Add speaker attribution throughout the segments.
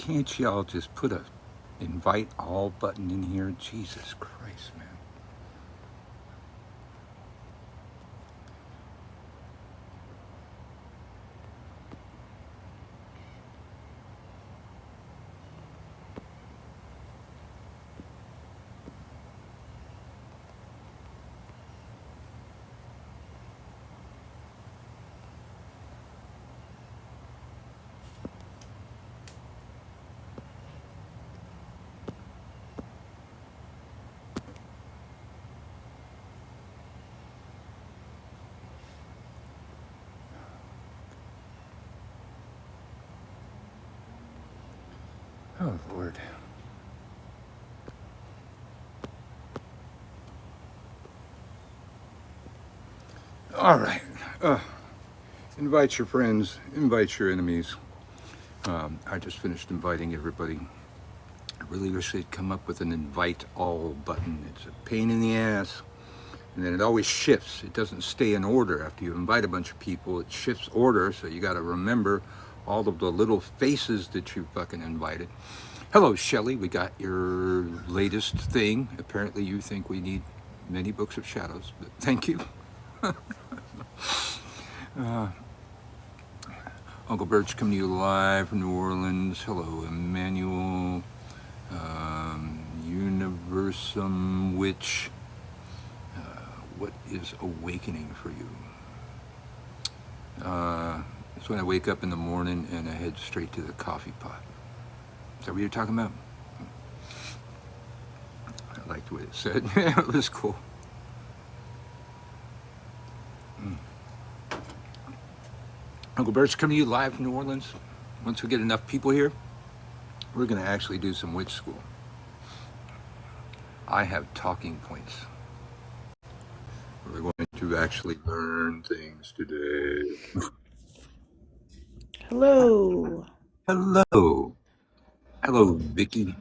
Speaker 1: can't y'all just put a invite all button in here? Jesus Christ, man. Oh, Lord. All right. Invite your friends, invite your enemies. I just finished inviting everybody. I really wish they'd come up with an invite all button. It's a pain in the ass. And then it always shifts. It doesn't stay in order. After you invite a bunch of people, it shifts order. So you got to remember all of the little faces that you fucking invited. Hello, Shelley. We got your latest thing. Apparently you think we need many books of shadows, but thank you. Uncle Birch coming to you live from New Orleans. Hello, Emmanuel. Universum Witch. What is awakening for you? It's when I wake up in the morning and I head straight to the coffee pot. Is that what you're talking about? I liked the way it said. It was cool. Uncle Bert's coming to you live from New Orleans. Once we get enough people here, we're going to actually do some witch school. I have talking points. We're going to actually learn things today.
Speaker 2: Hello.
Speaker 1: Hello. Hello, Vicky.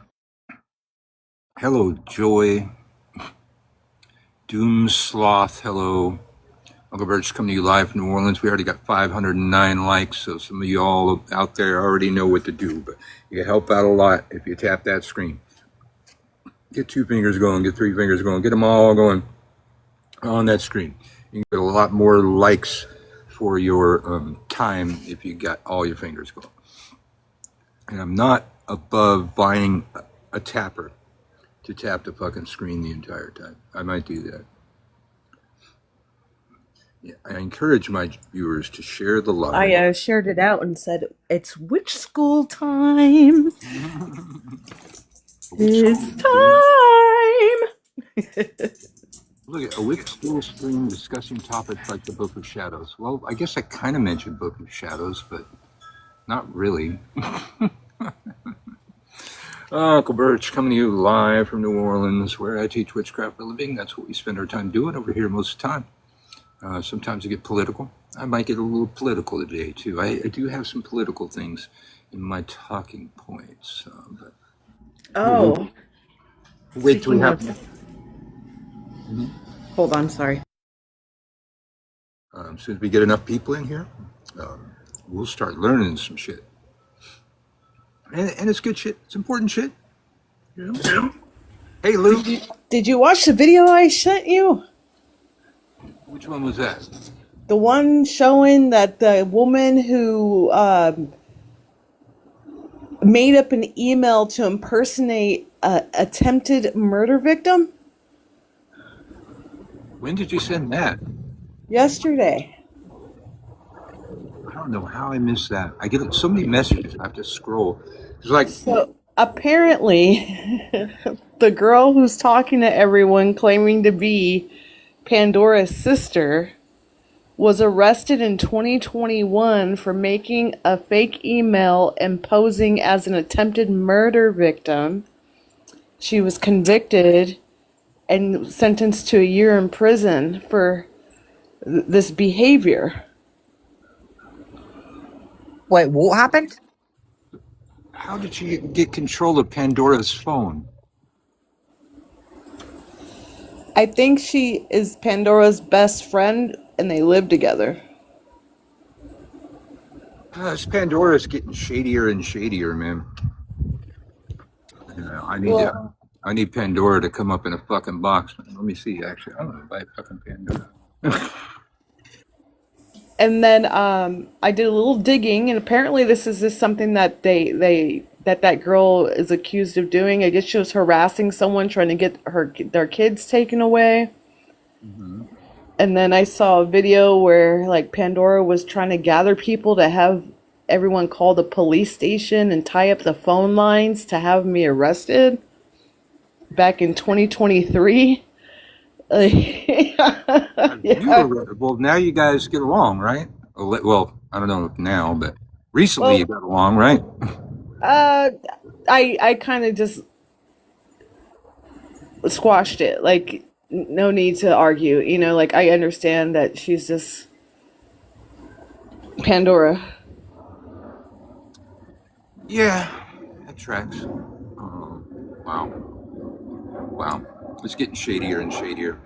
Speaker 1: Hello, Joy. Doom Sloth, hello. Uncle Bert's coming to you live from New Orleans. We already got 509 likes, so some of you all out there already know what to do, but you can help out a lot if you tap that screen. Get 2 fingers going, get 3 fingers going, get them all going on that screen. You can get a lot more likes for your time if you got all your fingers going. And I'm not above buying a tapper to tap the fucking screen the entire time. I might do that. Yeah, I encourage my viewers to share the live.
Speaker 2: I shared it out and said, it's witch school time. It's time.
Speaker 1: Look at a witch school stream discussing topics like the Book of Shadows. Well, I guess I kind of mentioned Book of Shadows, but not really. Uncle Birch coming to you live from New Orleans, where I teach witchcraft for a living. That's what we spend our time doing over here most of the time. Sometimes I get political. I might get a little political today, too. I do have some political things in my talking points. But wait till we have...
Speaker 2: Hold on, sorry.
Speaker 1: As soon as we get enough people in here, we'll start learning some shit. And it's good shit. It's important shit. Yeah. Hey, Lou.
Speaker 2: Did you watch the video I sent you?
Speaker 1: Which one was that?
Speaker 2: The one showing that the woman who made up an email to impersonate an attempted murder victim?
Speaker 1: When did you send that?
Speaker 2: Yesterday.
Speaker 1: I don't know how I missed that. I get so many messages. I have to scroll. It's like...
Speaker 2: So apparently, the girl who's talking to everyone claiming to be Pandora's sister was arrested in 2021 for making a fake email and posing as an attempted murder victim. She was convicted and sentenced to a year in prison for this behavior.
Speaker 3: Wait, what happened?
Speaker 1: How did she get control of Pandora's phone?
Speaker 2: I think she is Pandora's best friend and they live together.
Speaker 1: This Pandora's getting shadier and shadier, man. You know, I need to,
Speaker 2: Well,
Speaker 1: I need Pandora to come up in a fucking box. Let me see. Actually, I'm gonna buy fucking Pandora.
Speaker 2: and then I did a little digging, and apparently this is just something that that girl is accused of doing. I guess she was harassing someone trying to get their kids taken away.
Speaker 1: Hmm.
Speaker 2: And then I saw a video where like Pandora was trying to gather people to have everyone call the police station and tie up the phone lines to have me arrested back in 2023.
Speaker 1: You
Speaker 2: Yeah.
Speaker 1: were well. Now you guys get along, right? Well, I don't know if now, but recently you
Speaker 2: Well,
Speaker 1: got along, right?
Speaker 2: uh, I kind of just squashed it. Like, no need to argue. You know, like I understand that she's just Pandora.
Speaker 1: Yeah, that tracks. Wow, wow. It's getting shadier and shadier.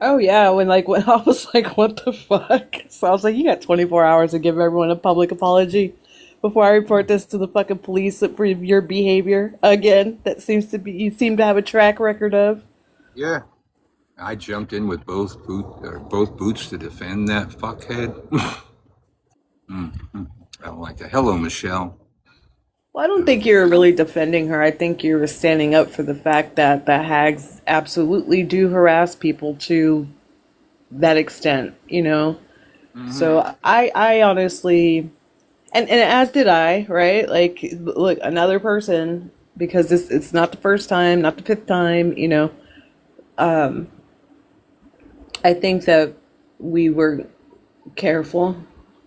Speaker 2: Oh yeah, when I was like, what the fuck? So I was like, you got 24 hours to give everyone a public apology before I report this to the fucking police for your behavior again. That seems to be you seem to have a track record of.
Speaker 1: Yeah, I jumped in with both boots to defend that fuckhead. I don't like that. Hello, Michelle.
Speaker 2: Well, I don't think you're really defending her. I think you're standing up for the fact that the hags absolutely do harass people to that extent, you know?
Speaker 1: Hmm.
Speaker 2: So I honestly, and as did I, right? Like, look, another person, because it's not the first time, not the fifth time, you know. I think that we were careful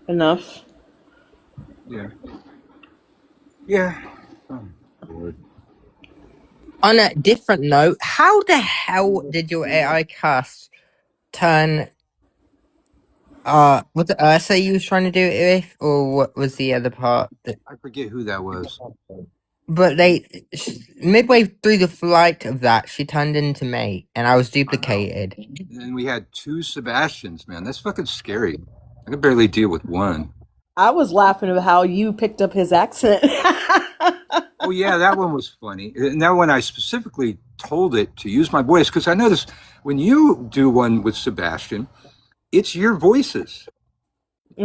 Speaker 2: enough.
Speaker 1: Yeah, yeah. Oh, Lord.
Speaker 3: On a different note, how the hell did your AI cast turn was it Ursa you was trying to do it with, or what was the other part that
Speaker 1: I forget who that was.
Speaker 3: but midway through the flight of that she turned into me and I was
Speaker 1: I know.
Speaker 3: duplicated.
Speaker 1: And then we had two Sebastians, man. That's fucking scary. I could barely deal with one.
Speaker 2: I was laughing at how you picked up his accent.
Speaker 1: Oh yeah, that one was funny. And that one I specifically told it to use my voice because I noticed when you do one with Sebastian, it's your voices.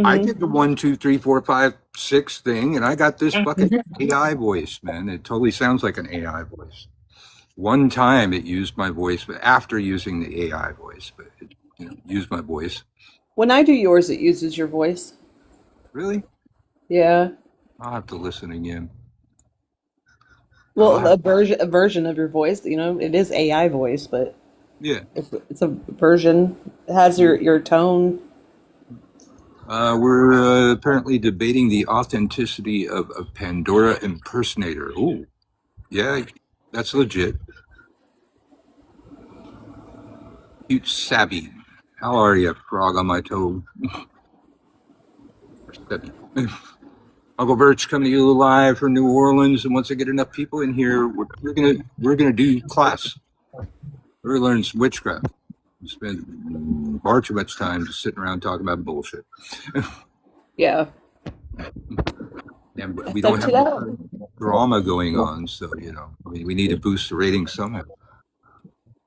Speaker 1: I
Speaker 2: Hmm.
Speaker 1: did the 1, 2, 3, 4, 5, 6 thing, and I got this fucking AI voice, man. It totally sounds like an AI voice. One time it used my voice, but after using the AI voice, but it, used my voice.
Speaker 2: When I do yours, it uses your voice.
Speaker 1: Really?
Speaker 2: Yeah.
Speaker 1: I'll have to listen again. I'll
Speaker 2: Well,
Speaker 1: have,
Speaker 2: a version of your voice, you know, it is AI voice, but
Speaker 1: yeah.
Speaker 2: it's a version. It has your tone.
Speaker 1: We're apparently debating the authenticity of a Pandora impersonator. Ooh, yeah, that's legit. Cute Sabby. How are you, frog on my toe? Sabby. Uncle Birch coming to you live from New Orleans, and once I get enough people in here, we're gonna do class. We're gonna learn some witchcraft. We spend far too much time just sitting around talking about bullshit,
Speaker 2: Yeah.
Speaker 1: and we
Speaker 2: So
Speaker 1: don't have
Speaker 2: today,
Speaker 1: drama going on. So we need to boost the ratings somehow.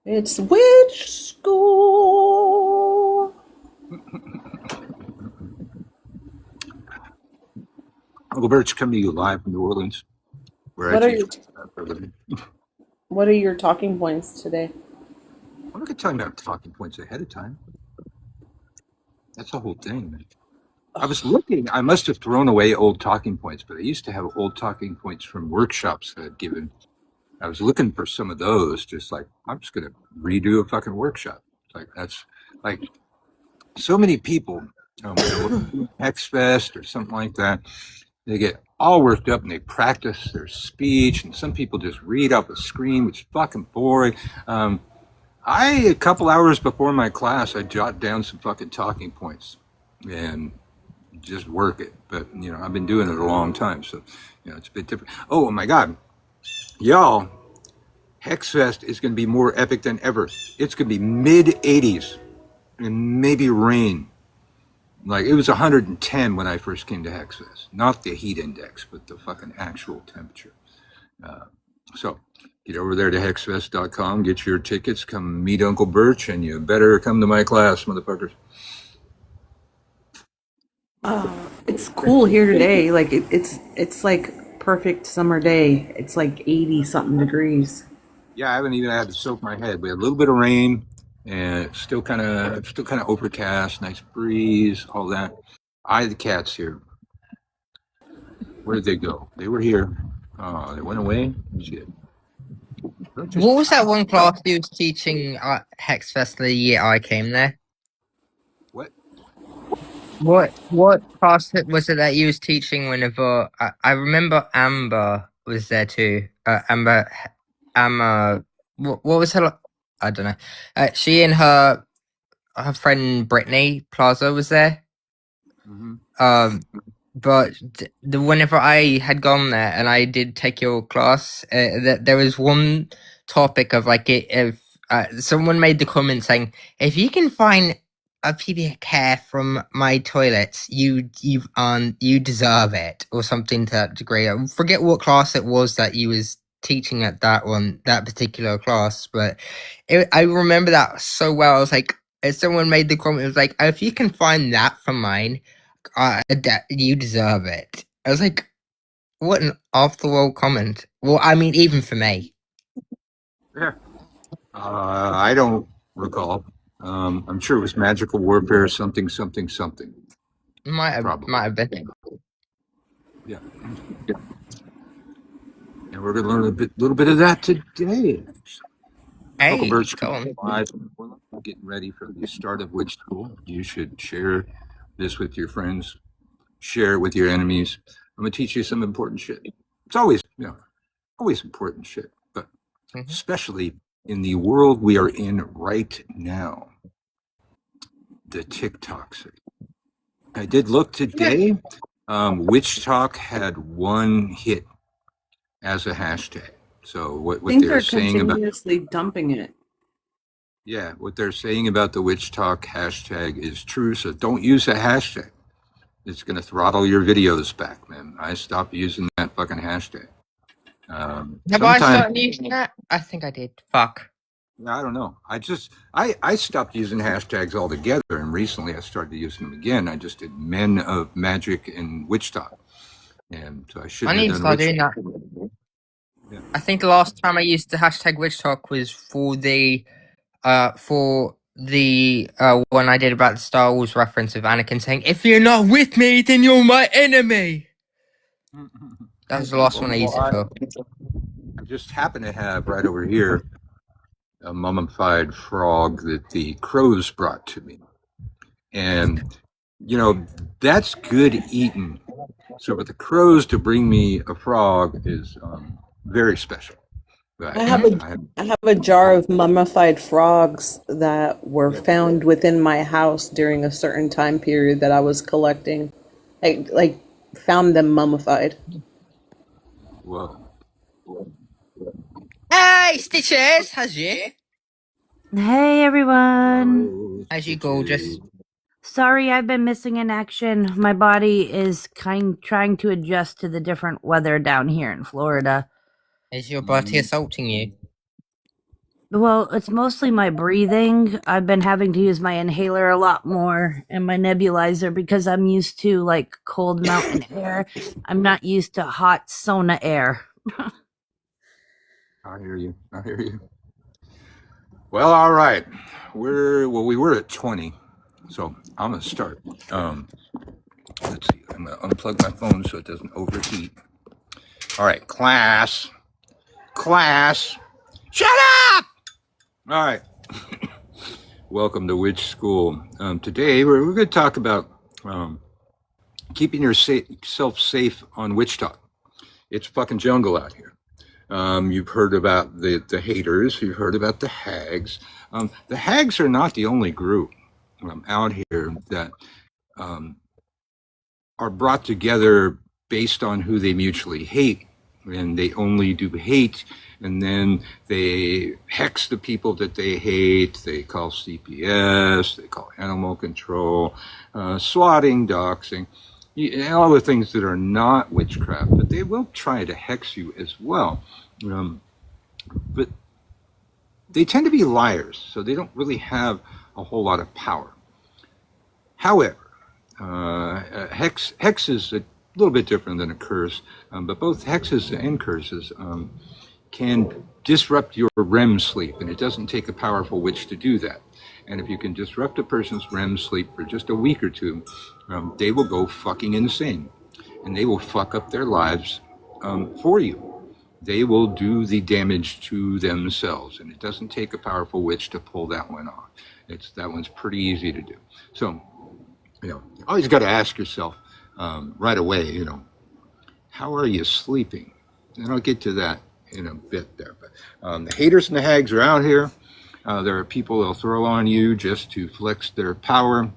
Speaker 2: it's witch school.
Speaker 1: Uncle Birch coming to you live from New Orleans, where I
Speaker 2: What are
Speaker 1: teach
Speaker 2: your
Speaker 1: for a living.
Speaker 2: what are your talking points today?
Speaker 1: I'm not talking about talking points ahead of time. That's the whole thing, man. I was looking. I must have thrown away old talking points, but I used to have old talking points from workshops that I'd given. I was looking for some of those, just like I'm just gonna redo a fucking workshop. It's like that's like so many people when they're working at Hex Fest or something like that, they get all worked up and they practice their speech, and some people just read off a screen, which is fucking boring. Um, a couple hours before my class, I jot down some fucking talking points and just work it. But I've been doing it a long time, so it's a bit different. Oh my God, y'all! Hexfest is going to be more epic than ever. It's going to be mid 80s and maybe rain. Like it was 110 when I first came to Hexfest, not the heat index, but the fucking actual temperature. So get over there to hexfest.com, get your tickets, come meet Uncle Birch, and you better come to my class, motherfuckers.
Speaker 2: It's cool here today. Like it's like perfect summer day. It's like 80 something degrees.
Speaker 1: Yeah, I haven't even had to soak my head. We had a little bit of rain, and it's still kind of overcast, nice breeze, all that. The cats here. Where did they go? They were here. Oh, they went away. Shit.
Speaker 3: What was that one class you was teaching at Hexfest the year I came there?
Speaker 1: What?
Speaker 3: What class was it that you was teaching whenever I remember Amber was there too. Amber, what was her? I don't know. She and her friend Brittany Plaza was there.
Speaker 1: Mm-hmm.
Speaker 3: But whenever I had gone there and I did take your class, there was one topic of like if someone made the comment saying, if you can find a pubic hair from my toilets, you deserve it, or something to that degree. I forget what class it was that you was teaching at that particular class, but I remember that so well. I was like, if someone made the comment, it was like, if you can find that from mine, you deserve it. I was like, what an off the wall comment. Well, I mean, even for me.
Speaker 1: Yeah. I don't recall. I'm sure it was magical warfare, something.
Speaker 3: Might have been.
Speaker 1: Yeah. And we're going to learn a little bit of that today.
Speaker 3: Hey,
Speaker 1: Birch,
Speaker 3: go on.
Speaker 1: we're getting ready for the start of Witch School. You should share this with your friends, share it with your enemies. I'm going to teach you some important shit. It's always important shit, but especially in the world we are in right now, the TikToks. I did look today. Witch Talk had one hit as a hashtag. So what they're saying about
Speaker 2: continuously dumping it.
Speaker 1: Yeah, what they're saying about the Witch Talk hashtag is true. So don't use a hashtag. It's going to throttle your videos back, man. I stopped using that fucking hashtag.
Speaker 3: Have I started using that? I think I did. Fuck.
Speaker 1: I don't know. I stopped using hashtags altogether, and recently I started using them again. I just did Men of Magic and Witch Talk, and so I should.
Speaker 3: I need to start doing that. Yeah. I think the last time I used the hashtag Witch Talk was for the one I did about the Star Wars reference of Anakin saying, "If you're not with me, then you're my enemy." That was the last one I used it for.
Speaker 1: I just happen to have right over here a mummified frog that the crows brought to me. And, that's good eating. So for the crows to bring me a frog is very special.
Speaker 2: I have a jar of mummified frogs that were found within my house during a certain time period that I was collecting. I found them mummified.
Speaker 1: Whoa.
Speaker 3: Hey, Stitches! How's you?
Speaker 4: Hey, everyone.
Speaker 3: How's you, gorgeous?
Speaker 4: Sorry, I've been missing in action. My body is trying to adjust to the different weather down here in Florida.
Speaker 3: Is your body assaulting you?
Speaker 4: Well, it's mostly my breathing. I've been having to use my inhaler a lot more and my nebulizer because I'm used to like cold mountain air. I'm not used to hot sauna air.
Speaker 1: I hear you. Well, all right. We were at 20, so I'm gonna start. Let's see. I'm gonna unplug my phone so it doesn't overheat. All right, class, shut up! All right. Welcome to Witch School. Today we're going to talk about keeping yourself safe on Witch Talk. It's fucking jungle out here. You've heard about the haters. You've heard about the hags. The hags are not the only group out here that are brought together based on who they mutually hate. And they only do hate, and then they hex the people that they hate. They call CPS, they call animal control, swatting, doxing. all the things that are not witchcraft, but they will try to hex you as well. But they tend to be liars, so they don't really have a whole lot of power. However, hex is a little bit different than a curse, but both hexes and curses can disrupt your REM sleep, and it doesn't take a powerful witch to do that. And if you can disrupt a person's REM sleep for just a week or two, they will go fucking insane, and they will fuck up their lives for you. They will do the damage to themselves, and it doesn't take a powerful witch to pull that one off. That one's pretty easy to do. So, you always got to ask yourself right away, how are you sleeping? And I'll get to that in a bit there. But the haters and the hags are out here. There are people they'll throw on you just to flex their power,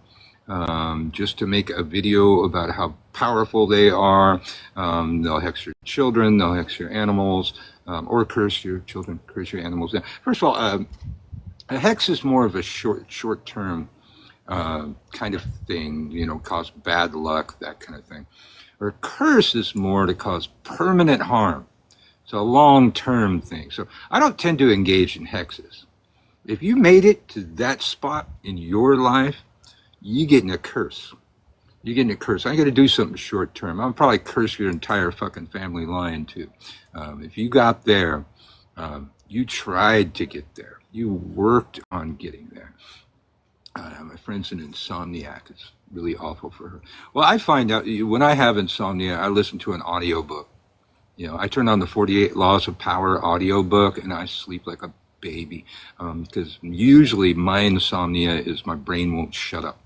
Speaker 1: just to make a video about how powerful they are. They'll hex your children, they'll hex your animals, or curse your children, curse your animals. First of all, a hex is more of a short-term kind of thing, cause bad luck, that kind of thing. Or a curse is more to cause permanent harm. It's a long-term thing. So I don't tend to engage in hexes. If you made it to that spot in your life, you're getting a curse. You're getting a curse. I got to do something short-term. I'll probably curse your entire fucking family line too. If you got there, you tried to get there. You worked on getting there. My friend's an insomniac. It's really awful for her. Well, I find out when I have insomnia, I listen to an audiobook. I turn on the 48 Laws of Power audiobook and I sleep like a baby. Because usually my insomnia is my brain won't shut up.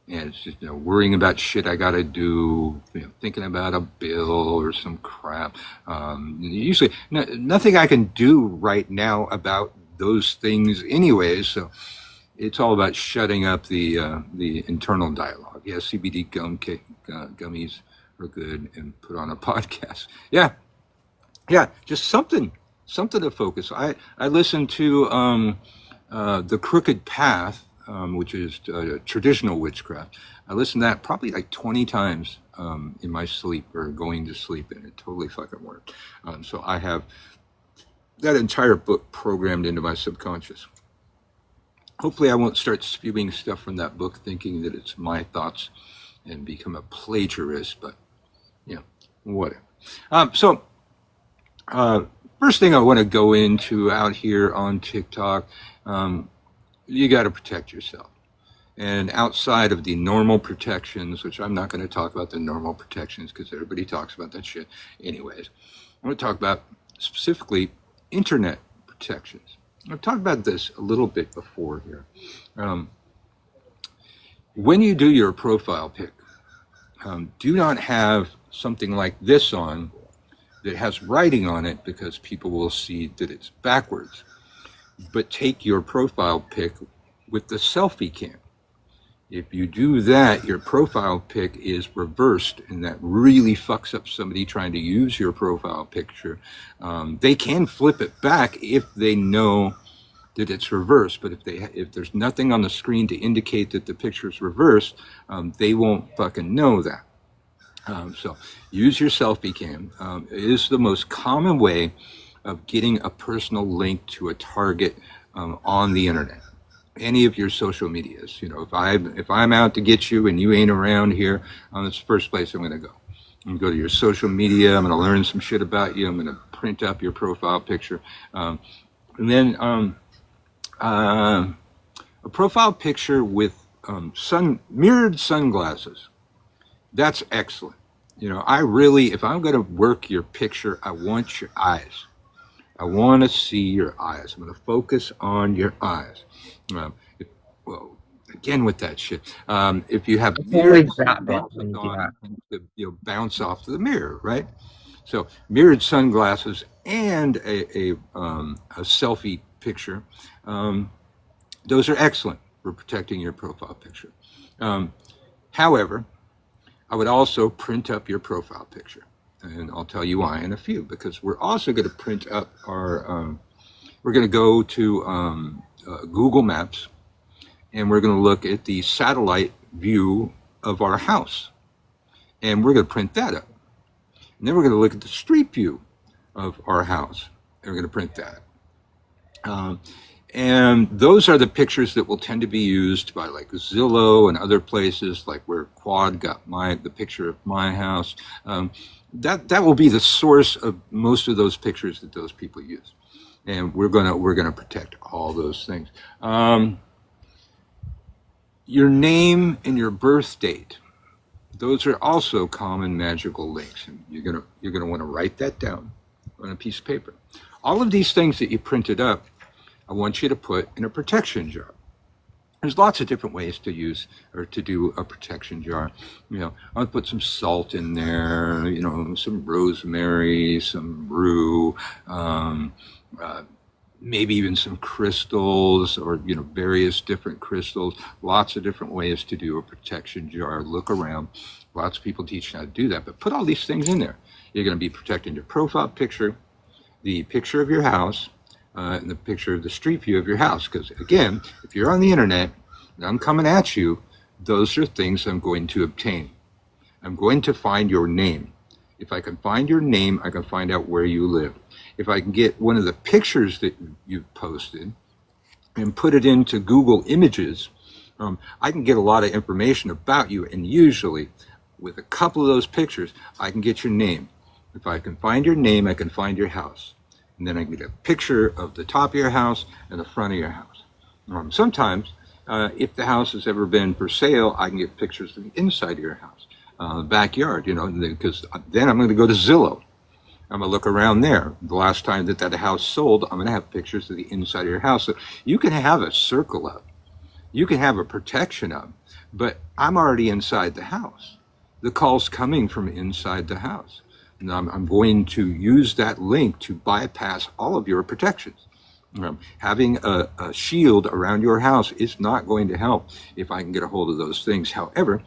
Speaker 1: And it's just, worrying about shit I gotta do, thinking about a bill or some crap. Usually nothing I can do right now about those things anyways. So it's all about shutting up the internal dialogue. Yeah, CBD gummies are good, and put on a podcast. Yeah, just something to focus. I listen to The Crooked Path, which is traditional witchcraft. I listen to that probably like 20 times in my sleep or going to sleep, and it totally fucking worked. So I have that entire book programmed into my subconscious. Hopefully I won't start spewing stuff from that book thinking that it's my thoughts and become a plagiarist, but whatever. First thing I want to go into out here on TikTok, you got to protect yourself. And outside of the normal protections, which I'm not going to talk about the normal protections because everybody talks about that shit anyways. I want to talk about specifically internet protections. I've talked about this a little bit before here. When you do your profile pic, do not have something like this on that has writing on it because people will see that it's backwards. But take your profile pic with the selfie cam. If you do that, your profile pic is reversed, and that really fucks up somebody trying to use your profile picture. They can flip it back if they know that it's reversed, but if there's nothing on the screen to indicate that the picture is reversed, they won't fucking know that. So use your selfie cam. It is the most common way of getting a personal link to a target on the internet. Any of your social medias. If I'm out to get you and you ain't around here, that's the first place I'm going to go. I'm going to go to your social media. I'm going to learn some shit about you. I'm going to print up your profile picture. And then a profile picture with mirrored sunglasses. That's excellent. If I'm going to work your picture, I want your eyes. I want to see your eyes. I'm going to focus on your eyes. Again with that shit. If you have mirrored sunglasses on, you'll bounce off the mirror, right? So mirrored sunglasses and a selfie picture, those are excellent for protecting your profile picture. However, I would also print up your profile picture, and I'll tell you why in a few, because we're also going to print up our, we're going to go to Google Maps, and we're going to look at the satellite view of our house. and we're going to print that up. And then we're going to look at the street view of our house, and we're going to print that. And those are the pictures that will tend to be used by like Zillow and other places, like where Quad got the picture of my house. That will be the source of most of those pictures that those people use, and we're gonna protect all those things. Your name and your birth date; those are also common magical links, and you're gonna want to write that down on a piece of paper. All of these things that you printed up, I want you to put in a protection jar. There's lots of different ways to use or to do a protection jar. I'll put some salt in there, some rosemary, some rue, maybe even some crystals or, various different crystals. Lots of different ways to do a protection jar. Look around. Lots of people teach you how to do that, but put all these things in there. You're going to be protecting your profile picture, the picture of your house, and the picture of the street view of your house. Because again, if you're on the internet and I'm coming at you, those are things I'm going to obtain. I'm going to find your name. If I can find your name, I can find out where you live. If I can get one of the pictures that you've posted and put it into Google Images, I can get a lot of information about you. And usually with a couple of those pictures, I can get your name. If I can find your name, I can find your house. And then I get a picture of the top of your house and the front of your house. Sometimes, if the house has ever been for sale, I can get pictures of the inside of your house, the backyard, because then I'm going to go to Zillow. I'm going to look around there. The last time that house sold, I'm going to have pictures of the inside of your house. So you can have a circle up. You can have a protection up, but I'm already inside the house. The call's coming from inside the house. And I'm going to use that link to bypass all of your protections. Having a shield around your house is not going to help if I can get a hold of those things. However,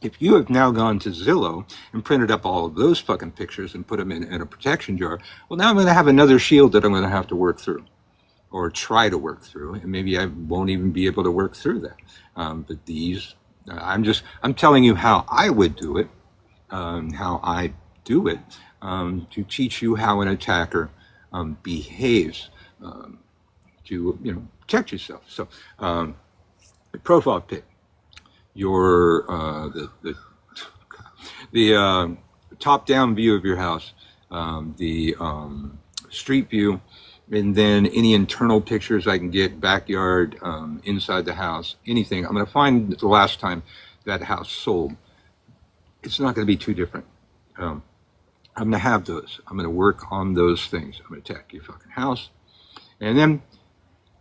Speaker 1: if you have now gone to Zillow and printed up all of those fucking pictures and put them in a protection jar, well, now I'm going to have another shield that I'm going to have to work through or try to work through. And maybe I won't even be able to work through that. But these, I'm telling you how I would do it, how I do it, to teach you how an attacker behaves, to protect yourself. So the profile pic, your the top-down view of your house, the street view, and then any internal pictures I can get, backyard, inside the house, anything. I'm going to find the last time that house sold. It's not going to be too different. I'm going to have those. I'm going to work on those things. I'm going to attack your fucking house. And then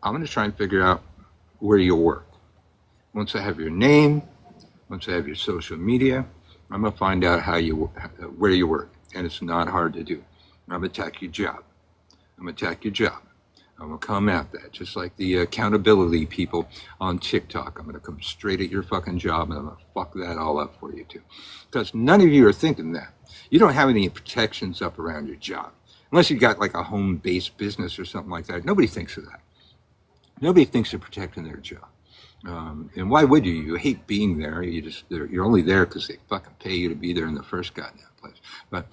Speaker 1: I'm going to try and figure out where you work. Once I have your name, once I have your social media, I'm going to find out where you work. And it's not hard to do. I'm going to attack your job. I'm going to attack your job. I'm going to come at that. Just like the accountability people on TikTok. I'm going to come straight at your fucking job and I'm going to fuck that all up for you too. Because none of you are thinking that. You don't have any protections up around your job. Unless you got like a home-based business or something like that. Nobody thinks of that. Nobody thinks of protecting their job. And why would you? You hate being there. You're only there because they fucking pay you to be there in the first goddamn place. But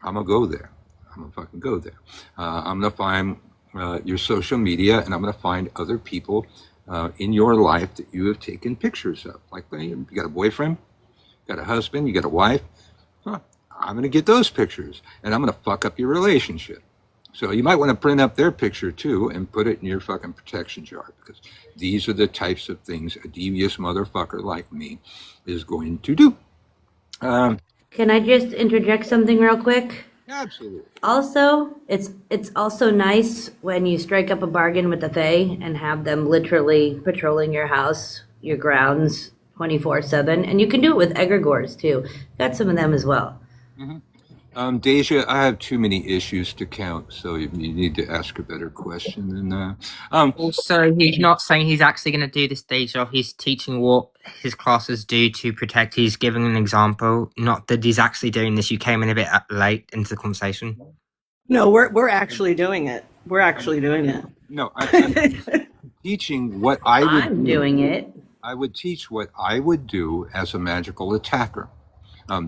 Speaker 1: I'm going to go there. I'm going to fucking go there. I'm going to find your social media, and I'm going to find other people in your life that you have taken pictures of. Like, you got a boyfriend, you got a husband, you got a wife. I'm going to get those pictures, and I'm going to fuck up your relationship. So you might want to print up their picture too and put it in your fucking protection jar, because these are the types of things a devious motherfucker like me is going to do.
Speaker 4: Can I just interject something real quick?
Speaker 1: Absolutely.
Speaker 4: Also, it's also nice when you strike up a bargain with the Fae and have them literally patrolling your house, your grounds, 24/7, and you can do it with egregores too. Got some of them as well.
Speaker 1: Deja, I have too many issues to count, so you need to ask a better question than that.
Speaker 3: Also, he's not saying he's actually going to do this Deja. He's teaching what his classes do to protect. He's giving an example, not that he's actually doing this. You came in a bit late into the conversation.
Speaker 2: No, we're actually doing it. We're actually doing it.
Speaker 1: No, I'm teaching what I would
Speaker 4: I'm doing it.
Speaker 1: I would teach what I would do as a magical attacker.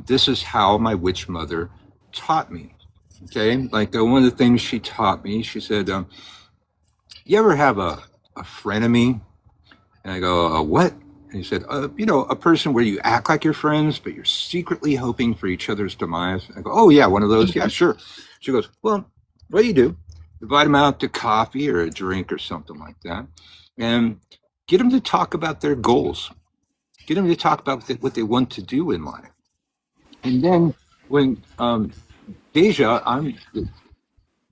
Speaker 1: This is how my witch mother taught me. Okay, like one of the things she taught me, she said, "You ever have a frenemy?" And I go, "What?" And he said, a person where you act like you're friends, but you're secretly hoping for each other's demise." I go, "Oh yeah, one of those. Yeah, sure." She goes, "Well, what do? Invite them out to coffee or a drink or something like that, and get them to talk about their goals. Get them to talk about what they want to do in life. And then when Deja, I'm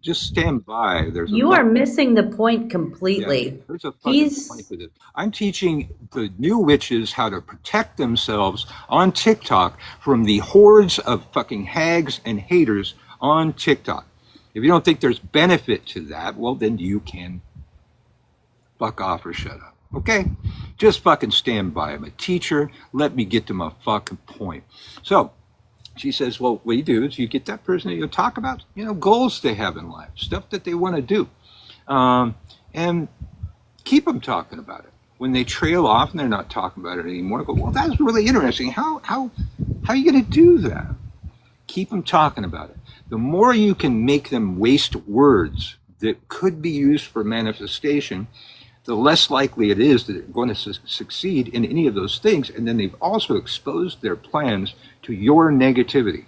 Speaker 1: just stand by. There's a
Speaker 4: You are missing the point
Speaker 1: yeah,
Speaker 4: completely.
Speaker 1: there's a fucking
Speaker 4: He's
Speaker 1: point with it. I'm teaching the new witches how to protect themselves on TikTok from the hordes of fucking hags and haters on TikTok. If you don't think there's benefit to that, well, then you can fuck off or shut up. Okay? Just fucking stand by. I'm a teacher. Let me get to my fucking point. So she says, well, what you do is you get that person to talk about, goals they have in life, stuff that they want to do. And keep them talking about it. When they trail off and they're not talking about it anymore, go, well, that's really interesting. How are you going to do that? Keep them talking about it. The more you can make them waste words that could be used for manifestation, the less likely it is that they're going to succeed in any of those things. And then they've also exposed their plans to your negativity.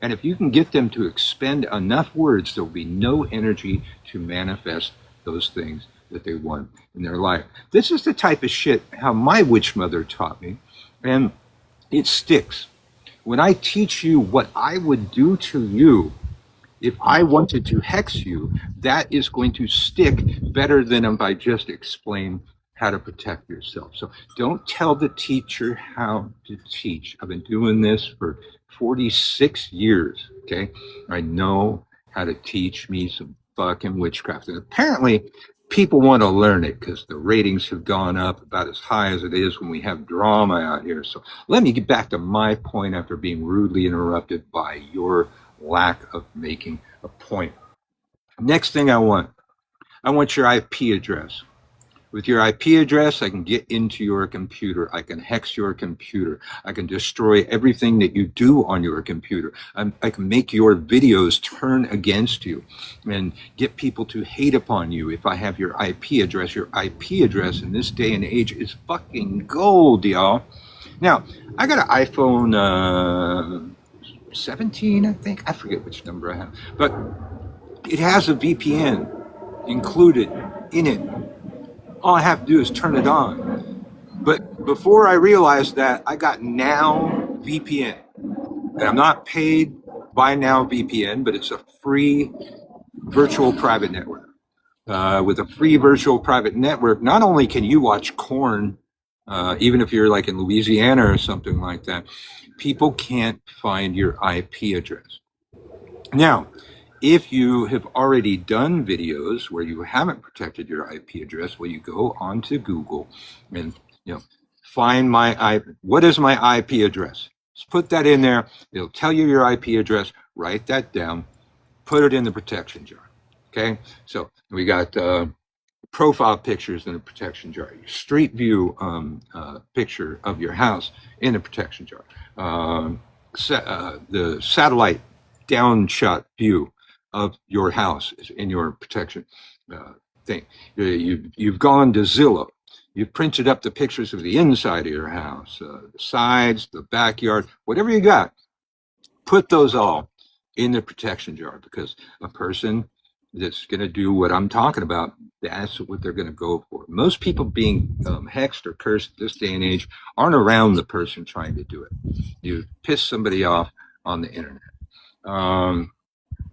Speaker 1: And if you can get them to expend enough words, there will be no energy to manifest those things that they want in their life. This is the type of shit how my witch mother taught me, and it sticks. When I teach you what I would do to you if I wanted to hex you, that is going to stick better than if I just explain how to protect yourself. So don't tell the teacher how to teach. I've been doing this for 46 years, okay? I know how to teach me some fucking witchcraft. And apparently people want to learn it because the ratings have gone up about as high as it is when we have drama out here. So let me get back to my point after being rudely interrupted by your lack of making a point. Next thing I want your IP address. With your IP address, I can get into your computer. I can hex your computer. I can destroy everything that you do on your computer. I can make your videos turn against you and get people to hate upon you if I have your IP address. Your IP address in this day and age is fucking gold, y'all. Now, I got an iPhone 17, I think. I forget which number I have. But it has a VPN included in it. All I have to do is turn it on. But before I realized that, I got Now VPN. And I'm not paid by Now VPN, but it's a free virtual private network. With a free virtual private network, not only can you watch Korn, even if you're like in Louisiana or something like that, people can't find your IP address. Now, if you have already done videos where you haven't protected your IP address, well, you go onto Google and find what is my IP address? Just put that in there. It'll tell you your IP address. Write that down. Put it in the protection jar. Okay. So we got profile pictures in the protection jar. Your street view picture of your house in the protection jar. The satellite downshot view of your house is in your protection thing. You've gone to Zillow. You've printed up the pictures of the inside of your house, the sides, the backyard, whatever you got. Put those all in the protection jar, because a person that's going to do what I'm talking about, that's what they're going to go for. Most people being hexed or cursed this day and age aren't around the person trying to do it. You piss somebody off on the internet.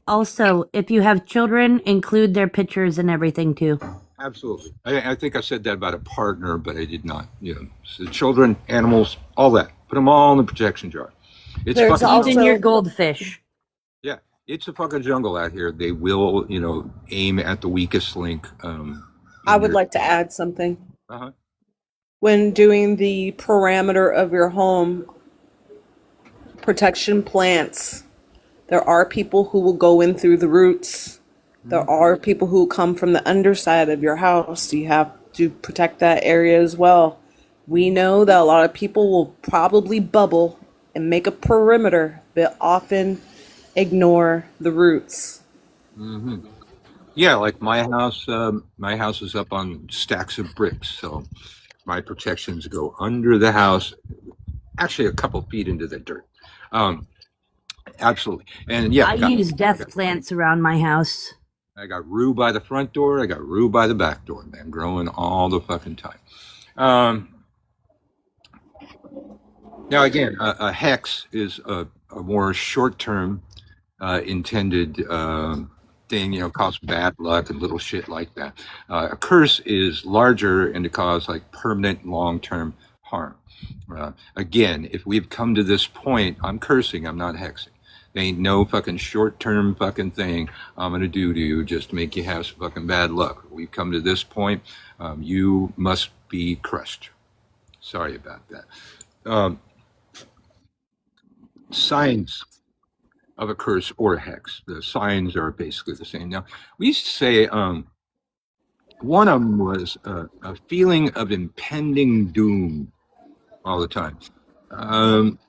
Speaker 4: also, if you have children, include their pictures and everything too.
Speaker 1: Absolutely. I think I said that about a partner, but I did not. So children, animals, all that. Put them all in the protection jar. It's
Speaker 2: There's
Speaker 1: fucking
Speaker 2: also-
Speaker 4: Even your goldfish.
Speaker 1: yeah. It's a fucking jungle out here. They will, aim at the weakest link.
Speaker 2: I would like to add something.
Speaker 1: Uh-huh.
Speaker 2: When doing the parameter of your home protection plants, there are people who will go in through the roots. There are people who come from the underside of your house. You have to protect that area as well. We know that a lot of people will probably bubble and make a perimeter, but often ignore the roots.
Speaker 1: Hmm. Yeah, like my house is up on stacks of bricks, so my protections go under the house, actually a couple feet into the dirt. Um, Absolutely. And yeah,
Speaker 4: I use death plants around my house.
Speaker 1: I got rue by the front door. I got rue by the back door, man, growing all the fucking time. Um, Now, again, a hex is a more short-term intended thing, cause bad luck and little shit like that. A curse is larger and to cause like permanent long-term harm. Again, if we've come to this point, I'm cursing, I'm not hexing. There ain't no fucking short-term fucking thing I'm gonna do to you just to make you have some fucking bad luck. We've come to this point, you must be crushed. Sorry about that. Signs of a curse or a hex. The signs are basically the same. Now, we used to say one of them was a feeling of impending doom all the time.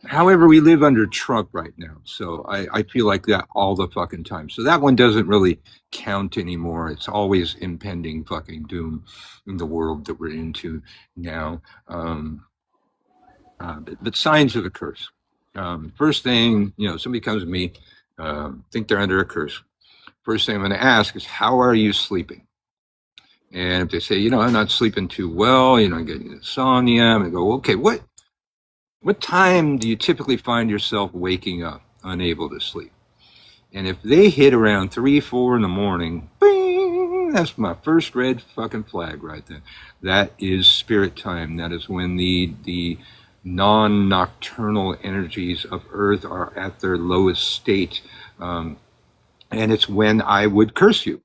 Speaker 1: However, we live under Trump right now, so I feel like that all the fucking time. So that one doesn't really count anymore. It's always impending fucking doom in the world that we're into now. But signs of a curse. First thing, somebody comes to me, think they're under a curse. First thing I'm going to ask is, how are you sleeping? And if they say, I'm not sleeping too well, I'm getting insomnia, I'm going to go, okay, what time do you typically find yourself waking up, unable to sleep? And if they hit around 3, 4 in the morning, bing, that's my first red fucking flag right there. That is spirit time. That is when the non-nocturnal energies of Earth are at their lowest state. And it's when I would curse you.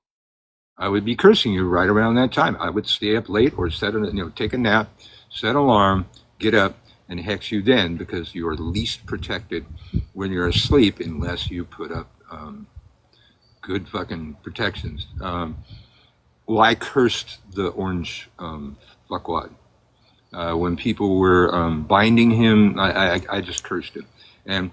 Speaker 1: I would be cursing you right around that time. I would stay up late or take a nap, set an alarm, get up, and hex you then, because you are least protected when you're asleep unless you put up good fucking protections. Well, I cursed the orange fuckwad. When people were binding him, I just cursed him. And,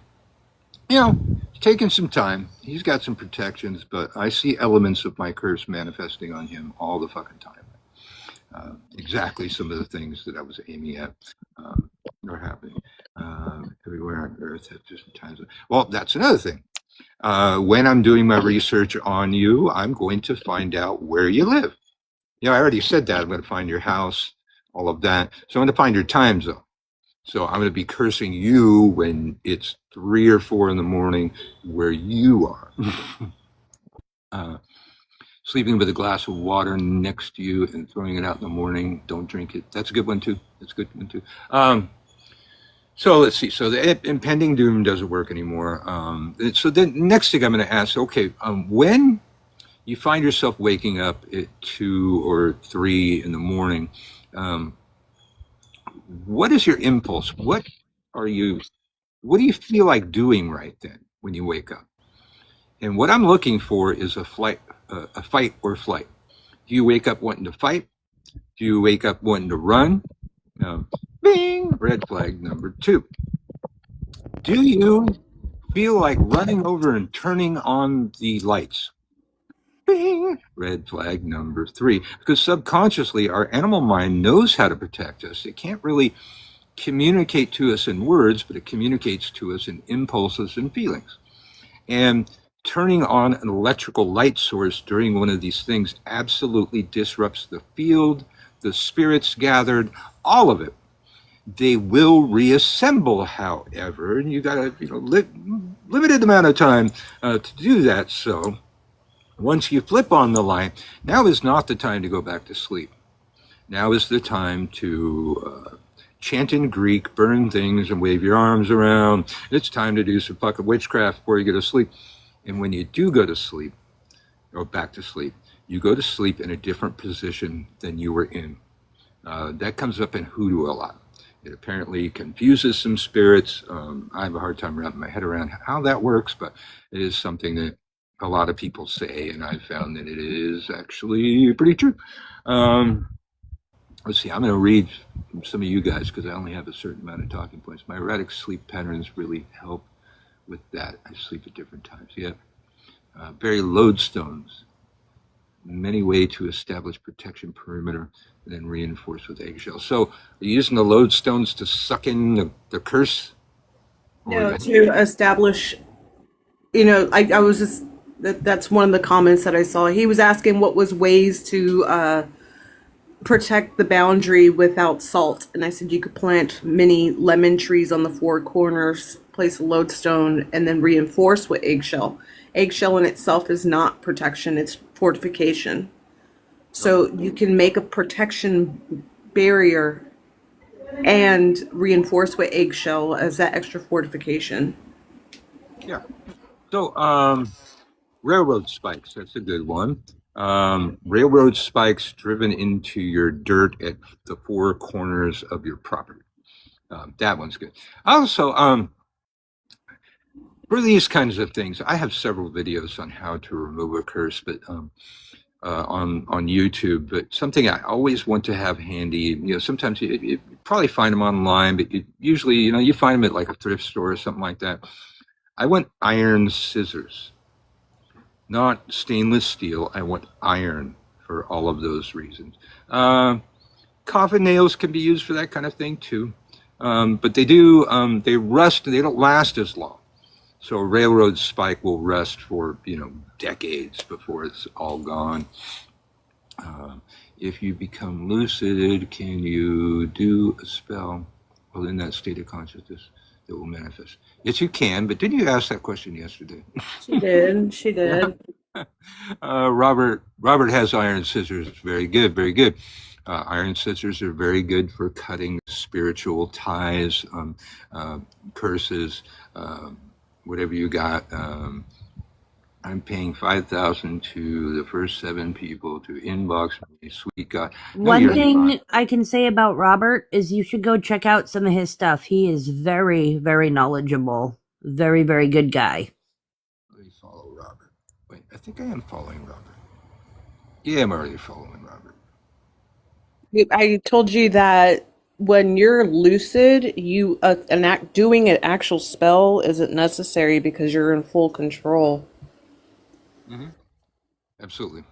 Speaker 1: it's taken some time. He's got some protections, but I see elements of my curse manifesting on him all the fucking time. Exactly some of the things that I was aiming at are happening everywhere on Earth at different times. Well, that's another thing. When I'm doing my research on you, I'm going to find out where you live. I already said that. I'm going to find your house, all of that. So I'm going to find your time zone. So I'm going to be cursing you when it's 3 or 4 in the morning where you are. Sleeping with a glass of water next to you and throwing it out in the morning. Don't drink it. That's a good one too. That's a good one too. So let's see. So the impending doom doesn't work anymore. So then next thing I'm going to ask, okay, when you find yourself waking up at 2 or 3 in the morning, what is your impulse? What do you feel like doing right then when you wake up? And what I'm looking for is a fight or flight. Do you wake up wanting to fight? Do you wake up wanting to run? Bing, red flag number 2. Do you feel like running over and turning on the lights? Bing, red flag number 3. Because subconsciously, our animal mind knows how to protect us. It can't really communicate to us in words, but it communicates to us in impulses and feelings. And turning on an electrical light source during one of these things absolutely disrupts the field, the spirits gathered, all of it. They will reassemble, however, and you got a limited amount of time to do that. So once you flip on the light, now is not the time to go back to sleep. Now is the time to chant in Greek, burn things, and wave your arms around. It's time to do some fucking witchcraft before you go to sleep. And when you do go to sleep, or back to sleep, you go to sleep in a different position than you were in. That comes up in hoodoo a lot. It apparently confuses some spirits. I have a hard time wrapping my head around how that works, but it is something that a lot of people say, and I've found that it is actually pretty true. let's see, I'm going to read from some of you guys because I only have a certain amount of talking points. My erratic sleep patterns really help with that. I sleep at different times. Yeah. Bury lodestones. Many way to establish protection perimeter, then reinforce with eggshells. So, are you using the lodestones to suck in the curse?
Speaker 2: No, to establish, I was just, that's one of the comments that I saw. He was asking what was ways to protect the boundary without salt. And I said you could plant many lemon trees on the four corners, place a lodestone, and then reinforce with eggshell. Eggshell in itself is not protection, it's fortification. So you can make a protection barrier and reinforce with eggshell as that extra fortification.
Speaker 1: Yeah. So, railroad spikes, that's a good one. Railroad spikes driven into your dirt at the four corners of your property. That one's good. Also, for these kinds of things, I have several videos on how to remove a curse, but on YouTube. But something I always want to have handy. Sometimes you probably find them online, but usually, you find them at like a thrift store or something like that. I want iron scissors, not stainless steel. I want iron for all of those reasons. Coffin nails can be used for that kind of thing too, but they rust. They don't last as long. So a railroad spike will rest for, decades before it's all gone. If you become lucid, can you do a spell while in that state of consciousness that will manifest? Yes, you can, but didn't you ask that question yesterday?
Speaker 2: She did.
Speaker 1: Robert has iron scissors. Very good, very good. Iron scissors are very good for cutting spiritual ties, curses, whatever you got. I'm paying $5,000 to the first 7 people to inbox me. Sweet God. No,
Speaker 4: One
Speaker 1: you're
Speaker 4: thing
Speaker 1: not.
Speaker 4: I can say about Robert is you should go check out some of his stuff. He is very, very knowledgeable. Very, very good guy.
Speaker 1: Let me follow Robert. Wait, I think I am following Robert. Yeah, I'm already following Robert.
Speaker 2: I told you that when you're lucid, doing an actual spell isn't necessary because you're in full control.
Speaker 1: Absolutely.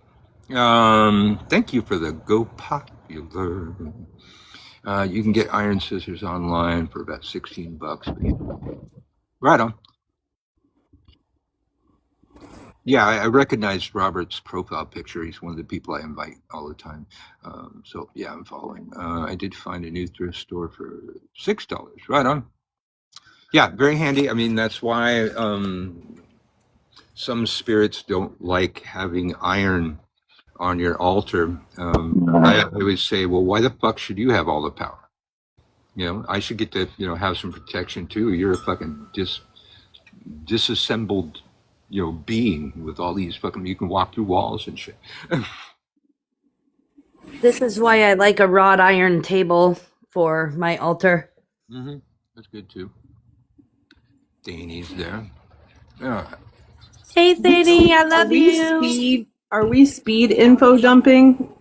Speaker 1: Thank you for the Go Popular. You can get iron scissors online for about $16. Right on. Yeah, I recognized Robert's profile picture. He's one of the people I invite all the time. So yeah, I'm following. I did find a new thrift store for $6. Right on. Yeah, very handy. I mean, that's why some spirits don't like having iron on your altar. I always say, well, why the fuck should you have all the power? I should get to, have some protection too. You're a fucking disassembled, being with all these fucking, you can walk through walls and shit.
Speaker 4: This is why I like a wrought iron table for my altar.
Speaker 1: That's good too. Danny's there.
Speaker 4: Hey, Thady, I love you.
Speaker 2: Are we speed info dumping?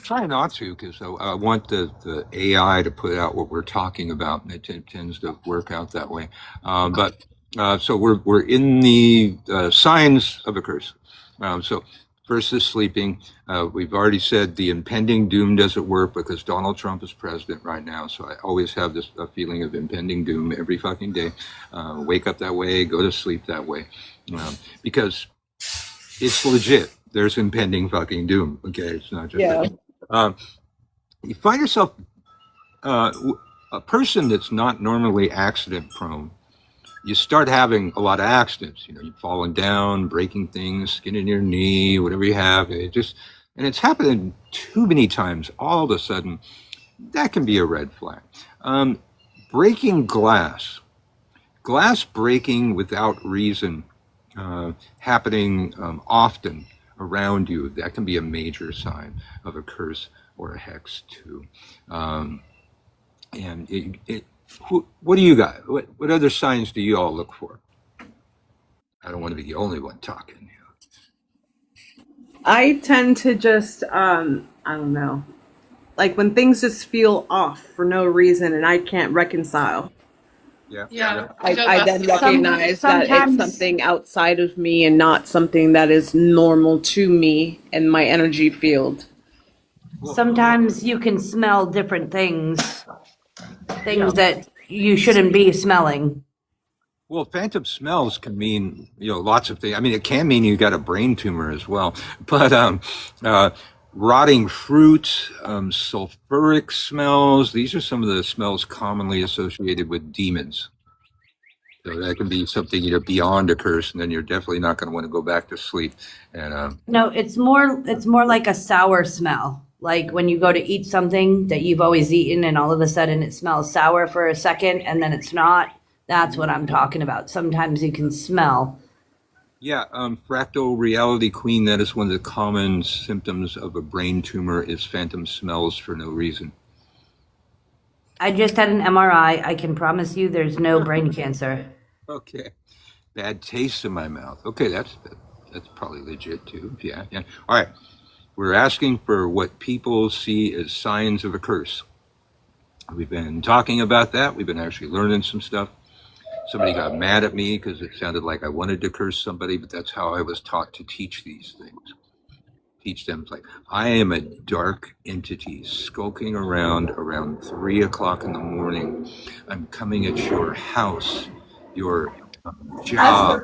Speaker 1: Try not to, because I want the AI to put out what we're talking about, and it tends to work out that way. So we're in the signs of a curse. So first is sleeping. We've already said the impending doom doesn't work because Donald Trump is president right now. So I always have this feeling of impending doom every fucking day. Wake up that way, go to sleep that way, because it's legit. There's impending fucking doom. Okay, it's not just you find yourself a person that's not normally accident prone. You start having a lot of accidents. You've fallen down, breaking things, skinning your knee, whatever you have. And it's happening too many times. All of a sudden, that can be a red flag. Breaking glass breaking without reason, happening often around you, that can be a major sign of a curse or a hex too. And what do you got? What other signs do you all look for? I don't want to be the only one talking.
Speaker 2: I tend to just, I don't know, like when things just feel off for no reason and I can't reconcile.
Speaker 1: Yeah.
Speaker 5: Yeah.
Speaker 2: I then recognize that it's
Speaker 4: sometimes-
Speaker 2: something outside of me and not something that is normal to me and my energy field.
Speaker 4: Sometimes you can smell different things that you shouldn't be smelling.
Speaker 1: Well, phantom smells can mean, lots of things. I mean, it can mean you got a brain tumor as well. But rotting fruit, sulfuric smells, these are some of the smells commonly associated with demons. So that can be something, beyond a curse, and then you're definitely not going to want to go back to sleep. And
Speaker 4: No, it's more like a sour smell. Like when you go to eat something that you've always eaten and all of a sudden it smells sour for a second and then it's not. That's what I'm talking about. Sometimes you can smell.
Speaker 1: yeah, fractal reality queen, that is one of the common symptoms of a brain tumor is phantom smells for no reason.
Speaker 4: I just had an MRI. I can promise you there's no brain cancer.
Speaker 1: Okay. Bad taste in my mouth. Okay, that's probably legit too. Yeah. All right. We're asking for what people see as signs of a curse. We've been talking about that. We've been actually learning some stuff. Somebody got mad at me because it sounded like I wanted to curse somebody, but that's how I was taught to teach these things. Teach them, like, I am a dark entity skulking around 3 o'clock in the morning. I'm coming at your house, your job,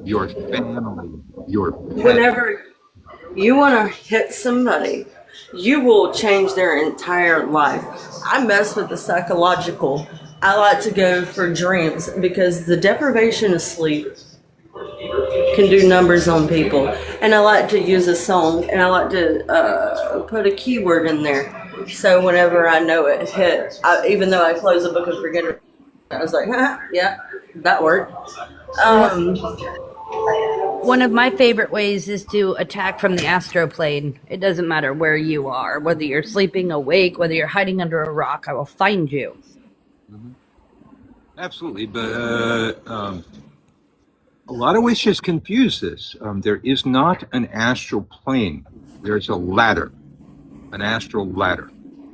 Speaker 1: your family, your pet.
Speaker 6: Whenever you want to hit somebody, you will change their entire life. I mess with the psychological. I like to go for dreams because the deprivation of sleep can do numbers on people. And I like to use a song, and I like to put a keyword in there. So whenever I know it hit, even though I close the book and forget it, I was like, yeah, that worked.
Speaker 4: One of my favorite ways is to attack from the astral plane. It doesn't matter where you are, whether you're sleeping, awake, whether you're hiding under a rock, I will find you.
Speaker 1: Absolutely, but a lot of witches confuse this. There is not an astral plane. There's a ladder, an astral ladder.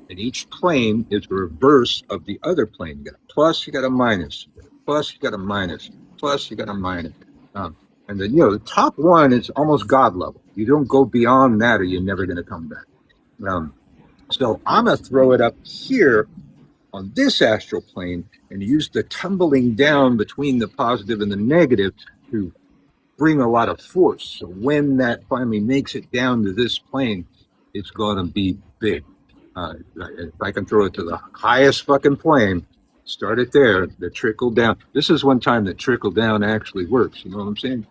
Speaker 1: And each plane is the reverse of the other plane. You got a plus, you got a minus. Plus, you got a minus. Plus, you got a minus. And then, the top one is almost God level. You don't go beyond that or you're never going to come back. So I'm going to throw it up here on this astral plane and use the tumbling down between the positive and the negative to bring a lot of force. So when that finally makes it down to this plane, it's going to be big. If I can throw it to the highest fucking plane, start it there, the trickle down. This is one time that trickle down actually works. You know what I'm saying?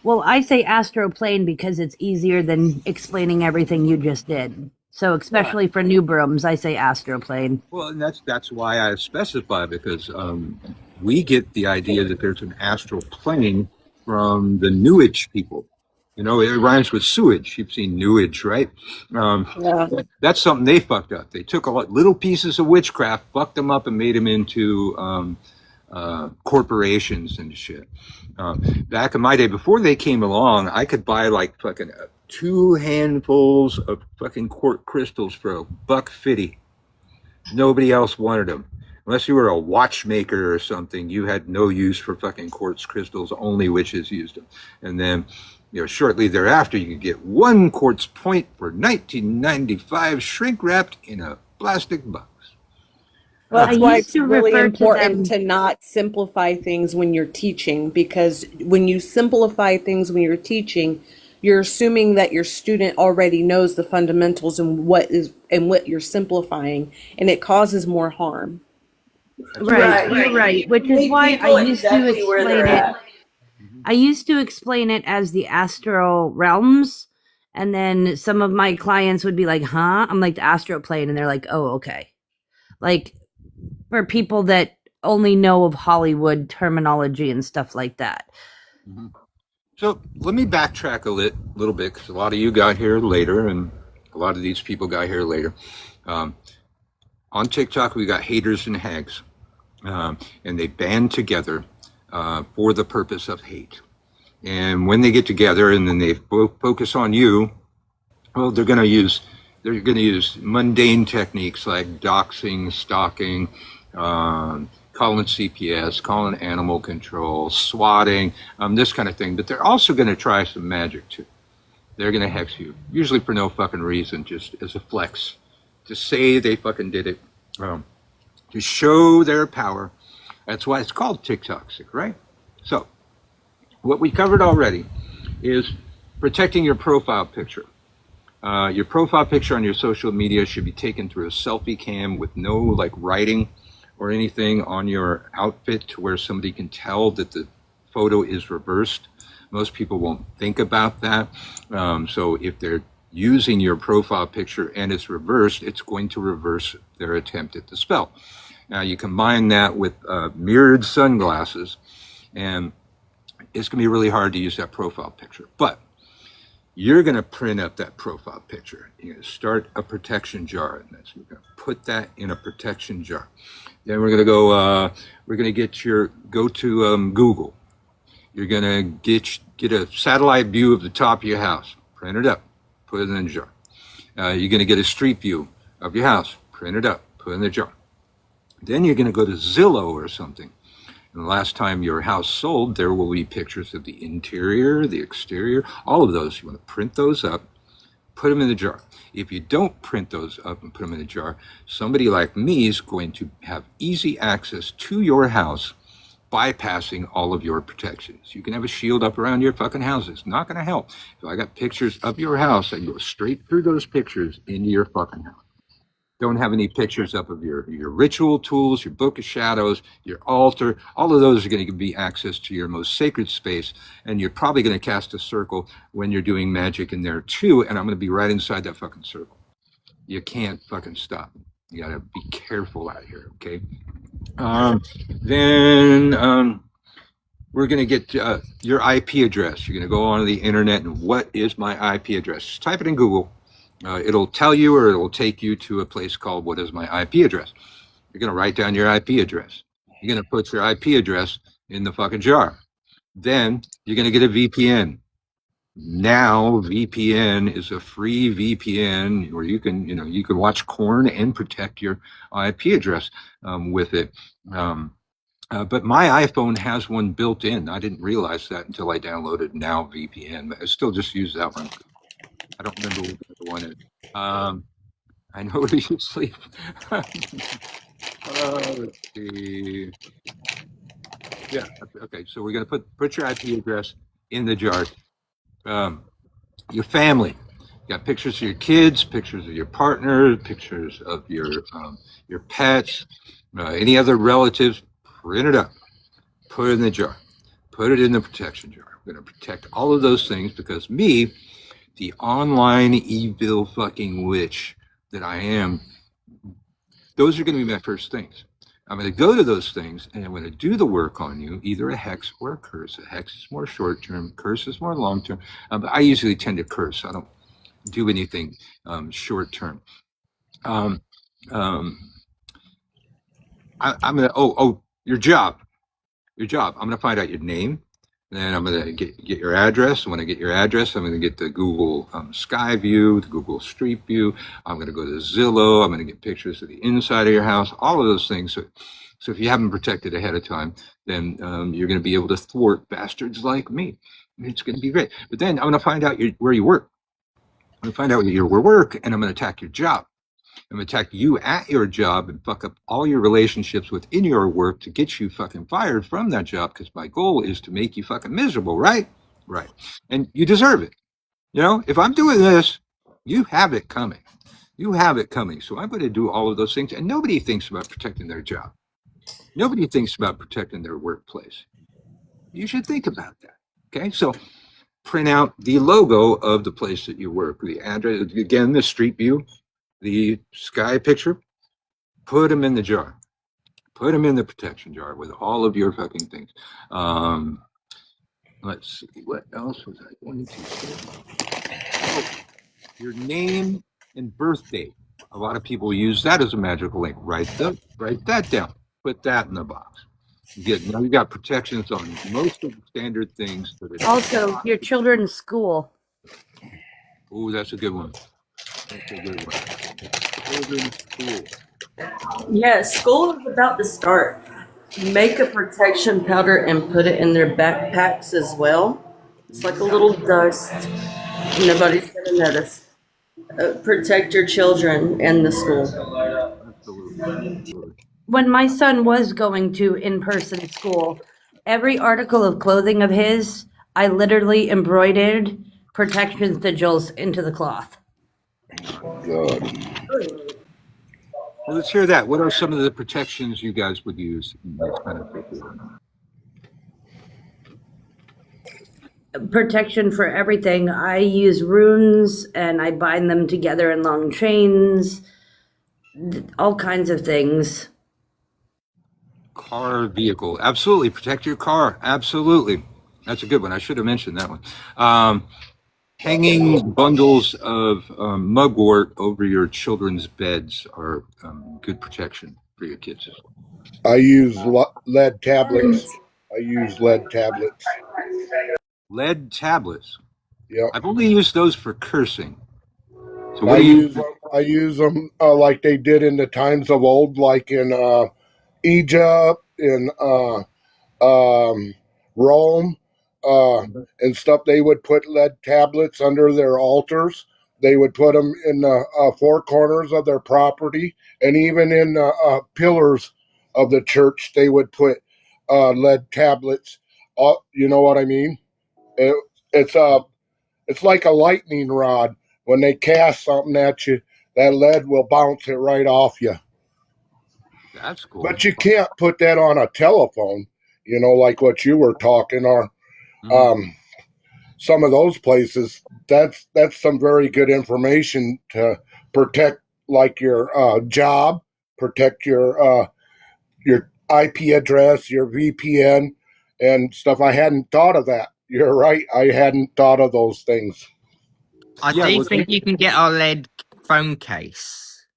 Speaker 4: Well, I say astral plane because it's easier than explaining everything you just did. So especially for new brooms, I say astral plane.
Speaker 1: Well, and that's why I specify, because we get the idea that there's an astral plane from the New Age people. It rhymes with sewage. You've seen New Age, right?
Speaker 2: Yeah.
Speaker 1: That's something they fucked up. They took little pieces of witchcraft, fucked them up, and made them into corporations and shit. Back in my day, before they came along, I could buy like fucking 2 handfuls of fucking quartz crystals for $1.50. Nobody else wanted them. Unless you were a watchmaker or something, you had no use for fucking quartz crystals. Only witches used them. And then, shortly thereafter, you could get 1 quartz point for $19.95, shrink wrapped in a plastic box.
Speaker 2: Well, that's why
Speaker 4: used
Speaker 2: it's
Speaker 4: to
Speaker 2: really
Speaker 4: refer to
Speaker 2: important
Speaker 4: them-
Speaker 2: to not simplify things when you're teaching, because when you simplify things when you're teaching, you're assuming that your student already knows the fundamentals and what you're simplifying, and it causes more harm.
Speaker 4: Right, you're right. Which is
Speaker 6: Meet
Speaker 4: why
Speaker 6: people
Speaker 4: I used to
Speaker 6: exactly where
Speaker 4: explain
Speaker 6: they're
Speaker 4: it.
Speaker 6: at.
Speaker 4: I used to explain it as the astral realms, and then some of my clients would be like, "Huh?" I'm like, "The astral plane," and they're like, "Oh, okay." Like for people that only know of Hollywood terminology and stuff like that.
Speaker 1: So let me backtrack a little bit, because a lot of you got here later, and a lot of these people got here later. On TikTok, we got haters and hags, and they band together for the purpose of hate. And when they get together and then they focus on you, well, they're going to use mundane techniques like doxing, stalking, calling CPS, calling animal control, swatting, this kind of thing. But they're also going to try some magic too. They're going to hex you, usually for no fucking reason, just as a flex, to say they fucking did it, to show their power. That's why it's called TikToxic, right? So, what we covered already is protecting your profile picture. Your profile picture on your social media should be taken through a selfie cam with no like writing or anything on your outfit to where somebody can tell that the photo is reversed. Most people won't think about that. So if they're using your profile picture and it's reversed, it's going to reverse their attempt at the spell. Now you combine that with mirrored sunglasses, and it's going to be really hard to use that profile picture. But you're going to print up that profile picture. You're going to start a protection jar in this. We're going to put that in a protection jar. Then we're going to go, go to Google. You're going to get a satellite view of the top of your house, print it up, put it in the jar. You're going to get a street view of your house, print it up, put it in the jar. Then you're going to go to Zillow or something. And the last time your house sold, there will be pictures of the interior, the exterior, all of those. You want to print those up, put them in the jar. If you don't print those up and put them in the jar, somebody like me is going to have easy access to your house, bypassing all of your protections. You can have a shield up around your fucking house. It's not going to help. If I got pictures of your house, I can go straight through those pictures into your fucking house. Don't have any pictures up of your ritual tools, your book of shadows, your altar. All of those are going to be access to your most sacred space. And you're probably going to cast a circle when you're doing magic in there too. And I'm going to be right inside that fucking circle. You can't fucking stop. You got to be careful out here, okay? Then we're going to get your IP address. You're going to go onto the internet and what is my IP address? Just type it in Google. It'll tell you, or it'll take you to a place called what is my IP address. You're going to write down your IP address. You're going to put your IP address in the fucking jar. Then you're going to get a VPN. Now VPN is a free VPN where you can watch Korn and protect your IP address with it. But my iPhone has one built in. I didn't realize that until I downloaded Now VPN, but I still just use that one. I don't remember what the one is. I know where you sleep. Let's see. Yeah, okay. So we're gonna put your IP address in the jar. Your family. You got pictures of your kids, pictures of your partner, pictures of your pets, any other relatives. Print it up. Put it in the jar. Put it in the protection jar. We're gonna protect all of those things because me, the online evil fucking witch that I am, those are going to be my first things. I'm going to go to those things and I'm going to do the work on you, either a hex or a curse. A hex is more short term, curse is more long term. But I usually tend to curse. I don't do anything short term. I'm going to, your job. I'm going to find out your name. Then I'm going to get your address. When I get your address, I'm going to get the Google Sky View, the Google Street View. I'm going to go to Zillow. I'm going to get pictures of the inside of your house, all of those things. So if you haven't protected ahead of time, then you're going to be able to thwart bastards like me. It's going to be great. But then I'm going to find out where you work. I'm going to find out where you work, and I'm going to attack your job. I'm going to attack you at your job and fuck up all your relationships within your work to get you fucking fired from that job, because my goal is to make you fucking miserable, right? Right. And you deserve it. You know, if I'm doing this, you have it coming. You have it coming. So I'm going to do all of those things. And nobody thinks about protecting their job. Nobody thinks about protecting their workplace. You should think about that. Okay. So print out the logo of the place that you work, the address, again, the street view, the sky picture, put them in the jar. Put them in the protection jar with all of your fucking things. Let's see, what else was I going to say? Oh, your name and birth date. A lot of people use that as a magical link. Write that down. Put that in the box. Good. Now you got protections on most of the standard things that it.
Speaker 4: Also, your children's school.
Speaker 1: Oh, that's a good one. That's a good one. Children's school.
Speaker 6: Yeah, school is about to start. Make a protection powder and put it in their backpacks as well. It's like a little dust. Nobody's gonna notice. Protect your children and the school.
Speaker 1: Absolutely. Absolutely.
Speaker 4: When my son was going to in-person school, every article of clothing of his, I literally embroidered protection sigils into the cloth.
Speaker 5: Good.
Speaker 1: Well, let's hear that. What are some of the protections you guys would use in this kind of situation?
Speaker 4: Protection for everything. I use runes and I bind them together in long chains, all kinds of things.
Speaker 1: Car, vehicle. Absolutely. Protect your car. Absolutely. That's a good one. I should have mentioned that one. Hanging bundles of mugwort over your children's beds are good protection for your kids.
Speaker 5: I use lead tablets.
Speaker 1: Lead tablets.
Speaker 5: Yep.
Speaker 1: I've only used those for cursing. So what
Speaker 5: I
Speaker 1: do you
Speaker 5: use them. I use them like they did in the times of old, like in Egypt, in Rome, and stuff. They would put lead tablets under their altars. They would put them in the four corners of their property, and even in the pillars of the church, they would put lead tablets. You know what I mean? It's like a lightning rod. When they cast something at you, that lead will bounce it right off you.
Speaker 1: That's cool.
Speaker 5: But you can't put that on a telephone, like what you were talking, or some of those places. That's some very good information to protect, like your job, protect your IP address, your VPN, and stuff. I hadn't thought of that. You're right. I hadn't thought of those things.
Speaker 3: I do think you can get a lead phone case.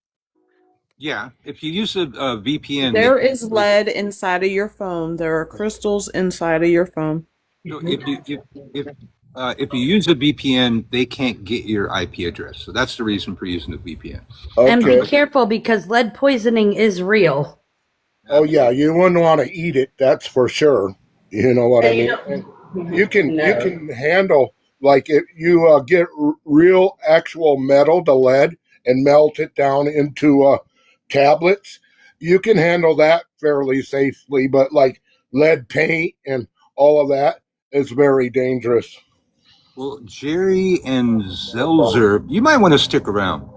Speaker 1: Yeah, if you use a VPN,
Speaker 2: There is lead inside of your phone. There are crystals inside of your phone.
Speaker 1: So if you use a VPN, they can't get your IP address. So that's the reason for using a VPN.
Speaker 5: Okay.
Speaker 4: And be careful because lead poisoning is real.
Speaker 5: Oh yeah, you wouldn't want to eat it. That's for sure. You know what I mean? You can handle, like, if you get real actual metal, the lead, and melt it down into tablets, you can handle that fairly safely. But like lead paint and all of that is very dangerous.
Speaker 1: Well, Jerry and Zelzer, you might want to stick around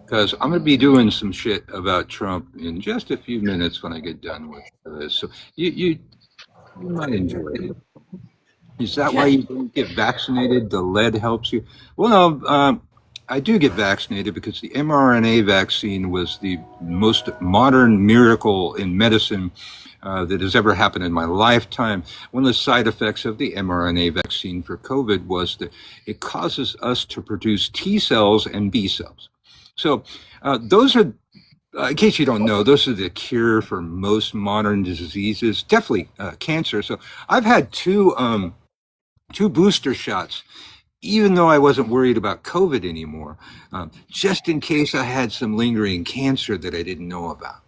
Speaker 1: because I'm going to be doing some shit about Trump in just a few minutes when I get done with this. So you might enjoy it. Is that why you don't get vaccinated? The lead helps you? Well, no, I do get vaccinated because the mRNA vaccine was the most modern miracle in medicine that has ever happened in my lifetime. One of the side effects of the mRNA vaccine for COVID was that it causes us to produce T cells and B cells. So those are, in case you don't know, those are the cure for most modern diseases, definitely cancer. So I've had two booster shots, even though I wasn't worried about COVID anymore, just in case I had some lingering cancer that I didn't know about.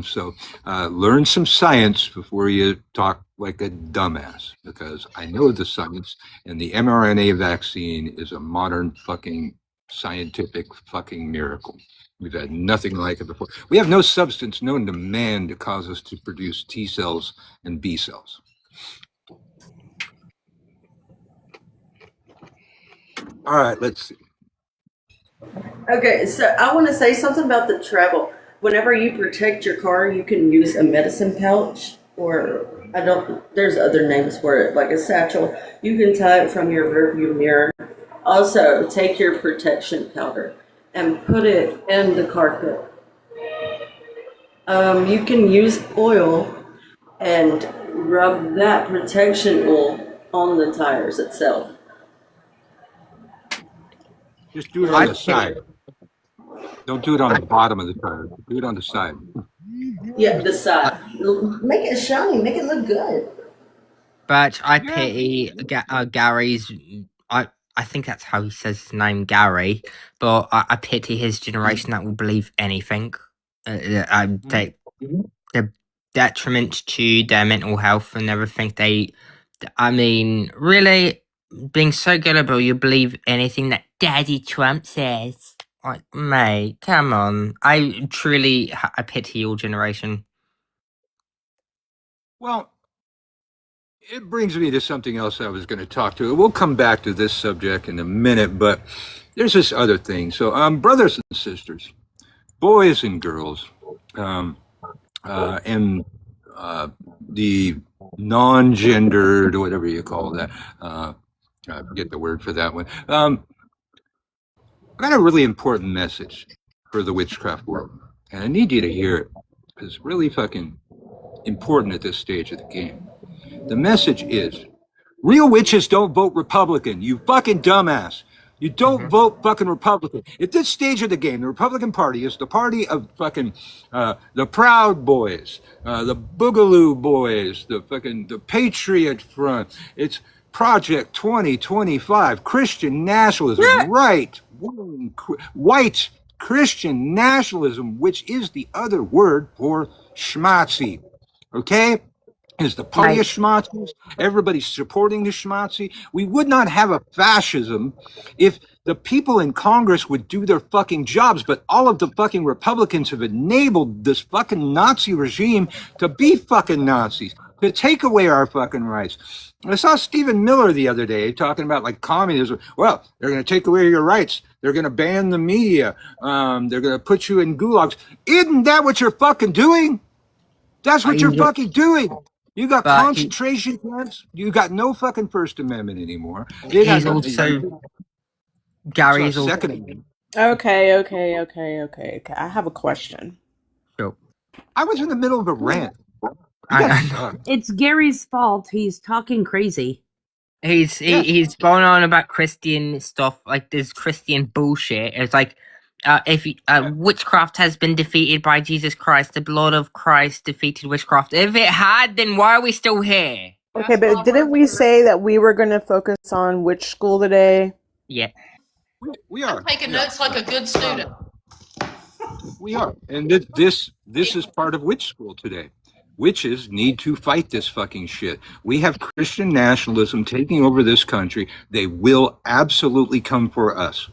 Speaker 1: So learn some science before you talk like a dumbass, because I know the science, and the mRNA vaccine is a modern fucking scientific fucking miracle. We've had nothing like it before. We have no substance known to man to cause us to produce T cells and B cells. All right, let's see.
Speaker 6: Okay, so I want to say something about the travel. Whenever you protect your car, you can use a medicine pouch, or there's other names for it, like a satchel. You can tie it from your rearview mirror. Also, take your protection powder and put it in the carpet. You can use oil and rub that protection oil on the tires itself.
Speaker 1: Just do it on the side. Don't do it on the bottom of the tire. Do it on the side.
Speaker 6: Yeah, the side. Make it shiny. Make it look good.
Speaker 3: But I
Speaker 1: Yeah.
Speaker 3: pity Gary's. I think that's how he says his name, Gary. But I pity his generation that will believe anything. I take the detriment to their mental health and everything. I mean, really, being so gullible, you believe anything that Daddy Trump says. Like, mate, come on. I pity your generation.
Speaker 1: Well, it brings me to something else I was going to talk to. We'll come back to this subject in a minute, but there's this other thing. So, brothers and sisters, boys and girls, and the non-gendered, whatever you call that. I forget the word for that one. I got a really important message for the witchcraft world, and I need you to hear it because it's really fucking important at this stage of the game. The message is real witches don't vote Republican, you fucking dumbass. You don't vote fucking Republican. At this stage of the game, the Republican Party is the party of fucking the Proud Boys, the Boogaloo Boys, the Patriot Front. It's Project 2025, Christian nationalism, right? White Christian nationalism, which is the other word for schmazi. Okay? Is the party of schmazis. Everybody's supporting the schmazi. We would not have a fascism if the people in Congress would do their fucking jobs, but all of the fucking Republicans have enabled this fucking Nazi regime to be fucking Nazis, to take away our fucking rights. I saw Stephen Miller the other day talking about like communism. Well, they're going to take away your rights. They're going to ban the media. They're going to put you in gulags. Isn't that what you're fucking doing? That's what you're fucking doing. You got concentration camps. You got no fucking First Amendment anymore.
Speaker 3: Gary's also
Speaker 1: Second Amendment.
Speaker 2: Okay. I have a question.
Speaker 3: Sure.
Speaker 1: I was in the middle of a rant.
Speaker 4: It's Gary's fault. He's talking crazy.
Speaker 3: He's going on about Christian stuff, like this Christian bullshit. It's like if witchcraft has been defeated by Jesus Christ, the blood of Christ defeated witchcraft. If it had, then why are we still here?
Speaker 2: Okay, but didn't we say that we were going to focus on which school today?
Speaker 3: Yeah.
Speaker 1: We are.
Speaker 7: I'm taking notes like a good student.
Speaker 1: We are. And this is part of witch school today. Witches need to fight this fucking shit. We have Christian nationalism taking over this country. They will absolutely come for us.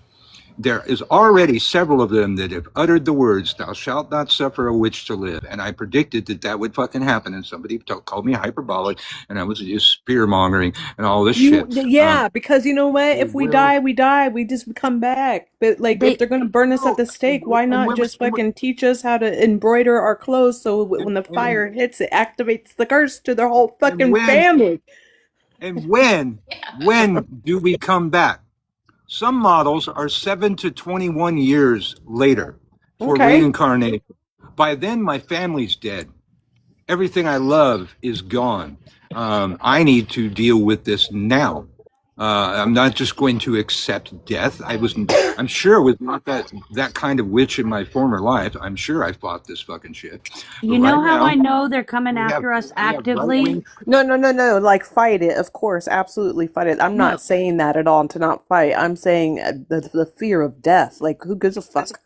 Speaker 1: There is already several of them that have uttered the words, "Thou shalt not suffer a witch to live." And I predicted that would fucking happen. And somebody called me hyperbolic, and I was just spear mongering and all this shit.
Speaker 2: Yeah, because you know what? If we die, we die. We just come back. But like, if they're gonna burn us at the stake, why not just fucking teach us how to embroider our clothes so when the fire hits, it activates the curse to their whole fucking family.
Speaker 1: And when do we come back? Some models are 7 to 21 years later for reincarnation. By then, my family's dead. Everything I love is gone. I need to deal with this now. I'm not just going to accept death. I'm sure I was not that kind of witch in my former life. I'm sure I fought this fucking shit.
Speaker 4: You know how I know they're coming after us actively?
Speaker 2: No. Like, fight it. Of course, absolutely fight it. I'm not saying that at all to not fight. I'm saying the fear of death. Like, who gives a fuck?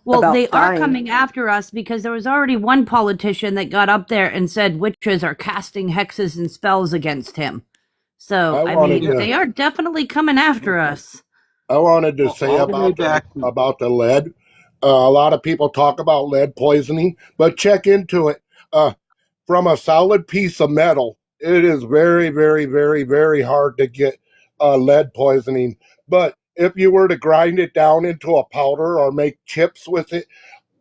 Speaker 4: Well, they are coming after us because there was already one politician that got up there and said witches are casting hexes and spells against him. So, I mean, they are definitely coming after us.
Speaker 5: I wanted to say about the lead. A lot of people talk about lead poisoning, but check into it. From a solid piece of metal, it is very, very, very, very hard to get lead poisoning. But if you were to grind it down into a powder or make chips with it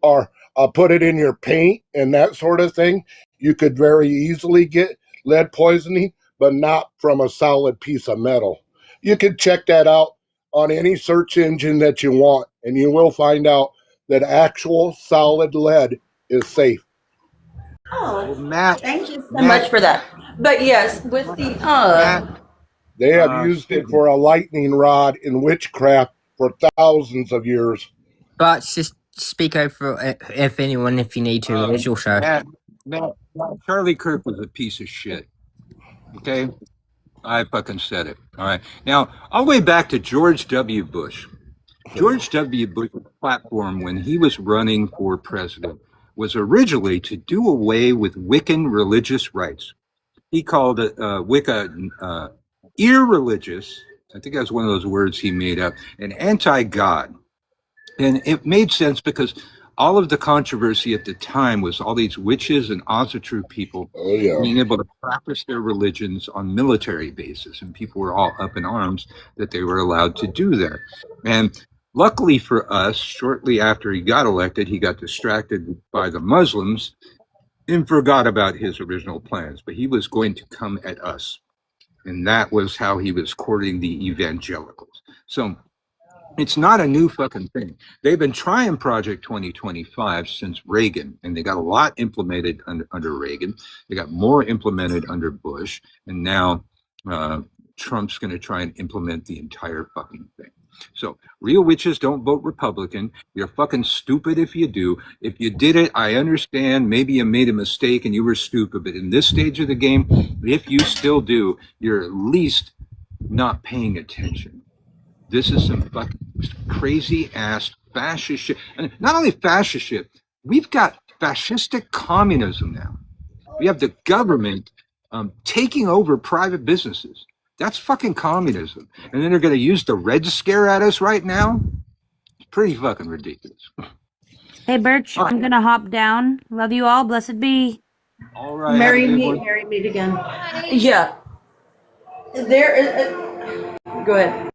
Speaker 5: or put it in your paint and that sort of thing, you could very easily get lead poisoning, but not from a solid piece of metal. You can check that out on any search engine that you want, and you will find out that actual solid lead is safe.
Speaker 6: Oh,
Speaker 1: Matt,
Speaker 6: thank you so much for that. But yes, with the
Speaker 5: they have used it for a lightning rod in witchcraft for thousands of years.
Speaker 3: But speak over if anyone, if you need to. It's your show.
Speaker 1: Matt, Charlie Kirk was a piece of shit. Okay? I fucking said it. All right. Now, all the way back to George W. Bush. George W. Bush's platform when he was running for president was originally to do away with Wiccan religious rights. He called it Wicca irreligious. I think that's one of those words he made up, and anti-God. And it made sense because all of the controversy at the time was all these witches and Ozatrue people being able to practice their religions on military bases, and people were all up in arms that they were allowed to do that. And luckily for us, shortly after he got elected, he got distracted by the Muslims and forgot about his original plans, but he was going to come at us. And that was how he was courting the evangelicals. So it's not a new fucking thing. They've been trying Project 2025 since Reagan, and they got a lot implemented under Reagan. They got more implemented under Bush, and now Trump's going to try and implement the entire fucking thing. So real witches don't vote Republican. You're fucking stupid if you do. If you did it, I understand. Maybe you made a mistake and you were stupid. But in this stage of the game, if you still do, you're at least not paying attention. This is some fucking crazy ass fascist shit. And not only fascist shit, we've got fascistic communism now. We have the government taking over private businesses. That's fucking communism. And then they're going to use the Red Scare at us right now? It's pretty fucking ridiculous.
Speaker 4: Hey, Birch, I'm going to hop down. Love you all. Blessed be.
Speaker 1: All right.
Speaker 6: Marry me again. Yeah. There is. Go ahead.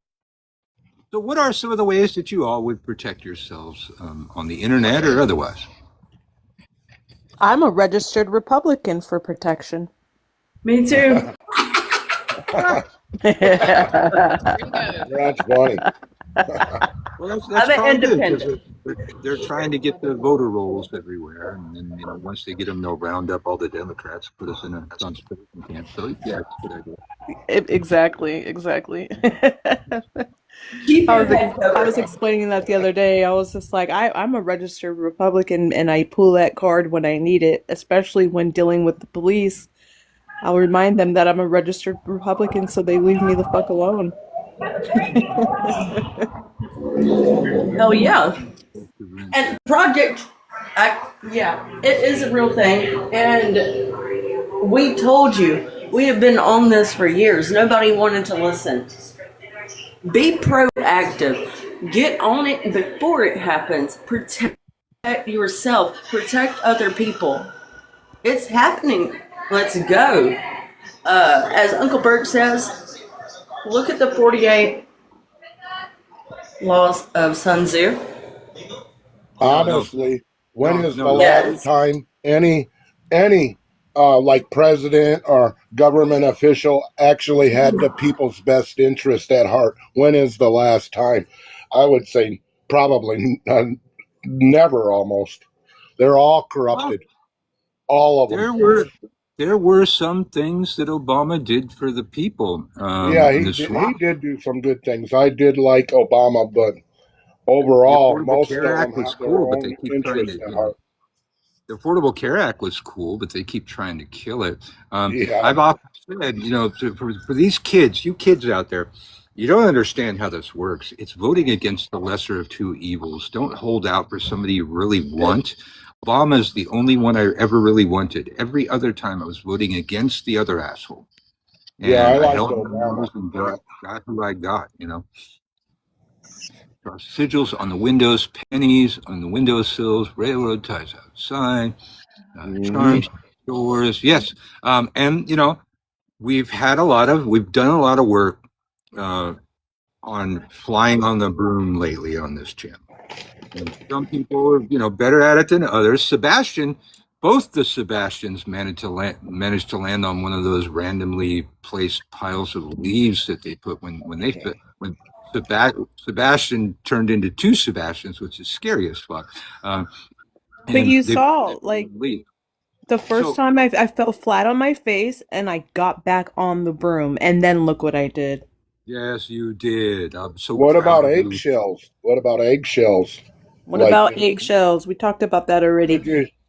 Speaker 1: So what are some of the ways that you all would protect yourselves on the internet or otherwise?
Speaker 2: I'm a registered Republican for protection.
Speaker 6: Me too.
Speaker 5: That's funny.
Speaker 1: Well, that's
Speaker 6: I'm an
Speaker 1: probably good,
Speaker 6: independent.
Speaker 1: 'cause they're trying to get the voter rolls everywhere, and then once they get them, they'll round up all the Democrats, put us in a concentration camp. So yeah, it's a good idea.
Speaker 2: Exactly.
Speaker 6: Keep
Speaker 2: I
Speaker 6: your head
Speaker 2: was
Speaker 6: covered.
Speaker 2: explaining that the other day. I was just like, I'm a registered Republican, and I pull that card when I need it, especially when dealing with the police. I'll remind them that I'm a registered Republican, so they leave me the fuck alone.
Speaker 6: Hell yeah. And Project, it is a real thing. And we told you, we have been on this for years. Nobody wanted to listen. Be proactive. Get on it before it happens. Protect yourself. Protect other people. It's happening. Let's go. As Uncle Bert says, look at the 48 laws of Sun Tzu.
Speaker 5: Honestly, when is the
Speaker 6: Yes.
Speaker 5: last time any like president or government official actually had the people's best interest at heart? When is the last time? I would say probably never. Almost, they're all corrupted. All of them.
Speaker 1: There were some things that Obama did for the people.
Speaker 5: Yeah, he did do some good things. I did like Obama, but overall, most of them have their own interests at heart.
Speaker 1: The Affordable Care Act was cool, but they keep trying to kill it.
Speaker 5: Yeah.
Speaker 1: I've often said, for these kids, you kids out there, you don't understand how this works. It's voting against the lesser of two evils. Don't hold out for somebody you really want. Obama is the only one I ever really wanted. Every other time I was voting against the other asshole. And
Speaker 5: Yeah, I like
Speaker 1: held my
Speaker 5: Obama.
Speaker 1: nose and got who I got, Sigils on the windows, pennies on the windowsills, railroad ties outside, charms doors. Yes. And we've done a lot of work on flying on the broom lately on this channel. And some people are, better at it than others. Both the Sebastians managed to land on one of those randomly placed piles of leaves that they put when Sebastian turned into two Sebastians, which is scary as fuck.
Speaker 2: But you saw, like, the first time I fell flat on my face and I got back on the broom, and then look what I did.
Speaker 1: Yes, you did. I'm so
Speaker 5: What
Speaker 1: proud
Speaker 5: about
Speaker 1: of you.
Speaker 5: eggshells? What about eggshells?
Speaker 2: What
Speaker 5: Like,
Speaker 2: about eggshells? We talked about that already.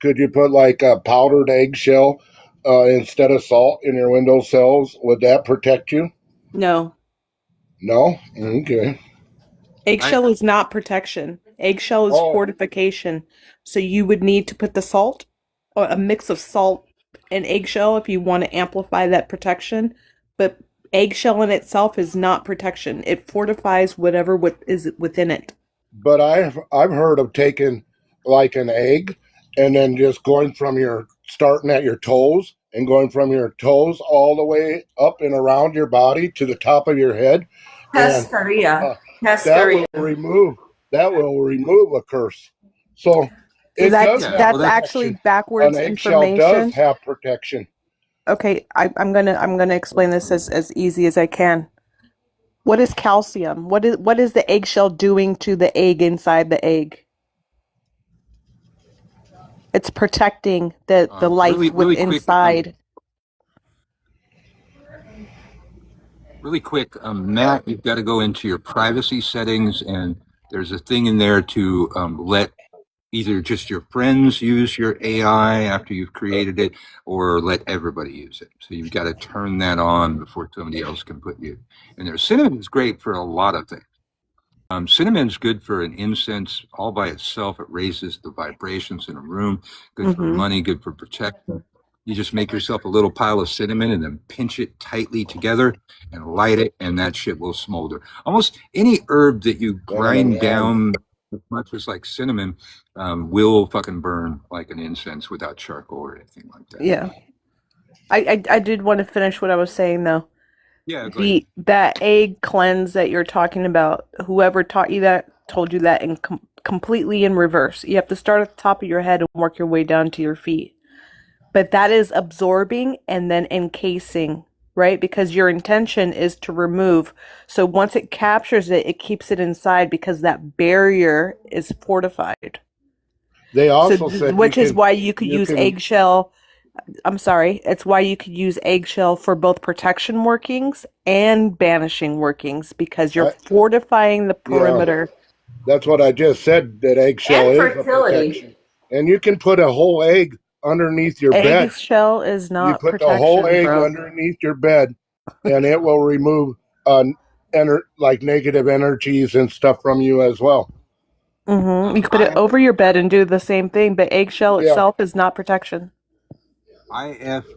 Speaker 5: could you put like a powdered eggshell instead of salt in your windowsills? Would that protect you?
Speaker 2: No.
Speaker 5: No. Okay.
Speaker 2: Eggshell is not protection. Eggshell is
Speaker 5: Oh.
Speaker 2: fortification. So you would need to put the salt, or a mix of salt and eggshell if you want to amplify that protection. But eggshell in itself is not protection. It fortifies whatever is within it.
Speaker 5: But I've heard of taking like an egg and then just going from starting at your toes and going from your toes all the way up and around your body to the top of your head.
Speaker 6: Cascaria.
Speaker 5: That will remove a curse. So
Speaker 2: That's
Speaker 1: well,
Speaker 2: actually
Speaker 5: an
Speaker 2: backwards
Speaker 5: eggshell
Speaker 2: information.
Speaker 5: does have protection.
Speaker 2: Okay, I'm gonna explain this as easy as I can. What is calcium? What is the eggshell doing to the egg inside the egg? It's protecting the life
Speaker 1: really quick,
Speaker 2: inside.
Speaker 1: Really quick, Matt, you've got to go into your privacy settings, and there's a thing in there to let either just your friends use your AI after you've created it, or let everybody use it. So you've got to turn that on before somebody else can put you in there. Cinnamon's great for a lot of things. Cinnamon's good for an incense all by itself. It raises the vibrations in a room. Good for money, good for protection. You just make yourself a little pile of cinnamon and then pinch it tightly together and light it, and that shit will smolder. Almost any herb that you grind down as much as like cinnamon will fucking burn like an incense without charcoal or anything like that.
Speaker 2: Yeah. I did want to finish what I was saying though.
Speaker 1: Yeah, go ahead.
Speaker 2: That egg cleanse that you're talking about, whoever taught you that told you that in completely in reverse. You have to start at the top of your head and work your way down to your feet. But that is absorbing and then encasing, right? Because your intention is to remove. So once it captures it, it keeps it inside because that barrier is fortified.
Speaker 5: They also said
Speaker 2: which is why you could use eggshell. I'm sorry. It's why you could use eggshell for both protection workings and banishing workings because you're fortifying the perimeter.
Speaker 5: That's what I just said, that eggshell
Speaker 6: And
Speaker 5: is
Speaker 6: fertility.
Speaker 5: a protection. And you can put a whole egg underneath your bed.
Speaker 2: Eggshell is not
Speaker 5: You put
Speaker 2: protection,
Speaker 5: the whole egg
Speaker 2: bro.
Speaker 5: underneath your bed, and it will remove like negative energies and stuff from you as well.
Speaker 2: You can put it over your bed and do the same thing, but eggshell itself is not protection.
Speaker 1: IFYKYK.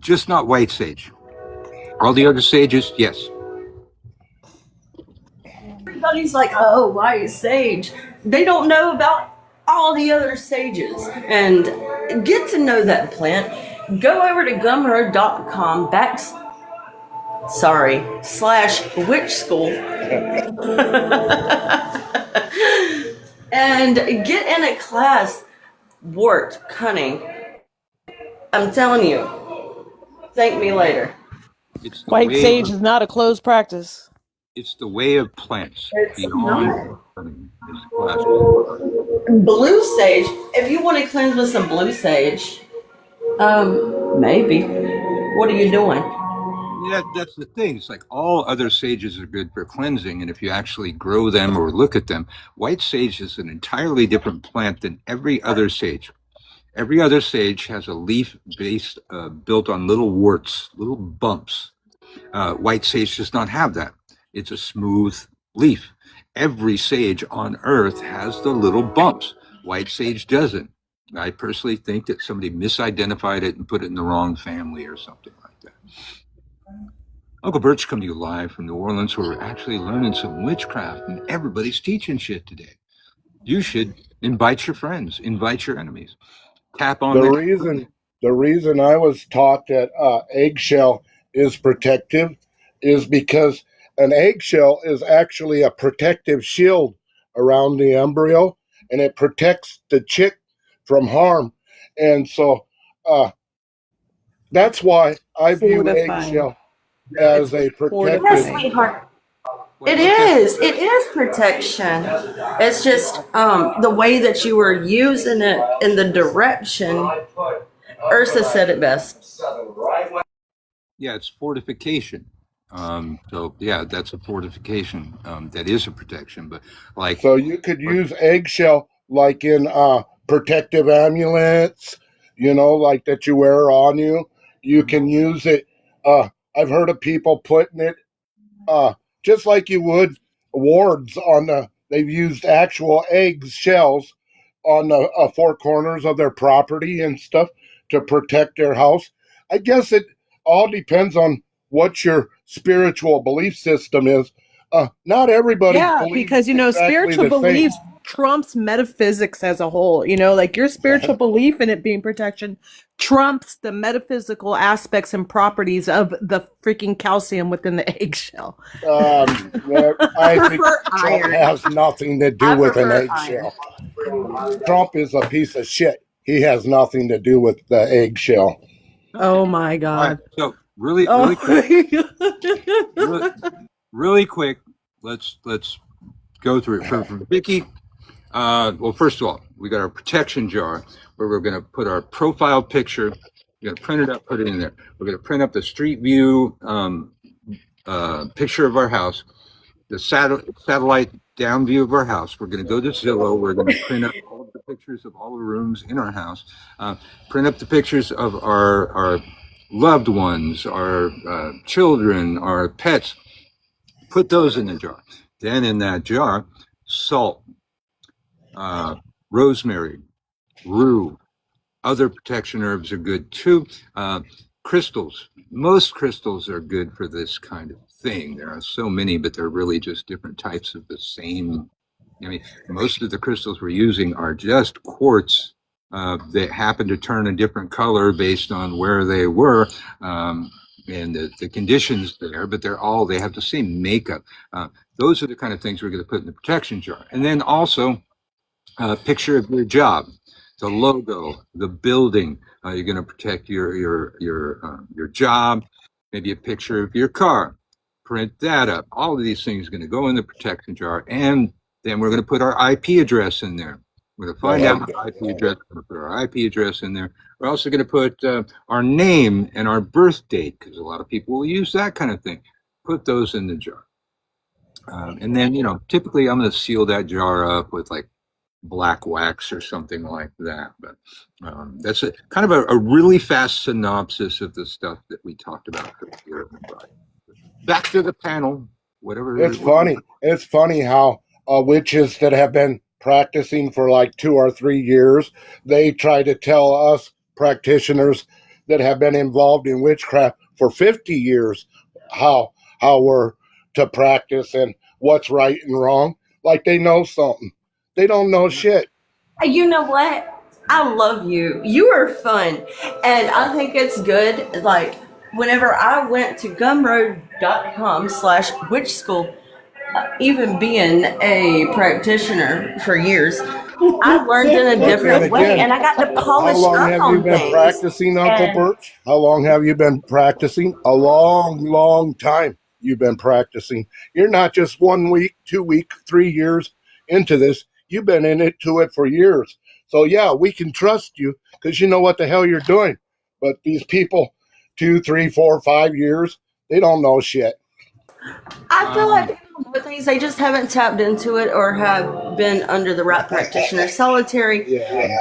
Speaker 1: Just not white sage. All the other sages, yes.
Speaker 6: Everybody's like, oh, white sage. They don't know about all the other sages. And get to know that plant. Go over to gumroad.com /witch school and get in a class. Wart, cunning. I'm telling you. Thank me later.
Speaker 1: It's the
Speaker 2: White
Speaker 1: way
Speaker 2: sage
Speaker 1: of,
Speaker 2: is not a closed practice.
Speaker 1: it's the way of plants.
Speaker 6: It's
Speaker 1: Beyond
Speaker 6: Blue sage. If you want to cleanse with some blue sage, maybe. What are you doing?
Speaker 1: Yeah, that's the thing. It's like all other sages are good for cleansing, and if you actually grow them or look at them, white sage is an entirely different plant than every other sage. Every other sage has a leaf based built on little warts, little bumps. White sage does not have that. It's a smooth leaf. Every sage on earth has the little bumps. White sage doesn't. I personally think that somebody misidentified it and put it in the wrong family or something like that. Uncle Bert's come to you live from New Orleans, where we're actually learning some witchcraft, and everybody's teaching shit today. You should invite your friends, invite your enemies. Tap on
Speaker 5: the reason I was taught that eggshell is protective is because an eggshell is actually a protective shield around the embryo, and it protects the chick from harm. And so that's why I view eggshell as a protective.
Speaker 6: Yes, sweetheart. It is protection. It's just the way that you were using it in the direction. Ursa said it best.
Speaker 1: Yeah, it's fortification. So yeah, that's a fortification. That is a protection, but like,
Speaker 5: So you could use eggshell like in protective amulets, like that you wear on you. You can use it. I've heard of people putting it just like you would wards on the. They've used actual eggshells on the four corners of their property and stuff to protect their house. I guess it all depends on what your spiritual belief system is. Not everybody
Speaker 2: Yeah,
Speaker 5: believes
Speaker 2: because
Speaker 5: exactly
Speaker 2: spiritual
Speaker 5: the same.
Speaker 2: beliefs trumps metaphysics as a whole. Like your spiritual belief in it being protection trumps the metaphysical aspects and properties of the freaking calcium within the eggshell.
Speaker 5: I think
Speaker 6: prefer
Speaker 5: Trump
Speaker 6: iron.
Speaker 5: has nothing to do
Speaker 6: I
Speaker 5: with an
Speaker 6: prefer
Speaker 5: eggshell. Trump is a piece of shit. He has nothing to do with the eggshell.
Speaker 2: Oh my
Speaker 1: all right,
Speaker 2: God.
Speaker 1: so really
Speaker 2: Oh
Speaker 1: quick,
Speaker 2: my God.
Speaker 1: really quick, let's go through it for Vicky. Well, first of all, we got our protection jar where we're going to put our profile picture. We're going to print it up, put it in there. We're going to print up the street view picture of our house, the satellite down view of our house. We're going to go to Zillow. We're going to print up all of the pictures of all the rooms in our house. Print up the pictures of our loved ones, our children, our pets. Put those in the jar. Then in that jar, salt, rosemary, rue, other protection herbs are good too. Crystals, most crystals are good for this kind of thing. There are so many, but they're really just different types of the same. I mean, most of the crystals we're using are just quartz that happen to turn a different color based on where they were and the conditions there, but they have the same makeup. Those are the kind of things we're going to put in the protection jar. And then also a picture of your job, the logo, the building. You're going to protect your job. Maybe a picture of your car. Print that up. All of these things are going to go in the protection jar, and then we're going to put our IP address in there. We're going to find out our IP address. We're going to put our IP address in there. We're also going to put our name and our birth date, because a lot of people will use that kind of thing. Put those in the jar. And then, typically I'm going to seal that jar up with like black wax or something like that. But that's kind of a really fast synopsis of the stuff that we talked about here. Back to the panel, whatever.
Speaker 5: It's funny how witches that have been practicing for like 2 or 3 years, they try to tell us practitioners that have been involved in witchcraft for 50 years how we're to practice and what's right and wrong. Like they know something. They don't know shit.
Speaker 6: You know what? I love you. You are fun. And I think it's good. Like, whenever I went to gumroad.com/witch school, even being a practitioner for years, I learned in a different way, and I got to polish
Speaker 5: How long
Speaker 6: up
Speaker 5: have
Speaker 6: on
Speaker 5: you been
Speaker 6: things.
Speaker 5: practicing, Uncle Birch? How long have you been practicing? A long, long time you've been practicing. You're not just 1 week, 2 week, 3 years into this. You've been in it for years. So yeah, we can trust you because you know what the hell you're doing. But these people, 2, 3, 4, 5 years, they don't know shit.
Speaker 6: I feel like people know things, they just haven't tapped into it or have been under the right practitioner. Solitary,
Speaker 5: Yeah.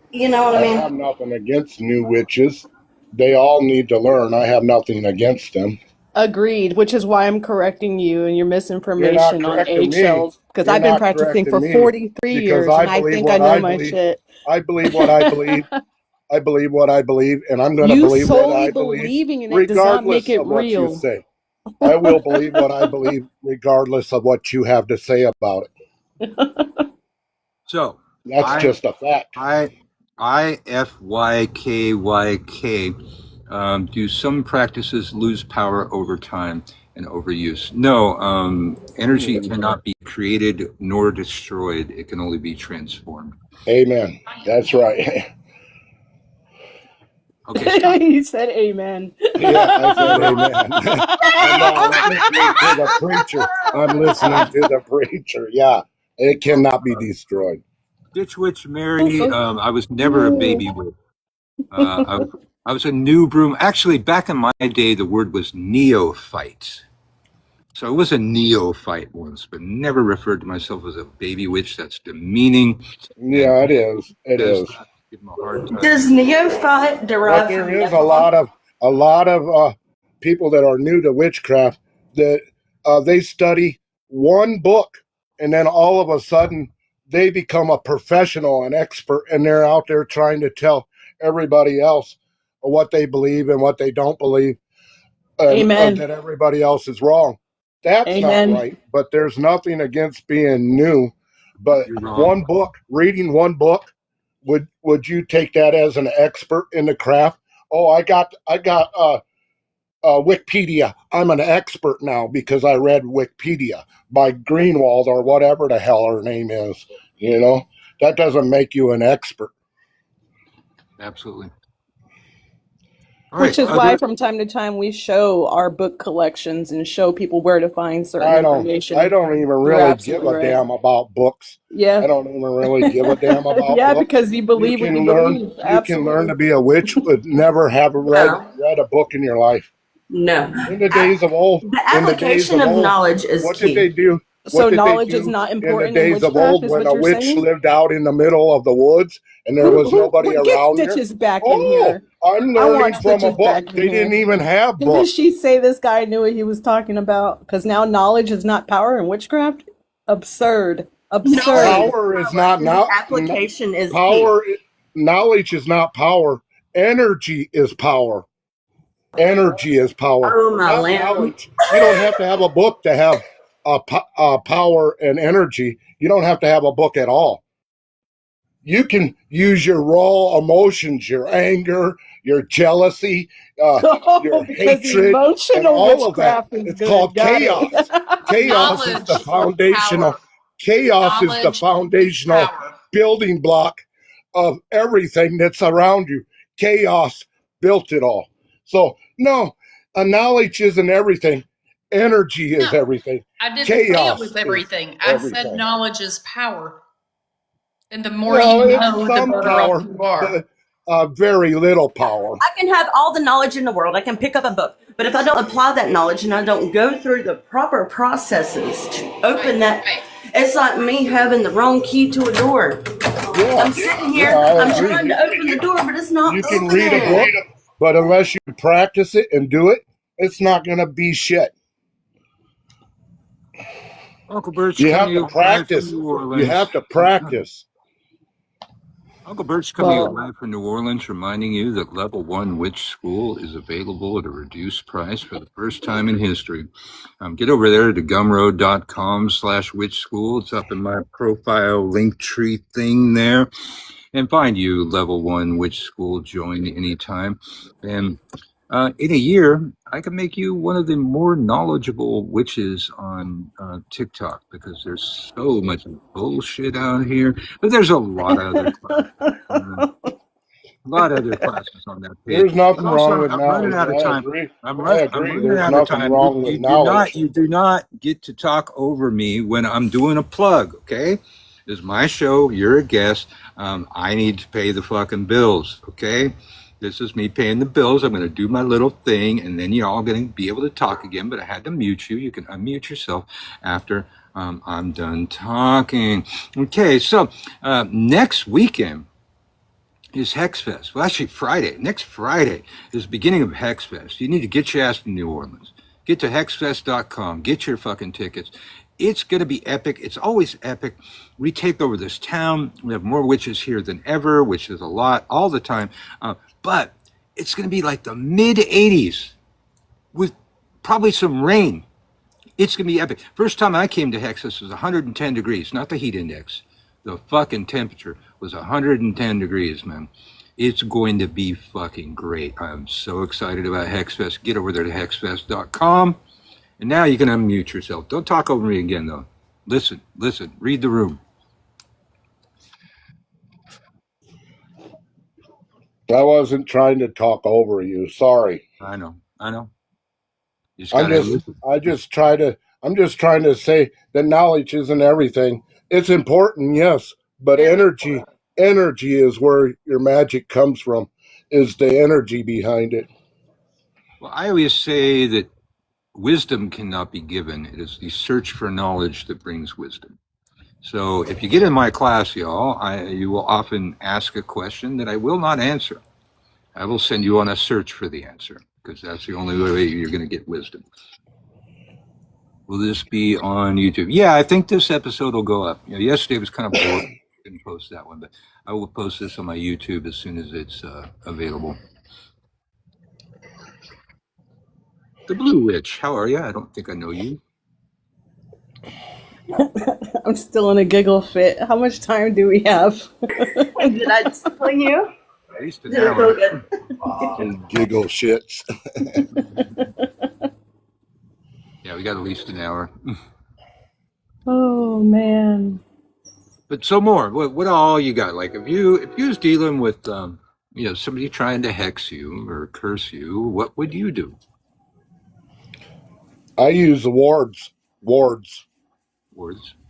Speaker 6: you know what I
Speaker 5: I
Speaker 6: mean?
Speaker 5: have nothing against new witches. They all need to learn. I have nothing against them.
Speaker 2: Agreed, which is why I'm correcting you and your misinformation on
Speaker 5: correcting me.
Speaker 2: eggshells. Because
Speaker 5: You're
Speaker 2: I've been
Speaker 5: not
Speaker 2: practicing for
Speaker 5: correcting me
Speaker 2: 43
Speaker 5: because
Speaker 2: years
Speaker 5: I
Speaker 2: and I
Speaker 5: believe
Speaker 2: think I
Speaker 5: what
Speaker 2: know
Speaker 5: I
Speaker 2: my
Speaker 5: believe.
Speaker 2: shit.
Speaker 5: I believe what I believe. I believe what I believe, and I'm going to
Speaker 2: You
Speaker 5: believe what
Speaker 2: solely
Speaker 5: I believe,
Speaker 2: believing in it does not make
Speaker 5: regardless
Speaker 2: it
Speaker 5: of what you
Speaker 2: real.
Speaker 5: say. I will believe what I believe, regardless of what you have to say about it.
Speaker 1: So
Speaker 5: That's just a fact.
Speaker 1: IFYKYK. Do some practices lose power over time and overuse? No, energy cannot be created nor destroyed. It can only be transformed.
Speaker 5: Amen. That's right.
Speaker 1: Okay, stop.
Speaker 2: He said amen.
Speaker 5: Yeah, I said amen. I'm listening to the preacher. Yeah, it cannot be destroyed.
Speaker 1: Ditch Witch Mary. I was never a baby witch. I was a new broom. Actually, back in my day, the word was neophyte. So I was a neophyte once, but never referred to myself as a baby witch. That's demeaning.
Speaker 5: Yeah, it is. It
Speaker 1: Does
Speaker 5: is.
Speaker 1: not give them a hard time.
Speaker 6: Does neophyte
Speaker 5: But
Speaker 6: derive
Speaker 5: there
Speaker 6: from
Speaker 5: is
Speaker 6: Nephilim?
Speaker 5: a lot of people that are new to witchcraft that they study one book, and then all of a sudden they become a professional, an expert, and they're out there trying to tell everybody else what they believe and what they don't believe, and
Speaker 2: Amen.
Speaker 5: that everybody else is wrong. That's not
Speaker 2: Amen.
Speaker 5: right. But there's nothing against being new. But
Speaker 1: You're wrong.
Speaker 5: one book, reading one book, would you take that as an expert in the craft? Oh, I got Wikipedia. I'm an expert now because I read Wikipedia by Greenwald or whatever the hell her name is. You know, that doesn't make you an expert.
Speaker 1: Absolutely. All
Speaker 2: Which
Speaker 1: right.
Speaker 2: is why from time to time we show our book collections and show people where to find certain
Speaker 5: I don't
Speaker 2: information.
Speaker 5: even
Speaker 2: You're
Speaker 5: really give
Speaker 2: absolutely
Speaker 5: a
Speaker 2: right.
Speaker 5: damn about books. I
Speaker 2: Yeah.
Speaker 5: don't even really give a damn about
Speaker 2: Yeah,
Speaker 5: books.
Speaker 2: because you believe what you
Speaker 5: learn
Speaker 2: believe.
Speaker 5: you can learn to
Speaker 2: Absolutely.
Speaker 5: be a witch but never have read a book in your life.
Speaker 6: No.
Speaker 5: In the days of old,
Speaker 6: The application of knowledge is
Speaker 5: what
Speaker 6: key.
Speaker 5: did they do?
Speaker 2: So
Speaker 5: What did they
Speaker 2: knowledge is
Speaker 5: do
Speaker 2: not
Speaker 5: in the
Speaker 2: important in
Speaker 5: days of
Speaker 2: witchcraft,
Speaker 5: old
Speaker 2: is
Speaker 5: when
Speaker 2: what
Speaker 5: a
Speaker 2: you're
Speaker 5: witch
Speaker 2: saying?
Speaker 5: lived out in the middle of the woods and there was nobody
Speaker 2: Get
Speaker 5: around there?
Speaker 2: Stitches back in
Speaker 5: Oh,
Speaker 2: here.
Speaker 5: I'm
Speaker 2: I
Speaker 5: learning
Speaker 2: want
Speaker 5: from a
Speaker 2: Stitches
Speaker 5: book.
Speaker 2: back in
Speaker 5: They
Speaker 2: here.
Speaker 5: didn't even have
Speaker 2: Didn't
Speaker 5: books.
Speaker 2: she say this guy knew what he was talking about? Because now knowledge is not power in witchcraft? Absurd. Absurd.
Speaker 5: Power is not
Speaker 6: The application is key.
Speaker 5: power. Knowledge is not power. Energy is power. Energy is power.
Speaker 6: Oh, my
Speaker 5: Not
Speaker 6: lamb.
Speaker 5: knowledge. You don't have to have a book to have power and energy. You don't have to have a book at all. You can use your raw emotions, your anger, your jealousy, your
Speaker 2: Because
Speaker 5: hatred, and
Speaker 2: emotional
Speaker 5: all of that.
Speaker 2: witchcraft is
Speaker 5: It's
Speaker 2: good.
Speaker 5: called
Speaker 2: Got
Speaker 5: chaos.
Speaker 2: it.
Speaker 5: Chaos is the
Speaker 7: Knowledge,
Speaker 5: foundational.
Speaker 7: power.
Speaker 5: Chaos is the
Speaker 7: Knowledge,
Speaker 5: foundational
Speaker 7: power.
Speaker 5: building block of everything that's around you. Chaos built it all. So no, knowledge isn't everything. Energy is
Speaker 7: No,
Speaker 5: everything.
Speaker 7: I didn't say it
Speaker 5: Chaos
Speaker 7: was
Speaker 5: is
Speaker 7: everything. I said
Speaker 5: everything.
Speaker 7: knowledge is power. And the more
Speaker 5: Well,
Speaker 7: you
Speaker 5: it's
Speaker 7: know, the
Speaker 5: some
Speaker 7: better
Speaker 5: power,
Speaker 7: off you are.
Speaker 5: but very little power.
Speaker 6: I can have all the knowledge in the world. I can pick up a book. But if I don't apply that knowledge and I don't go through the proper processes to open that, it's like me having the wrong key to a door.
Speaker 5: Yeah,
Speaker 6: I'm sitting here,
Speaker 5: yeah, I
Speaker 6: I'm
Speaker 5: agree.
Speaker 6: trying to open the door, but it's not
Speaker 5: You can
Speaker 6: opening.
Speaker 5: read a book, but unless you practice it and do it, it's not going to be shit.
Speaker 1: Uncle Bert's
Speaker 5: You have
Speaker 1: coming
Speaker 5: to
Speaker 1: live
Speaker 5: practice.
Speaker 1: from New Orleans.
Speaker 5: You have to practice.
Speaker 1: Uncle Bert's coming
Speaker 2: Well-
Speaker 1: live from New Orleans, reminding you that Level 1 Witch School is available at a reduced price for the first time in history. Get over there to gumroad.com/witch school. It's up in my profile link tree thing there. And find you Level 1 Witch School. Join anytime. And in a year, I can make you one of the more knowledgeable witches on TikTok because there's so much bullshit out here. But there's a lot of other classes. A lot of other classes on that page.
Speaker 5: There's nothing
Speaker 1: But also,
Speaker 5: wrong with
Speaker 1: I'm
Speaker 5: knowledge.
Speaker 1: running out of
Speaker 5: I
Speaker 1: time.
Speaker 5: agree.
Speaker 1: I'm
Speaker 5: I
Speaker 1: running
Speaker 5: agree.
Speaker 1: out
Speaker 5: There's
Speaker 1: of
Speaker 5: nothing
Speaker 1: time.
Speaker 5: wrong with knowledge.
Speaker 1: You do not get to talk over me when I'm doing a plug, okay? This is my show. You're a guest. I need to pay the fucking bills, okay? This is me paying the bills. I'm going to do my little thing, and then you're all going to be able to talk again, but I had to mute you. You can unmute yourself after I'm done talking. Okay, so next weekend is HexFest. Well, actually, Friday. Next Friday is the beginning of HexFest. You need to get your ass to New Orleans. Get to hexfest.com. Get your fucking tickets. It's going to be epic. It's always epic. We take over this town. We have more witches here than ever, which is a lot all the time. But it's going to be like the mid 80s with probably some rain. It's going to be epic. First time I came to Hexfest was 110 degrees, not the heat index. The fucking temperature was 110 degrees, man. It's going to be fucking great. I'm so excited about HexFest. Get over there to hexfest.com. And now you can unmute yourself. Don't talk over me again, though. Listen, read the room.
Speaker 5: I wasn't trying to talk over you. Sorry.
Speaker 1: I know. You just
Speaker 5: I'm
Speaker 1: gotta
Speaker 5: just
Speaker 1: listen.
Speaker 5: I'm just trying to say that knowledge isn't everything. It's important, yes, but energy is where your magic comes from. is the energy behind it.
Speaker 1: Well, I always say that wisdom cannot be given. It is the search for knowledge that brings wisdom. So if you get in my class, y'all, you will often ask a question that I will not answer. I will send you on a search for the answer, because that's the only way you're going to get wisdom. Will this be on YouTube? Yeah, I think this episode will go up. Yesterday was kind of bored. Didn't post that one, but I will post this on my YouTube as soon as it's available. The Blue Witch, how are you? I don't think I know you.
Speaker 2: I'm still in a giggle fit. How much time do we have?
Speaker 6: Did I disappoint you?
Speaker 1: At least an
Speaker 6: Did it feel
Speaker 1: hour.
Speaker 6: good?
Speaker 5: And giggle shits.
Speaker 1: Yeah, we got at least an hour.
Speaker 2: Oh man.
Speaker 1: But so more. What all you got? Like if you was dealing with somebody trying to hex you or curse you, what would you do?
Speaker 5: I use the wards.
Speaker 1: Words.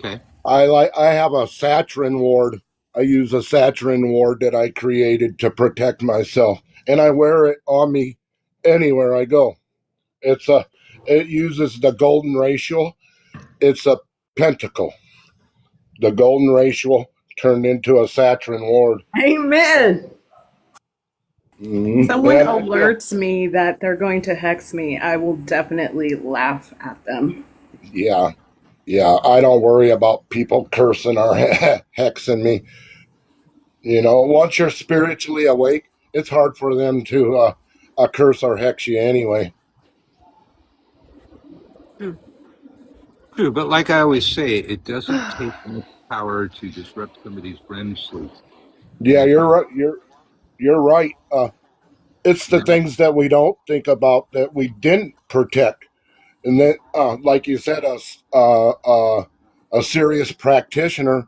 Speaker 1: Okay.
Speaker 5: I have a Satrin ward. I use a Satrin ward that I created to protect myself, and I wear it on me anywhere I go. It uses the golden ratio. It's a pentacle. The golden ratio turned into a Satrin ward.
Speaker 6: Amen.
Speaker 2: Someone
Speaker 5: And
Speaker 2: alerts me that they're going to hex me, I will definitely laugh at them.
Speaker 5: yeah, I don't worry about people cursing or hexing me. Once you're spiritually awake, it's hard for them to curse or hex you anyway.
Speaker 1: True, but like I always say, it doesn't take much power to disrupt somebody's REM sleep.
Speaker 5: Yeah, you're right. You're right. It's the things that we don't think about that we didn't protect, and then, like you said, a serious practitioner,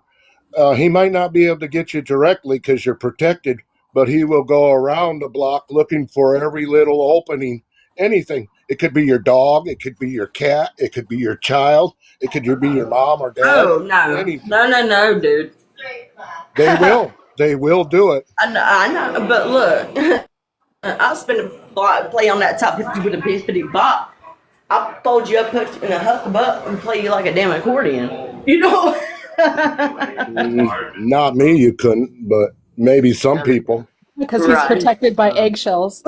Speaker 5: he might not be able to get you directly because you're protected, but he will go around the block looking for every little opening. Anything. It could be your dog. It could be your cat. It could be your child. It could be your mom or dad.
Speaker 6: Oh no,
Speaker 5: Anything.
Speaker 6: no, dude.
Speaker 5: They will. They will do it.
Speaker 6: I know, but look, I'll spend a lot play on that top 50 with a bippity bop. I'll fold you up, put you in a huck and play you like a damn accordion. You know?
Speaker 5: Not me, you couldn't, but maybe some people.
Speaker 2: Because he's
Speaker 6: Right.
Speaker 2: protected by eggshells.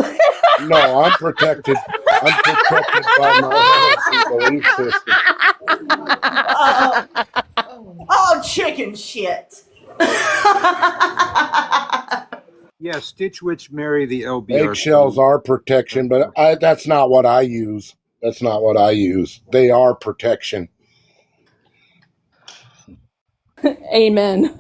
Speaker 5: No, I'm protected. I'm protected by my healthy belief system.
Speaker 6: Oh, chicken shit.
Speaker 1: Yeah, Stitch Witch marry the LBR.
Speaker 5: Eggshells are protection, but that's not what I use. That's not what I use. They are protection.
Speaker 2: Amen.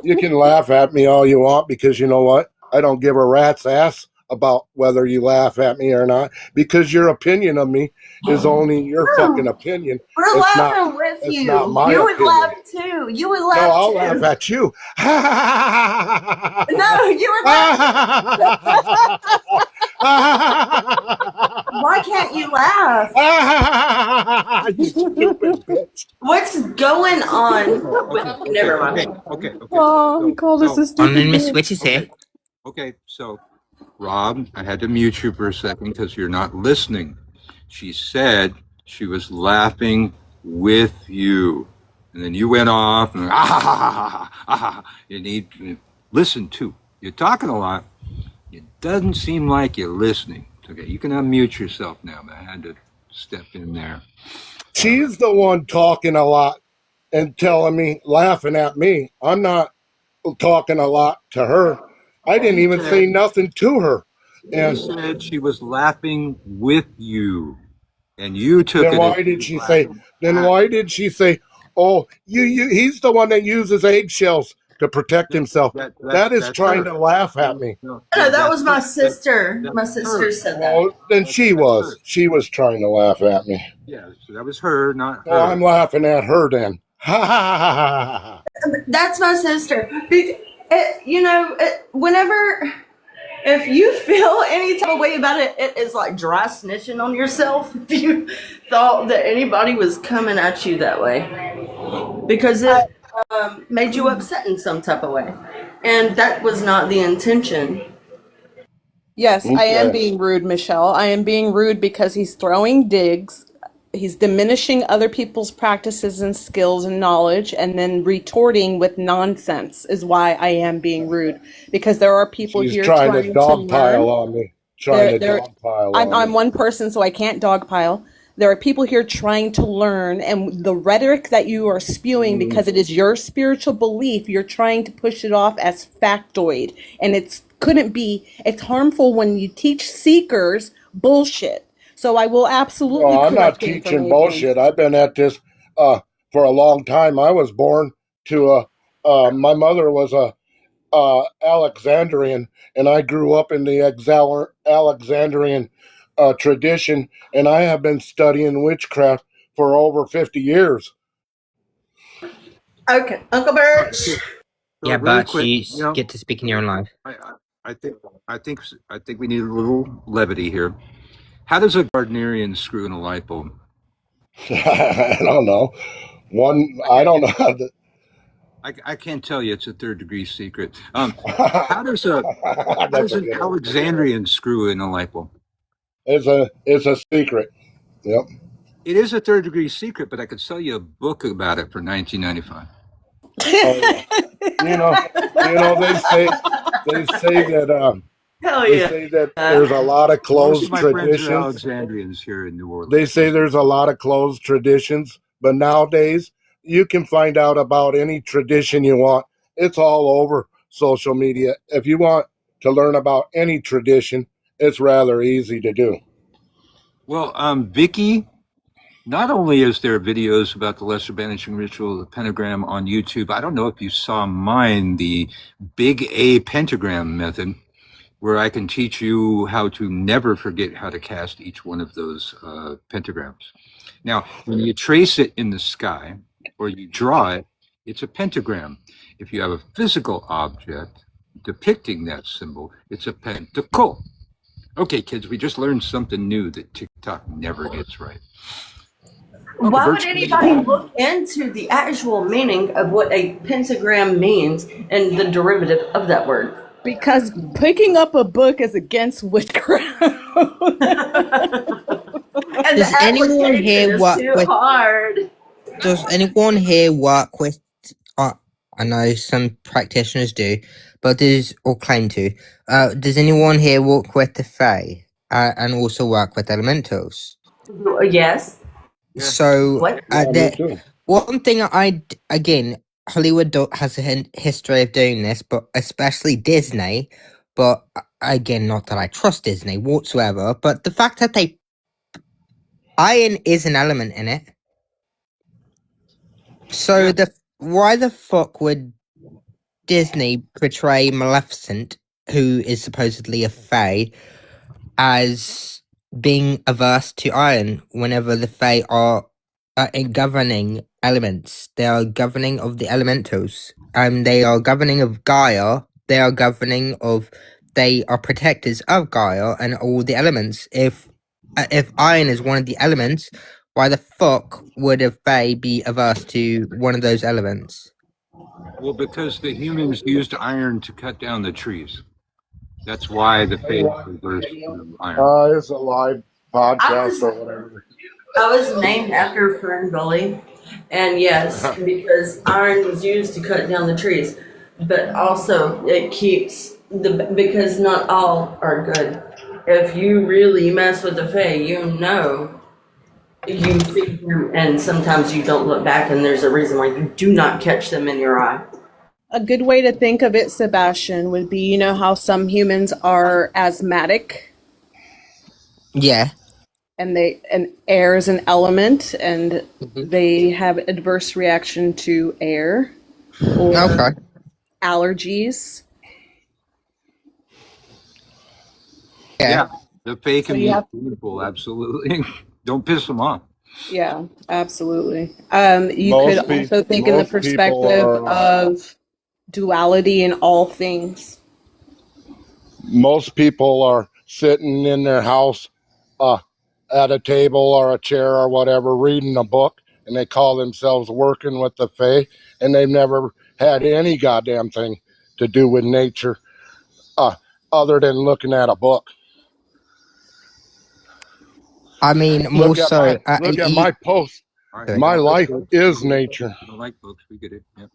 Speaker 5: You can laugh at me all you want, because you know what? I don't give a rat's ass about whether you laugh at me or not, because your opinion of me is only your fucking opinion.
Speaker 6: We're
Speaker 5: It's
Speaker 6: laughing
Speaker 5: not-
Speaker 6: with
Speaker 5: it's
Speaker 6: you.
Speaker 5: not my
Speaker 6: You would
Speaker 5: opinion.
Speaker 6: laugh too. You would
Speaker 5: No,
Speaker 6: laugh
Speaker 5: I'll
Speaker 6: too.
Speaker 5: laugh at you.
Speaker 6: No, you would laugh. Why can't you laugh?
Speaker 5: You stupid bitch.
Speaker 6: What's going on with never mind.
Speaker 1: Okay.
Speaker 2: Oh, he called us a
Speaker 3: On
Speaker 2: stupid
Speaker 3: then Miss
Speaker 2: bitch.
Speaker 3: Witch is here.
Speaker 1: Okay, so Rob, I had to mute you for a second because you're not listening. She said she was laughing with you. And then you went off and you need to listen too. You're talking a lot. It doesn't seem like you're listening. Okay, you can unmute yourself now, but I had to step in there.
Speaker 5: She's the one talking a lot and telling me, laughing at me. I'm not talking a lot to her. I didn't even say nothing to her.
Speaker 1: She
Speaker 5: And
Speaker 1: said she was laughing with you. And you took
Speaker 5: then
Speaker 1: it.
Speaker 5: why
Speaker 1: as
Speaker 5: did she say?
Speaker 1: laughing
Speaker 5: Then
Speaker 1: back.
Speaker 5: why did she say? Oh, you. He's the one that uses eggshells to protect himself. That is
Speaker 1: that's
Speaker 5: trying
Speaker 1: her.
Speaker 5: to laugh at me.
Speaker 6: No, that was my sister. My sister said that.
Speaker 5: Oh, then she was. She was trying to laugh at me.
Speaker 1: Yeah, so that was her, not her.
Speaker 5: Well, I'm laughing at her then. Ha ha ha ha ha.
Speaker 6: That's my sister. Whenever, if you feel any type of way about it, it is like dry snitching on yourself. If you thought that anybody was coming at you that way, because it made you upset in some type of way, and that was not the intention.
Speaker 2: Yes, I am
Speaker 5: Okay.
Speaker 2: being rude, Michelle. I am being rude because he's throwing digs. He's diminishing other people's practices and skills and knowledge and then retorting with nonsense is why I am being rude. Because there are people
Speaker 5: She's
Speaker 2: here
Speaker 5: trying to
Speaker 2: trying to
Speaker 5: dogpile
Speaker 2: learn.
Speaker 5: on me. Trying
Speaker 2: There,
Speaker 5: to
Speaker 2: there,
Speaker 5: dogpile
Speaker 2: I'm
Speaker 5: on
Speaker 2: I'm
Speaker 5: me.
Speaker 2: one person, so I can't dogpile. There are people here trying to learn, and the rhetoric that you are spewing, because it is your spiritual belief, you're trying to push it off as factoid, and it's couldn't be. It's harmful when you teach seekers bullshit. So I will absolutely
Speaker 5: No, I'm not
Speaker 2: correct the
Speaker 5: teaching
Speaker 2: information.
Speaker 5: bullshit. I've been at this for a long time. I was born to a. My mother was a Alexandrian, and I grew up in the Alexandrian tradition, and I have been studying witchcraft for over 50 years.
Speaker 6: Okay, Uncle Birch.
Speaker 1: So
Speaker 3: Yeah,
Speaker 1: really
Speaker 3: but
Speaker 1: quick,
Speaker 3: you get to speak in your own life.
Speaker 1: I think I think we need a little levity here. How does a Gardnerian screw in a light bulb?
Speaker 5: I don't know. I don't know.
Speaker 1: I can't tell you. It's a third degree secret. How does
Speaker 5: I
Speaker 1: an
Speaker 5: never get it.
Speaker 1: Alexandrian screw in a light bulb?
Speaker 5: It's a secret. Yep.
Speaker 1: It is a third degree secret, but I could sell you a book about it for $19.95.
Speaker 5: Oh, they say that
Speaker 6: Hell
Speaker 5: they
Speaker 6: yeah.
Speaker 5: say that there's a lot of
Speaker 1: Most of
Speaker 5: closed
Speaker 1: my friends are
Speaker 5: traditions.
Speaker 1: Alexandrians here in New Orleans.
Speaker 5: They say there's a lot of closed traditions, but nowadays you can find out about any tradition you want. It's all over social media. If you want to learn about any tradition, it's rather easy to do.
Speaker 1: Well, Vicky, not only is there videos about the lesser banishing ritual, the pentagram on YouTube, I don't know if you saw mine, the Big A pentagram method, where I can teach you how to never forget how to cast each one of those pentagrams. Now, when you trace it in the sky or you draw it, it's a pentagram. If you have a physical object depicting that symbol, it's a pentacle. Okay, kids, we just learned something new that TikTok never gets right.
Speaker 6: Why would anybody look into the actual meaning of what a pentagram means and the derivative of that word?
Speaker 2: Because picking up a book is against witchcraft.
Speaker 6: And
Speaker 3: Does
Speaker 6: the
Speaker 3: anyone
Speaker 6: application
Speaker 3: here
Speaker 6: is
Speaker 3: work
Speaker 6: too
Speaker 3: with?
Speaker 6: hard.
Speaker 3: Does anyone here work with? I know some practitioners do, but or claim to. Does anyone here work with the Fae and also work with elementals?
Speaker 6: Yes.
Speaker 1: Yeah.
Speaker 3: So
Speaker 6: What?
Speaker 5: Yeah, me too.
Speaker 3: one thing again, Hollywood has a history of doing this, but especially Disney. But again, not that I trust Disney whatsoever. But the fact that iron is an element in it. So
Speaker 1: Yeah.
Speaker 3: why the fuck would Disney portray Maleficent, who is supposedly a fae, as being averse to iron whenever the fae are governing elements? They are governing of the elementals. They are governing of Gaia. They are governing of. They are protectors of Gaia and all the elements. If iron is one of the elements, why the fuck would a fae be averse to one of those elements?
Speaker 1: Well, because the humans used iron to cut down the trees. That's why the fae reversed iron.
Speaker 5: It's a live podcast or whatever.
Speaker 6: I was named after Fern Gully, and yes, because iron was used to cut down the trees, but also it keeps because not all are good. If you really mess with the Fae, you see them, and sometimes you don't look back, and there's a reason why you do not catch them in your eye.
Speaker 2: A good way to think of it, Sebastian, would be, you know how some humans are asthmatic
Speaker 3: Yeah.
Speaker 2: and air is an element and
Speaker 3: Mhm.
Speaker 2: they have adverse reaction to air or
Speaker 3: Okay.
Speaker 2: allergies.
Speaker 1: Yeah, the fae can
Speaker 2: So you
Speaker 1: be
Speaker 2: have-
Speaker 1: painful, absolutely. Don't piss them off.
Speaker 2: Yeah, absolutely. You
Speaker 5: Most
Speaker 2: could also think in the
Speaker 5: most people
Speaker 2: perspective of duality in all things.
Speaker 5: Most people are sitting in their house at a table or a chair or whatever, reading a book, and they call themselves working with the Fae, and they've never had any goddamn thing to do with nature. other than looking at a book.
Speaker 3: I mean, more
Speaker 5: Look at
Speaker 3: so.
Speaker 5: my post.
Speaker 1: All right,
Speaker 5: My
Speaker 1: don't like
Speaker 5: life
Speaker 1: books.
Speaker 5: is nature.
Speaker 1: I don't like books. We get it. Yep.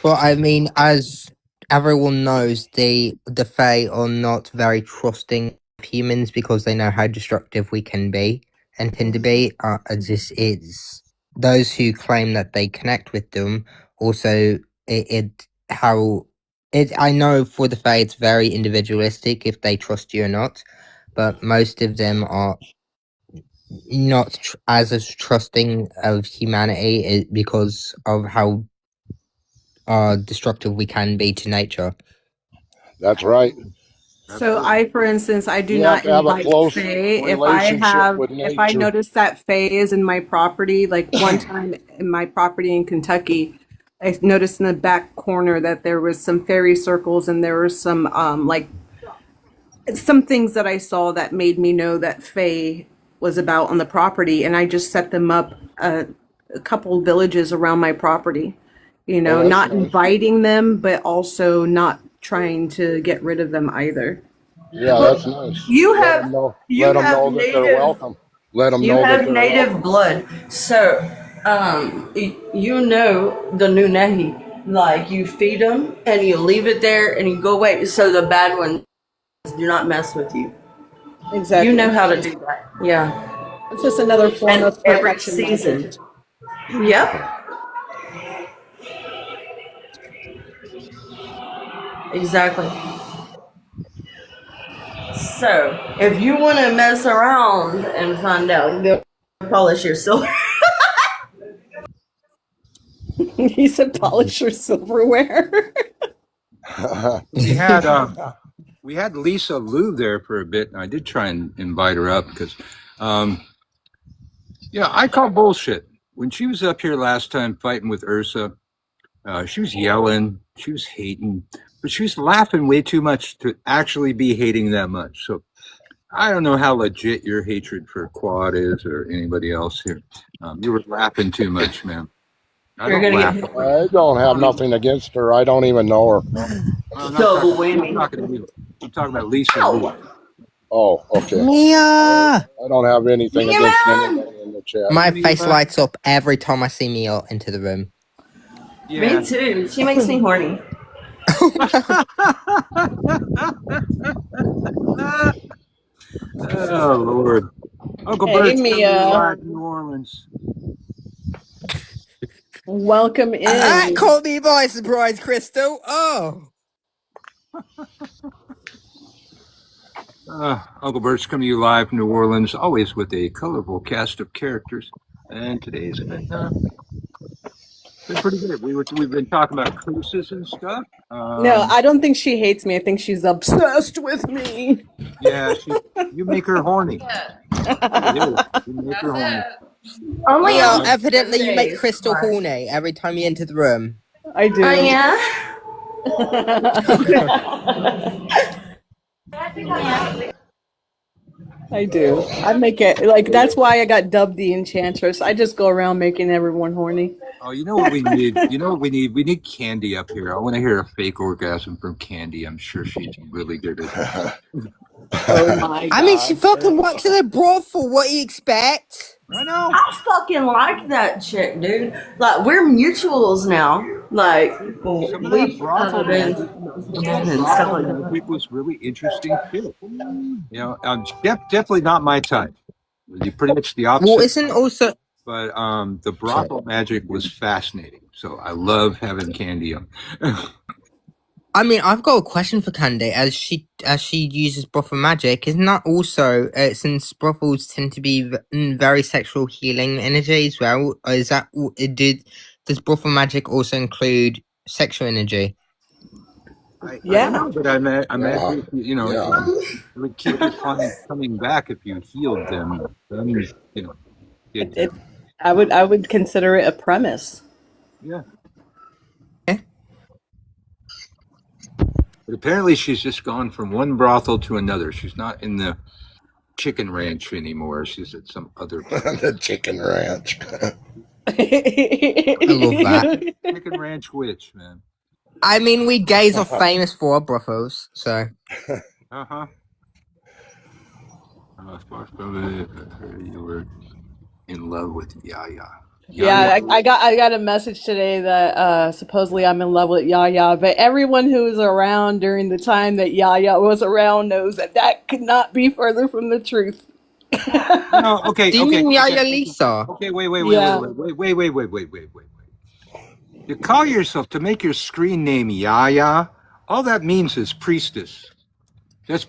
Speaker 3: Well, I mean, as everyone knows, the Fae are not very trusting of humans because they know how destructive we can be and tend to be. It's those who claim that they connect with them. Also, I know for the Fae it's very individualistic if they trust you or not, but most of them are not as trusting of humanity because of how destructive we can be to nature.
Speaker 5: That's right.
Speaker 2: So I, for instance, I do
Speaker 5: You
Speaker 2: not
Speaker 5: have to have a
Speaker 2: invite
Speaker 5: close
Speaker 2: Fae. If
Speaker 5: relationship with
Speaker 2: if I
Speaker 5: nature.
Speaker 2: notice that Fae is in my property, like one time in my property in Kentucky, I noticed in the back corner that there was some fairy circles and there were some like some things that I saw that made me know that Fae was about on the property, and I just set them up a couple villages around my property. You know,
Speaker 5: that's
Speaker 2: not
Speaker 5: nice.
Speaker 2: inviting them, but also not trying to get rid of them either.
Speaker 5: Yeah, that's nice.
Speaker 6: You
Speaker 5: Let
Speaker 6: have
Speaker 5: them know,
Speaker 6: you
Speaker 5: let them
Speaker 6: have
Speaker 5: know that they're
Speaker 6: native
Speaker 5: welcome. Let them
Speaker 6: you
Speaker 5: know that
Speaker 6: have
Speaker 5: they're
Speaker 6: native
Speaker 5: welcome.
Speaker 6: blood, so you know the Nunahi. Like you feed them and you leave it there and you go away, so the bad ones do not mess with you.
Speaker 2: Exactly.
Speaker 6: You know how to do that. Yeah.
Speaker 2: It's just another form
Speaker 6: And
Speaker 2: of
Speaker 6: every
Speaker 2: protection
Speaker 6: season.
Speaker 2: magic.
Speaker 6: Yep. Exactly. So, if you want to mess around and find out, go polish your silver.
Speaker 2: He said polish your silverware.
Speaker 1: We had Lisa Lou there for a bit, and I did try and invite her up because, I call bullshit. When she was up here last time fighting with Ursa, she was yelling, she was hating, but she was laughing way too much to actually be hating that much. So I don't know how legit your hatred for Quad is or anybody else here. You were laughing too much, man.
Speaker 6: You're gonna
Speaker 1: laugh.
Speaker 6: get
Speaker 5: I don't have nothing against her. I don't even know her.
Speaker 1: I'm not
Speaker 6: double
Speaker 1: talking, I'm
Speaker 6: whammy.
Speaker 1: talking to you. I'm talking about Lisa Lou.
Speaker 6: Ow!
Speaker 5: Oh, okay.
Speaker 3: Mia!
Speaker 5: I don't have anything
Speaker 6: Mia!
Speaker 5: against anybody in the chat.
Speaker 3: My
Speaker 1: Mia.
Speaker 3: face lights up every time I see Mia into the room.
Speaker 1: Yeah.
Speaker 6: Me too. She makes me horny.
Speaker 1: Oh Lord, Uncle
Speaker 2: Hey,
Speaker 1: Bert's coming
Speaker 2: Mia.
Speaker 1: live to New Orleans.
Speaker 2: Welcome in.
Speaker 3: That caught me by surprise, Crystal. Oh.
Speaker 1: Uncle Bert's coming to you live from New Orleans, always with a colorful cast of characters. And today's been pretty good. We've been talking about cruises and stuff.
Speaker 2: No, I don't think she hates me. I think she's obsessed with me.
Speaker 1: Yeah, you make her horny.
Speaker 7: Yeah.
Speaker 1: You make her horny.
Speaker 6: Only
Speaker 3: Mia,
Speaker 6: on
Speaker 3: evidently you make
Speaker 6: Sundays.
Speaker 3: Crystal horny every time you enter the room.
Speaker 2: I do.
Speaker 6: Oh yeah.
Speaker 2: I do. I make it like that's why I got dubbed the Enchantress. I just go around making everyone horny.
Speaker 1: Oh, you know what we need? You know what we need? We need Candy up here. I want to hear a fake orgasm from Candy. I'm sure she's really good at that.
Speaker 2: Oh my god.
Speaker 3: I mean, she fucking works in a brothel. What do you expect?
Speaker 1: I know.
Speaker 6: I fucking like that chick, dude. Like we're mutuals now. Like
Speaker 1: Some of
Speaker 6: we
Speaker 1: that brothel
Speaker 6: been
Speaker 1: magic,
Speaker 6: and stuff like that.
Speaker 1: magic was really interesting too. You know, definitely not my type. You pretty much the opposite.
Speaker 3: Well, isn't also
Speaker 1: But the brothel magic was fascinating. So I love having Candy on.
Speaker 3: I mean, I've got a question for Candy. As she uses brothel magic, isn't that also since brothels tend to be very sexual healing energy as well? Or is that does brothel magic also include sexual energy?
Speaker 1: I don't know, but I imagine, you know,
Speaker 5: Yeah.
Speaker 1: it would keep your clients coming back if you healed them. Then, you know,
Speaker 2: I would consider it a premise.
Speaker 1: yeah. But apparently she's just gone from one brothel to another. She's not in the chicken ranch anymore. She's at some other
Speaker 5: The chicken ranch.
Speaker 3: I love that.
Speaker 1: chicken ranch witch, man.
Speaker 3: I mean, we gays are famous for our brothels, so.
Speaker 1: Uh-huh. You were in love with Yaya.
Speaker 2: Yeah, I got a message today that supposedly I'm in love with Yaya, but everyone who was around during the time that Yaya was around knows that that could not be further from the truth.
Speaker 1: No, okay,
Speaker 3: Do you
Speaker 1: okay,
Speaker 3: mean
Speaker 1: okay,
Speaker 3: Yaya Lisa?
Speaker 1: okay,
Speaker 2: Yeah.
Speaker 1: wait. You call yourself, to make your screen name Yaya, all that means is priestess. That's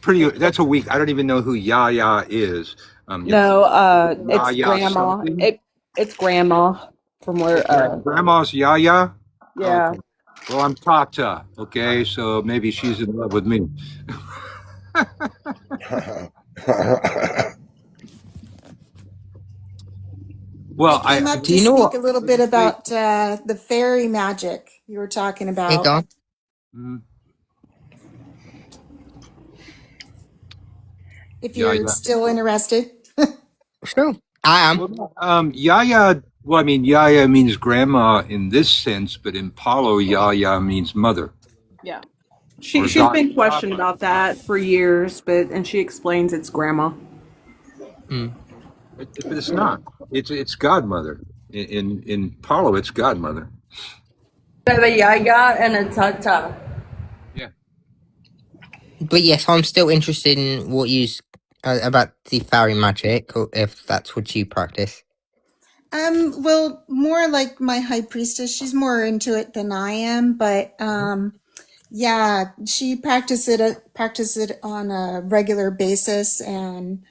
Speaker 1: a weak, I don't even know who Yaya is.
Speaker 2: No, it's
Speaker 1: Yaya
Speaker 2: grandma.
Speaker 1: something?
Speaker 2: It's grandma from where
Speaker 1: Grandma's Yaya?
Speaker 2: yeah.
Speaker 1: Okay. Well, I'm Tata, okay, so maybe she's in love with me.
Speaker 8: Well, I came up
Speaker 3: Do
Speaker 8: to
Speaker 3: you know
Speaker 8: speak
Speaker 3: what?
Speaker 8: a little bit about the fairy magic you were talking
Speaker 3: Hey,
Speaker 8: about.
Speaker 3: go on.
Speaker 8: If you're
Speaker 1: Yaya.
Speaker 8: still interested.
Speaker 3: Sure, I am.
Speaker 1: Well, Yaya, well, I mean, Yaya means grandma in this sense, but in Palo, Yaya means mother.
Speaker 2: Yeah.
Speaker 1: Or
Speaker 2: She's been questioned about that for years, and she explains it's grandma.
Speaker 1: But it's not. It's godmother. In Palo, it's godmother.
Speaker 6: We have a Yaya and a Tata.
Speaker 1: Yeah.
Speaker 3: But yes, I'm still interested in what you about the fairy magic, or if that's what you practice.
Speaker 8: Well, more like my high priestess. She's more into it than I am, but yeah, she practices it on a regular basis and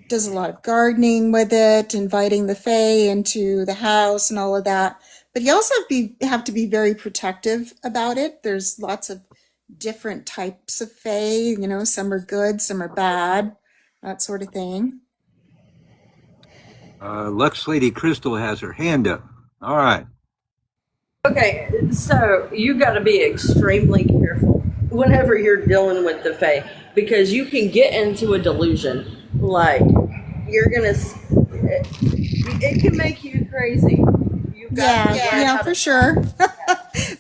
Speaker 8: does a lot of gardening with it, inviting the fae into the house and all of that. But you also have to be very protective about it. There's lots of different types of fae. You know, some are good, some are bad, that sort of thing.
Speaker 1: Lux Lady Crystal has her hand up. All right.
Speaker 6: Okay, so you got to be extremely careful whenever you're dealing with the fae because you can get into a delusion. Like you're gonna, it can make you crazy.
Speaker 8: Yeah, for sure.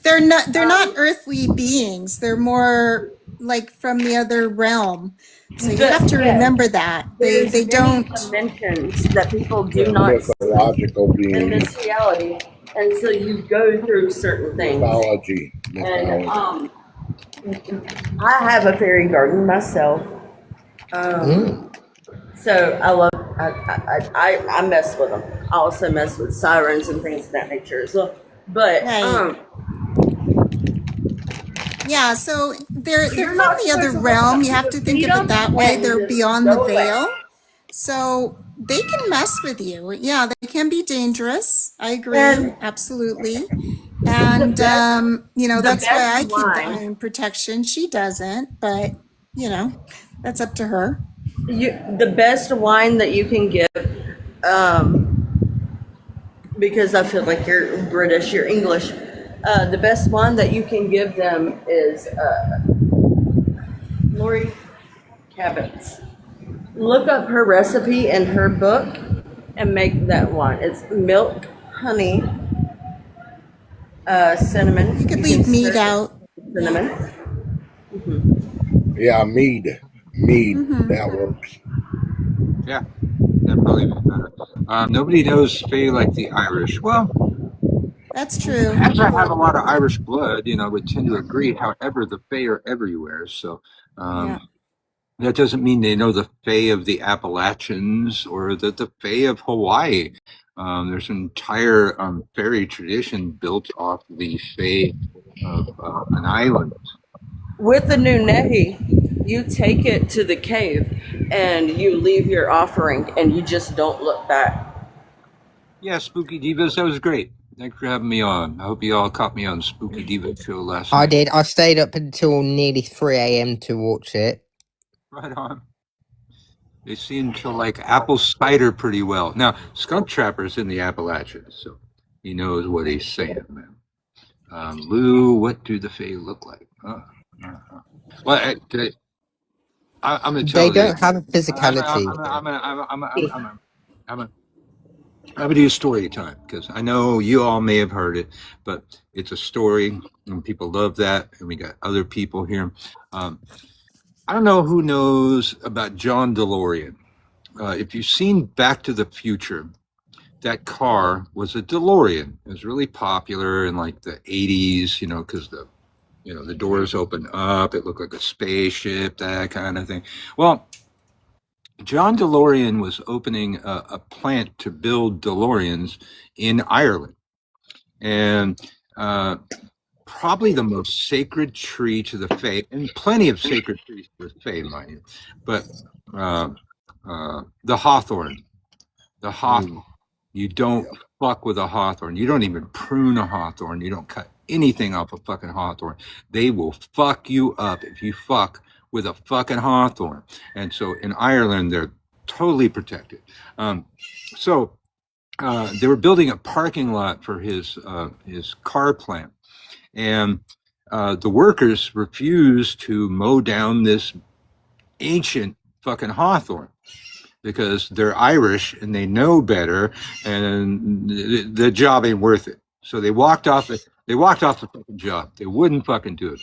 Speaker 8: They're not earthly beings. They're more like from the other realm. So you have to remember that. They don't
Speaker 6: dimensions that people do not see
Speaker 5: mythological
Speaker 6: in
Speaker 5: being,
Speaker 6: this reality until you go through certain things.
Speaker 5: mythology.
Speaker 6: And I have a fairy garden myself. So I love I mess with them. I also mess with sirens and things of that nature as well. But
Speaker 8: Right. Yeah, so they're
Speaker 6: You're
Speaker 8: from
Speaker 6: not
Speaker 8: the other
Speaker 6: supposed to
Speaker 8: realm.
Speaker 6: look
Speaker 8: You
Speaker 6: up
Speaker 8: have
Speaker 6: to
Speaker 8: to think
Speaker 6: feed
Speaker 8: of it
Speaker 6: 'em
Speaker 8: that way.
Speaker 6: and
Speaker 8: They're
Speaker 6: just
Speaker 8: beyond the
Speaker 6: go away.
Speaker 8: veil. So they can mess with you. Yeah, they can be dangerous. I agree.
Speaker 6: And-
Speaker 8: Absolutely. And you know,
Speaker 6: the
Speaker 8: that's why
Speaker 6: best
Speaker 8: I keep the
Speaker 6: wine-
Speaker 8: iron protection. She doesn't, but you know, that's up to her.
Speaker 6: The best wine that you can give, because I feel like you're British, you're English. The best wine that you can give them is Lori Cabot's. Look up her recipe in her book and make that wine. It's milk, honey, cinnamon.
Speaker 8: You could leave meat
Speaker 6: search
Speaker 8: out.
Speaker 6: cinnamon.
Speaker 5: Yeah, mead. That works.
Speaker 1: Yeah. That probably be better. Nobody knows Faye like the Irish. Well,
Speaker 8: That's true.
Speaker 1: as I have a lot of Irish blood, we tend to agree. However, the Fae are everywhere, so
Speaker 8: Yeah.
Speaker 1: that doesn't mean they know the Fae of the Appalachians or the Fae of Hawaii. There's an entire fairy tradition built off the Fae of an island.
Speaker 6: With the new Nehi, you take it to the cave and you leave your offering and you just don't look back.
Speaker 1: Yeah, Spooky Divas, that was great. Thanks for having me on. I hope you all caught me on Spooky Diva show last night.
Speaker 3: I did. I stayed up until nearly 3 a.m. to watch it.
Speaker 1: Right on. They seem to like apple cider pretty well. Now, Skunk Trapper's in the Appalachians, so he knows what he's saying, man. Lou, what do the Fae look like? Well, I'm gonna tell
Speaker 3: They
Speaker 1: you.
Speaker 3: don't have a physicality.
Speaker 1: I'm gonna do story time because I know you all may have heard it, but it's a story and people love that. And we got other people here. Um, I don't know who knows about John DeLorean. If you've seen Back to the Future, that car was a DeLorean. It was really popular in like the 80s, because the doors open up, it looked like a spaceship, that kind of thing. Well, John DeLorean was opening a plant to build DeLoreans in Ireland. And probably the most sacred tree to the fae, and plenty of sacred trees to the fae, mind you, but the hawthorn. The hawthorn. You don't fuck with a hawthorn. You don't even prune a hawthorn. You don't cut anything off a fucking hawthorn. They will fuck you up if you fuck with a fucking hawthorn. And so in Ireland, they're totally protected. So they were building a parking lot for his car plant, and the workers refused to mow down this ancient fucking hawthorn because they're Irish and they know better, and the job ain't worth it. So they walked off the fucking job. They wouldn't fucking do it.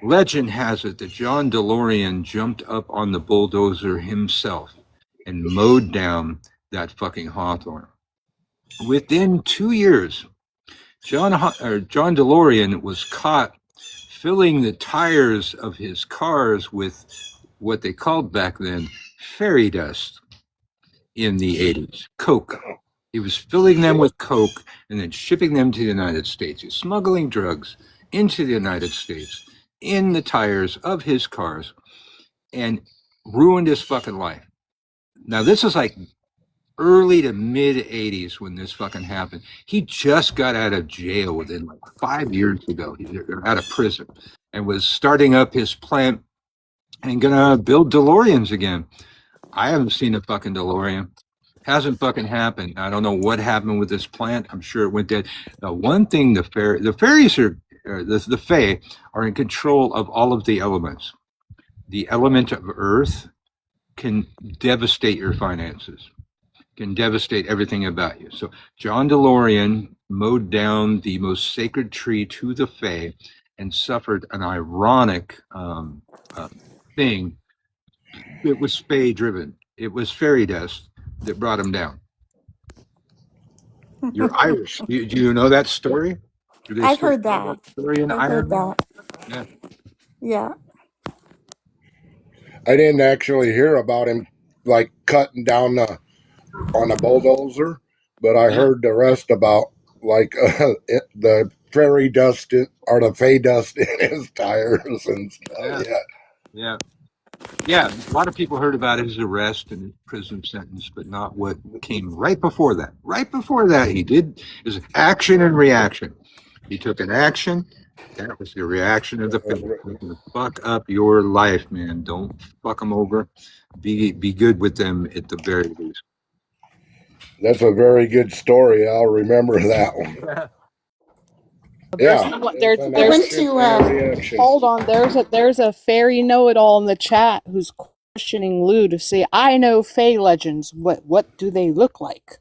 Speaker 1: Legend has it that John DeLorean jumped up on the bulldozer himself and mowed down that fucking hawthorn. Within 2 years, John DeLorean was caught filling the tires of his cars with what they called back then fairy dust in the 80s, coke. He was filling them with coke and then shipping them to the United States. He was smuggling drugs into the United States in the tires of his cars and ruined his fucking life. Now, this is like early to mid 80s when this fucking happened. He just got out of jail within like 5 years ago. He got out of prison and was starting up his plant and gonna build DeLoreans again. I haven't seen a fucking DeLorean. Hasn't fucking happened. I don't know what happened with this plant. I'm sure it went dead. One thing the fairies are, the fae are in control of all of the elements. The element of earth can devastate your finances, can devastate everything about you. So John DeLorean mowed down the most sacred tree to the fae and suffered an ironic thing. It was fae driven. It was fairy dust that brought him down. You're Irish. Do you know that story?
Speaker 8: I've heard that.
Speaker 1: Story in
Speaker 8: I've heard
Speaker 1: Ireland?
Speaker 8: that.
Speaker 1: Yeah.
Speaker 8: Yeah.
Speaker 5: I didn't actually hear about him like cutting down on a bulldozer, but I heard the rest about like the fairy dust or the fey dust in his tires and stuff.
Speaker 1: Yeah. Yeah, a lot of people heard about his arrest and his prison sentence, but not what came right before that. Right before that, he did his action and reaction. He took an action. That was the reaction of the film. Fuck up your life, man. Don't fuck them over. Be good with them at the very least.
Speaker 5: That's a very good story. I'll remember that one. Yeah.
Speaker 2: Hold on. There's a fairy know-it-all in the chat who's questioning Lou to say, I know fae legends. What do they look like?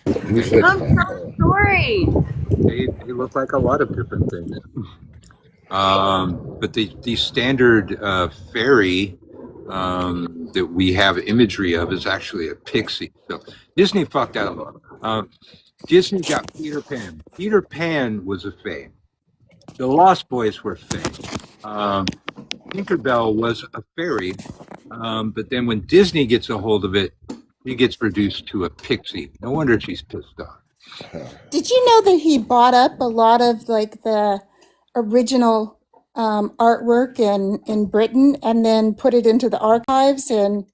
Speaker 6: Story.
Speaker 1: They look like a lot of different things. But the standard fairy that we have imagery of is actually a pixie. So Disney fucked out a lot. Disney got Peter Pan. Peter Pan was a fae. The Lost Boys were fae. Tinkerbell was a fairy, but then when Disney gets a hold of it, he gets reduced to a pixie. No wonder she's pissed off.
Speaker 8: Did you know that he bought up a lot of like the original artwork in Britain and then put it into the archives in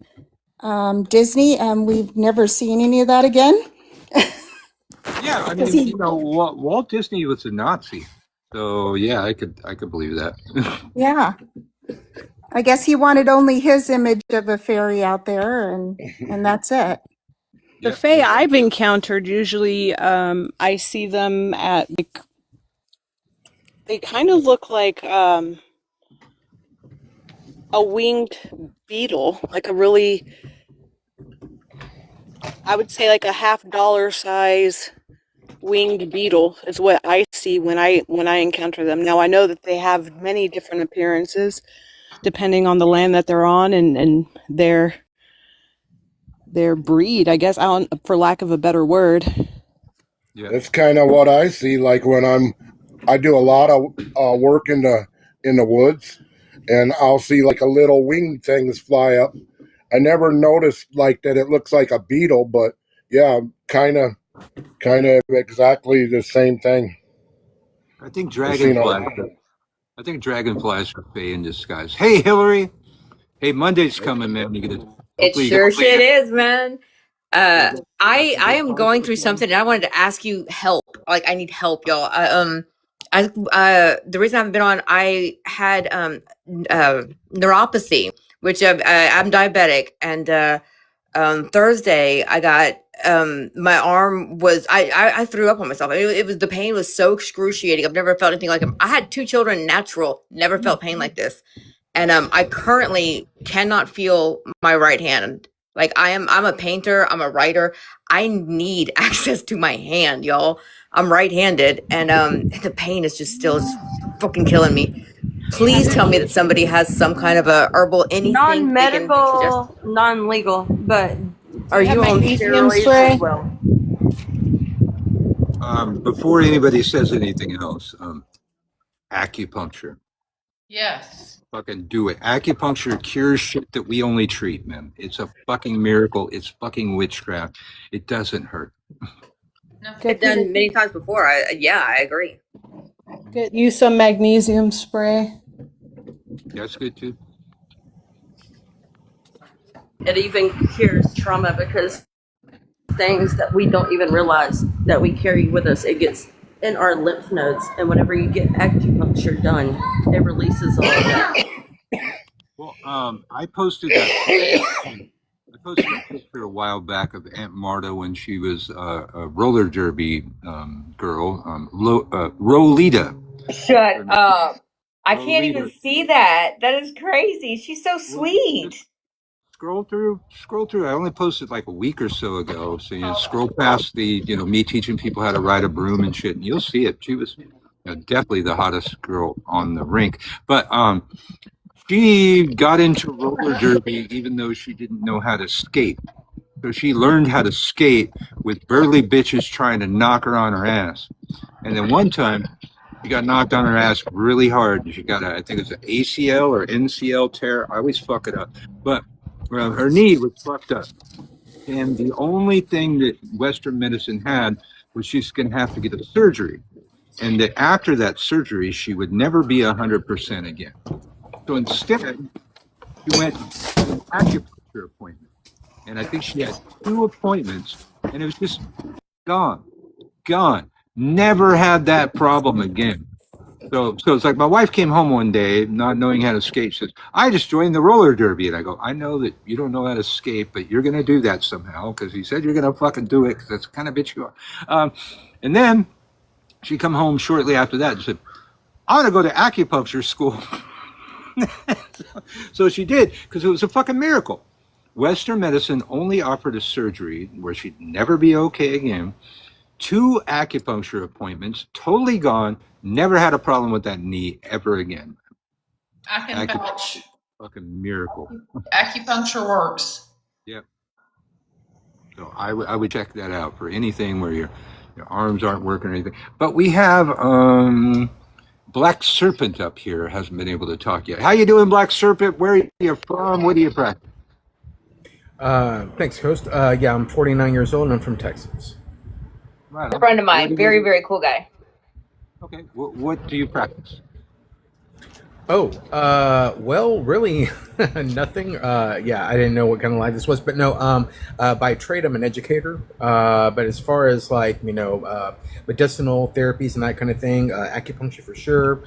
Speaker 8: Disney, and we've never seen any of that again?
Speaker 1: Yeah, I mean, Walt Disney was a Nazi, so yeah, I could believe that.
Speaker 8: Yeah. I guess he wanted only his image of a fairy out there, and that's it.
Speaker 2: The fae I've encountered, usually I see them at, like, they kind of look like a winged beetle, like a really I would say like a $50 size winged beetle is what I see when I encounter them. Now I know that they have many different appearances depending on the land that they're on and their breed, I guess, I don't, for lack of a better word.
Speaker 1: Yeah.
Speaker 5: That's kind of what I see. Like when I do a lot of work in the woods, and I'll see like a little winged things fly up. I never noticed like that. It looks like a beetle, but yeah, kind of exactly the same thing.
Speaker 1: I think
Speaker 5: I've seen a lot.
Speaker 1: dragonflies are fey in disguise. Hey, Hillary. Hey, Monday's coming, man. You get
Speaker 9: It sure shit is, man. I am going through something, and I wanted to ask you help. Like, I need help, y'all. The reason I haven't been on, I had neuropathy, which I'm diabetic, and Thursday I got my arm was I threw up on myself. I mean, it was the pain was so excruciating. I've never felt anything like it. I had 2 children, natural, never felt pain like this. And I currently cannot feel my right hand. Like I'm a painter, I'm a writer. I need access to my hand, y'all. I'm right-handed, and the pain is just still just fucking killing me. Please tell me that somebody has some kind of a herbal anything they can suggest.
Speaker 6: Non-medical, non-legal, but
Speaker 9: Are you on
Speaker 2: magnesium
Speaker 9: steroids
Speaker 2: spray?
Speaker 9: as well?
Speaker 1: Before anybody says anything else, acupuncture.
Speaker 10: Yes.
Speaker 1: Fucking do it. Acupuncture cures shit that we only treat, man. It's a fucking miracle. It's fucking witchcraft. It doesn't hurt.
Speaker 10: No.
Speaker 9: I've done many times before. I agree.
Speaker 2: Get you some magnesium spray.
Speaker 1: That's good too.
Speaker 6: it even cures trauma because things that we don't even realize that we carry with us, it gets in our lymph nodes, and whenever you get acupuncture done, it releases all of that.
Speaker 1: Well, I posted a picture a while back of Aunt Marta when she was a roller derby girl, Rolita.
Speaker 9: Shut up. I can't
Speaker 1: Leader.
Speaker 9: even see that. That is crazy. She's so sweet.
Speaker 1: Scroll through. I only posted like a week or so ago. So you scroll past the, me teaching people how to ride a broom and shit, and you'll see it. She was definitely the hottest girl on the rink. But she got into roller derby even though she didn't know how to skate. So she learned how to skate with burly bitches trying to knock her on her ass. And then one time, she got knocked on her ass really hard. She got I think it's an ACL or NCL tear. I always fuck it up. But her knee was fucked up. And the only thing that Western medicine had was she's going to have to get a surgery. And that after that surgery, she would never be 100% again. So instead, she went to an acupuncture appointment. And I think she had 2 appointments, and it was just gone. Never had that problem again. So it's like my wife came home one day not knowing how to skate. She says, I just joined the roller derby. And I go, I know that you don't know how to skate, but you're going to do that somehow because he said you're going to fucking do it because that's the kind of bitch you are. And then she come home shortly after that and said, I want to go to acupuncture school. So she did because it was a fucking miracle. Western medicine only offered a surgery where she'd never be okay again. 2 acupuncture appointments, totally gone, never had a problem with that knee ever again.
Speaker 10: I can vouch.
Speaker 1: Fucking miracle.
Speaker 10: Acupuncture works.
Speaker 1: Yep. So I would check that out for anything where your arms aren't working or anything. But we have Black Serpent up here, hasn't been able to talk yet. How you doing, Black Serpent? Where are you from? What do you practice?
Speaker 11: Thanks, host. Yeah, I'm 49 years old and I'm from Texas.
Speaker 1: Right.
Speaker 9: A friend of mine, very, very cool guy.
Speaker 1: Okay. What do you practice?
Speaker 11: Oh, well, really, nothing. Yeah, I didn't know what kind of life this was, but no, by trade, I'm an educator. But as far as like, medicinal therapies and that kind of thing, acupuncture for sure,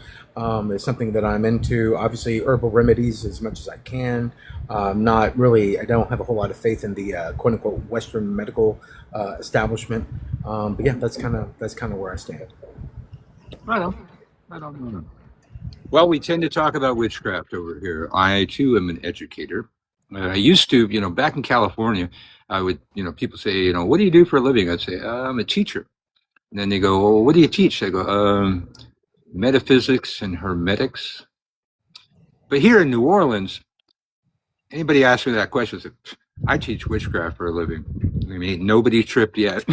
Speaker 11: is something that I'm into. Obviously, herbal remedies as much as I can. Not really, I don't have a whole lot of faith in the quote unquote Western medical establishment. But yeah, that's kind of where I stand.
Speaker 1: I don't know. Well, we tend to talk about witchcraft over here. I, too, am an educator. I used to, back in California, I would, people say, what do you do for a living? I'd say, I'm a teacher. And then they go, well, what do you teach? I go, metaphysics and hermetics. But here in New Orleans, anybody asks me that question, I say, I teach witchcraft for a living. I mean, nobody tripped yet.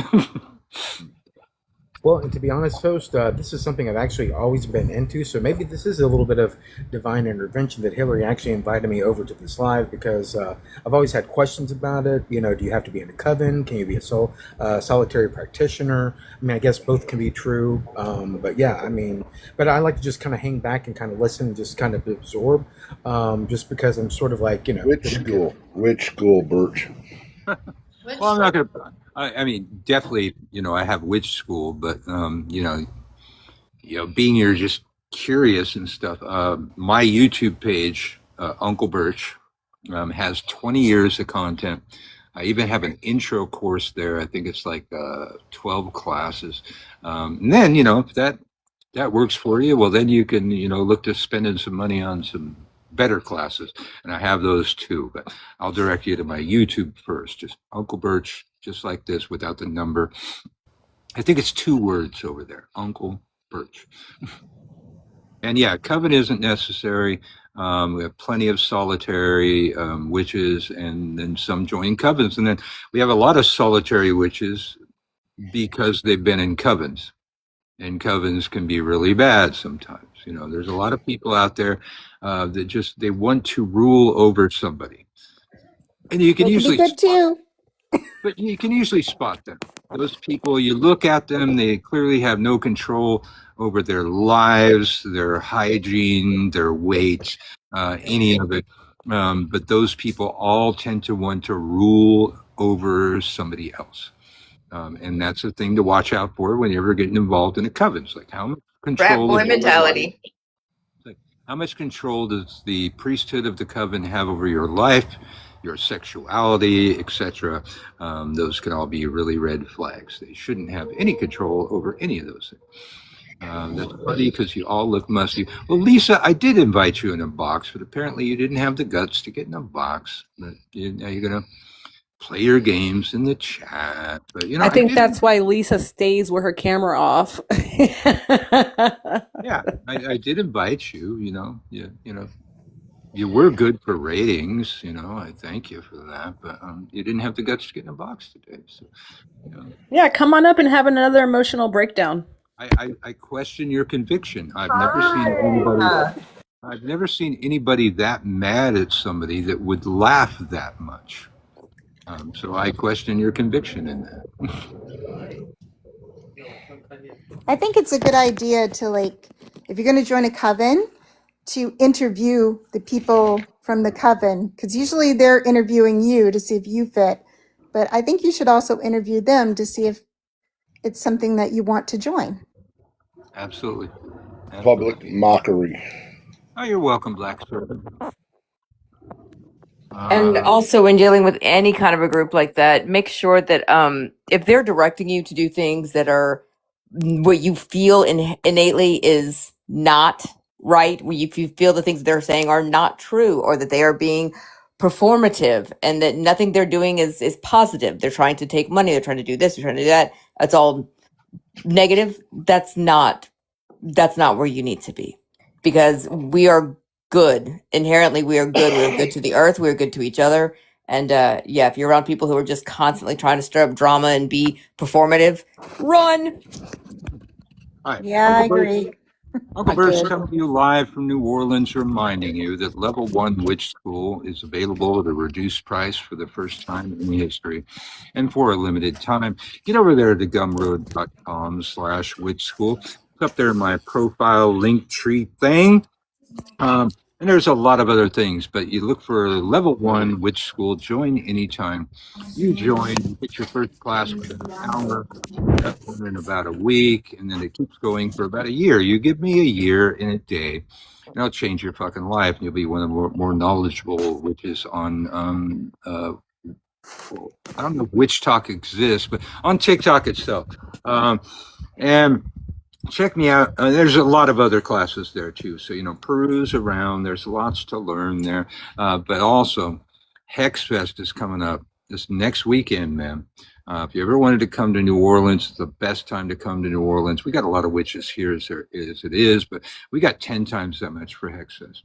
Speaker 11: Well, and to be honest, host, this is something I've actually always been into. So maybe this is a little bit of divine intervention that Hillary actually invited me over to this live because I've always had questions about it. Do you have to be in a coven? Can you be a solitary practitioner? I mean, I guess both can be true. But yeah, but I like to just kind of hang back and kind of listen and just kind of absorb, just because I'm sort of like,
Speaker 5: Which school, Birch?
Speaker 1: Well, I'm not going to. I mean, definitely, I have witch school, but being here just curious and stuff. My YouTube page, Uncle Birch, has 20 years of content. I even have an intro course there. I think it's like 12 classes. And then, if that works for you, well, then you can, look to spending some money on some better classes. And I have those too, but I'll direct you to my YouTube first. Just Uncle Birch, just like this, without the number. I think it's 2 words over there, Uncle Birch. And yeah, coven isn't necessary. We have plenty of solitary witches, and then some join covens. And then we have a lot of solitary witches because they've been in covens. And covens can be really bad sometimes. There's a lot of people out there that they want to rule over somebody. And you can usually
Speaker 8: good too.
Speaker 1: But you can usually spot them. Those people, you look at them, they clearly have no control over their lives, their hygiene, their weight, any of it. But those people all tend to want to rule over somebody else. And that's a thing to watch out for when you're ever getting involved in a coven. It's like, how much
Speaker 9: Rat
Speaker 1: control
Speaker 9: boy mentality.
Speaker 1: how much control does the priesthood of the coven have over your life, your sexuality, etc.? Those can all be really red flags. They shouldn't have any control over any of those things. That's funny because you all look musty. Well, Lisa, I did invite you in a box, but apparently you didn't have the guts to get in a box. But now you're going to play your games in the chat. But
Speaker 2: I think that's why Lisa stays with her camera off.
Speaker 1: Yeah, I did invite you. You were good for ratings. I thank you for that. But you didn't have the guts to get in a box today. So,
Speaker 2: Yeah, come on up and have another emotional breakdown.
Speaker 1: I question your conviction. I've never seen anybody that mad at somebody that would laugh that much. So I question your conviction in that.
Speaker 8: I think it's a good idea to, if you're going to join a coven, to interview the people from the coven, because usually they're interviewing you to see if you fit. But I think you should also interview them to see if it's something that you want to join.
Speaker 1: Absolutely.
Speaker 5: Public mockery.
Speaker 1: Oh, you're welcome, Black Serpent.
Speaker 9: And also, when dealing with any kind of a group like that, make sure that if they're directing you to do things that are what you feel innately is not right, if you feel the things they're saying are not true, or that they are being performative, and that nothing they're doing is positive. They're trying to take money. They're trying to do this. They're trying to do that. It's all negative. That's not where you need to be, because we are good. Inherently, we are good. We are good to the earth. We are good to each other. And if you're around people who are just constantly trying to stir up drama and be performative, run.
Speaker 1: All right.
Speaker 8: Yeah, I agree.
Speaker 1: Uncle Bert's coming to you live from New Orleans, reminding you that Level 1 Witch School is available at a reduced price for the first time in history and for a limited time. Get over there to gumroad.com/witch school. It's up there in my profile link tree thing. And there's a lot of other things, but you look for Level 1 Witch School. Join anytime. You join, you get your first class within an hour, that one in about a week, and then it keeps going for about a year. You give me a year in a day, and I'll change your fucking life, and you'll be one of the more knowledgeable witches on, I don't know if Witch Talk exists, but on TikTok itself. And check me out. There's a lot of other classes there too. So, peruse around. There's lots to learn there. But also, Hex Fest is coming up this next weekend, man. If you ever wanted to come to New Orleans, it's the best time to come to New Orleans. We got a lot of witches here as it is, but we got 10 times that much for Hexfest.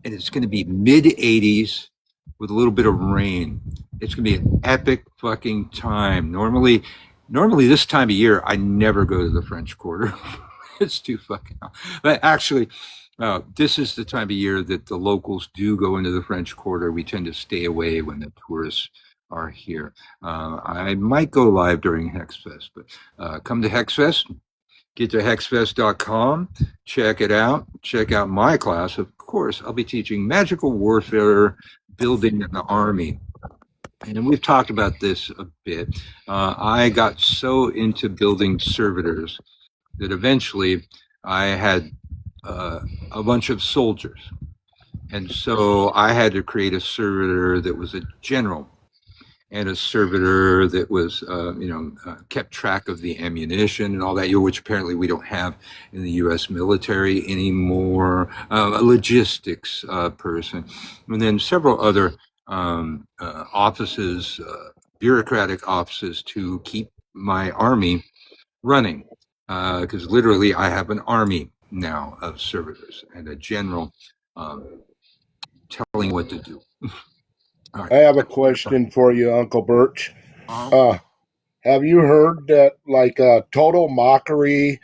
Speaker 1: And it's going to be mid-80s with a little bit of rain. It's going to be an epic fucking time. Normally this time of year, I never go to the French Quarter. It's too fucking hot. But actually, this is the time of year that the locals do go into the French Quarter. We tend to stay away when the tourists are here. I might go live during Hexfest, but come to Hexfest, get to hexfest.com, check it out, check out my class. Of course, I'll be teaching magical warfare, building an army. And we've talked about this a bit. I got so into building servitors that eventually I had a bunch of soldiers. And so I had to create a servitor that was a general and a servitor that was, kept track of the ammunition and all that, which apparently we don't have in the U.S. military anymore, a logistics person, and then several other offices, bureaucratic offices to keep my army running. Because literally I have an army now of servitors and a general telling what to do.
Speaker 5: I have a question for you, Uncle Birch. Have you heard that like total mockery,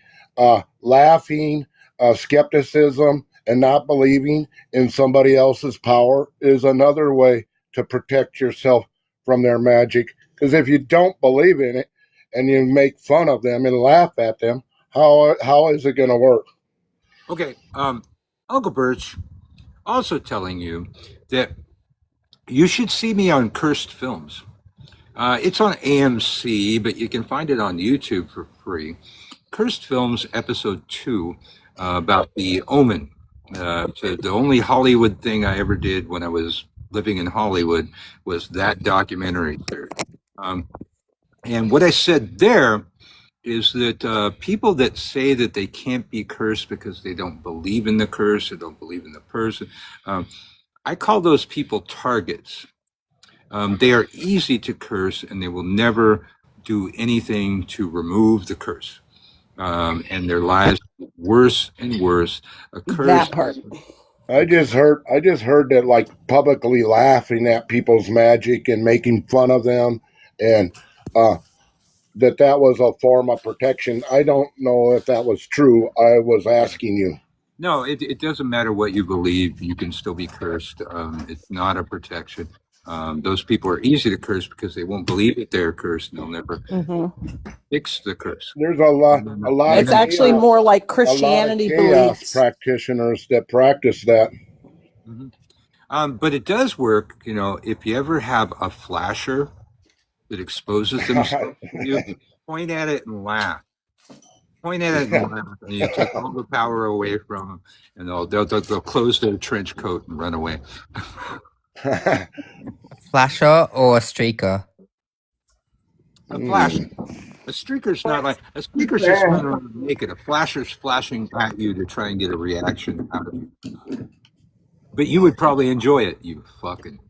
Speaker 5: laughing, skepticism, and not believing in somebody else's power is another way to protect yourself from their magic? Because if you don't believe in it and you make fun of them and laugh at them, how is it going to work?
Speaker 1: Okay, Uncle Birch also telling you that you should see me on Cursed Films. It's on AMC, but you can find it on YouTube for free. Cursed Films, episode 2, about the Omen. So the only Hollywood thing I ever did when I was living in Hollywood was that documentary there. And what I said there is that people that say that they can't be cursed because they don't believe in the curse or don't believe in the person, I call those people targets. They are easy to curse and they will never do anything to remove the curse. And their lives worse and worse. A curse.
Speaker 2: That part.
Speaker 5: I just heard that like publicly laughing at people's magic and making fun of them, and that was a form of protection. I don't know if that was true. I was asking you.
Speaker 1: No, it doesn't matter what you believe. You can still be cursed. It's not a protection. Those people are easy to curse because they won't believe that they're cursed and they'll never fix the curse.
Speaker 5: There's a lot.
Speaker 2: It's actually more like Christianity
Speaker 5: a lot of chaos
Speaker 2: beliefs.
Speaker 5: practitioners that practice that.
Speaker 1: But it does work, if you ever have a flasher that exposes themselves to you, point at it and laugh. Point at it and laugh, and you take all the power away from them, and they'll close their trench coat and run away.
Speaker 3: Flasher or a streaker?
Speaker 1: A flasher. A streaker's not like a streaker's just running around naked. A flasher's flashing at you to try and get a reaction out of you. But you would probably enjoy it, you fucking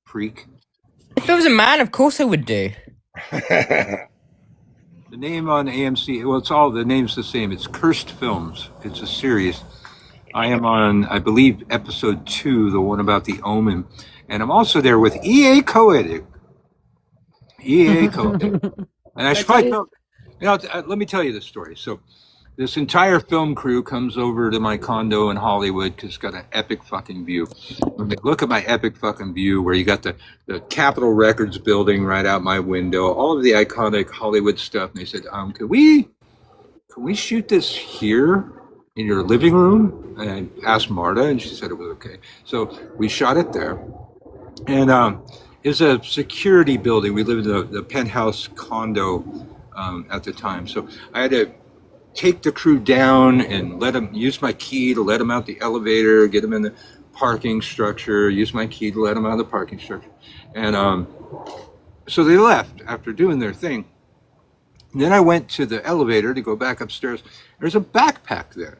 Speaker 1: freak.
Speaker 3: If it was a man, of course I would do.
Speaker 1: The name on AMC, well, the name's the same. It's Cursed Films. It's a series. I am on, I believe, episode 2, the one about the Omen. And I'm also there with E.A. Koenig. E.A. Koenig. And I should probably tell, let me tell you this story. So this entire film crew comes over to my condo in Hollywood because it's got an epic fucking view. When they look at my epic fucking view where you got the Capitol Records building right out my window, all of the iconic Hollywood stuff, and they said, can we shoot this here in your living room? And I asked Marta, and she said it was okay. So we shot it there. And it's a security building. We lived in the penthouse condo at the time. So I had to take the crew down and let them use my key to let them out the elevator, get them in the parking structure, use my key to let them out of the parking structure. And so they left after doing their thing. And then I went to the elevator to go back upstairs. There's a backpack there.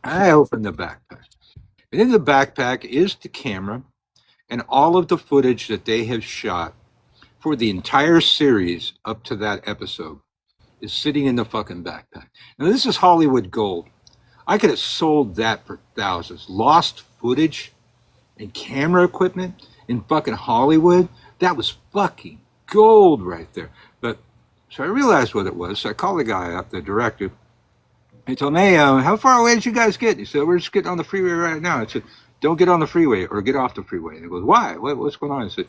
Speaker 1: I opened the backpack. And in the backpack is the camera and all of the footage that they have shot for the entire series up to that episode is sitting in the fucking backpack. Now, this is Hollywood gold. I could have sold that for thousands. Lost footage and camera equipment in fucking Hollywood. That was fucking gold right there. But so I realized what it was. So I called the guy up, the director. He told me, hey, how far away did you guys get? He said, we're just getting on the freeway right now. I said, don't get on the freeway or get off the freeway. And he goes, why? What's going on? I said,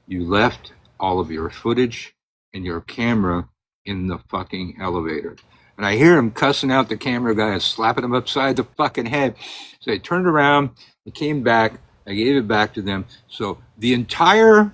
Speaker 1: you left all of your footage and your camera in the fucking elevator. And I hear him cussing out the camera guy and slapping him upside the fucking head. So I turned around, I came back, I gave it back to them. So the entire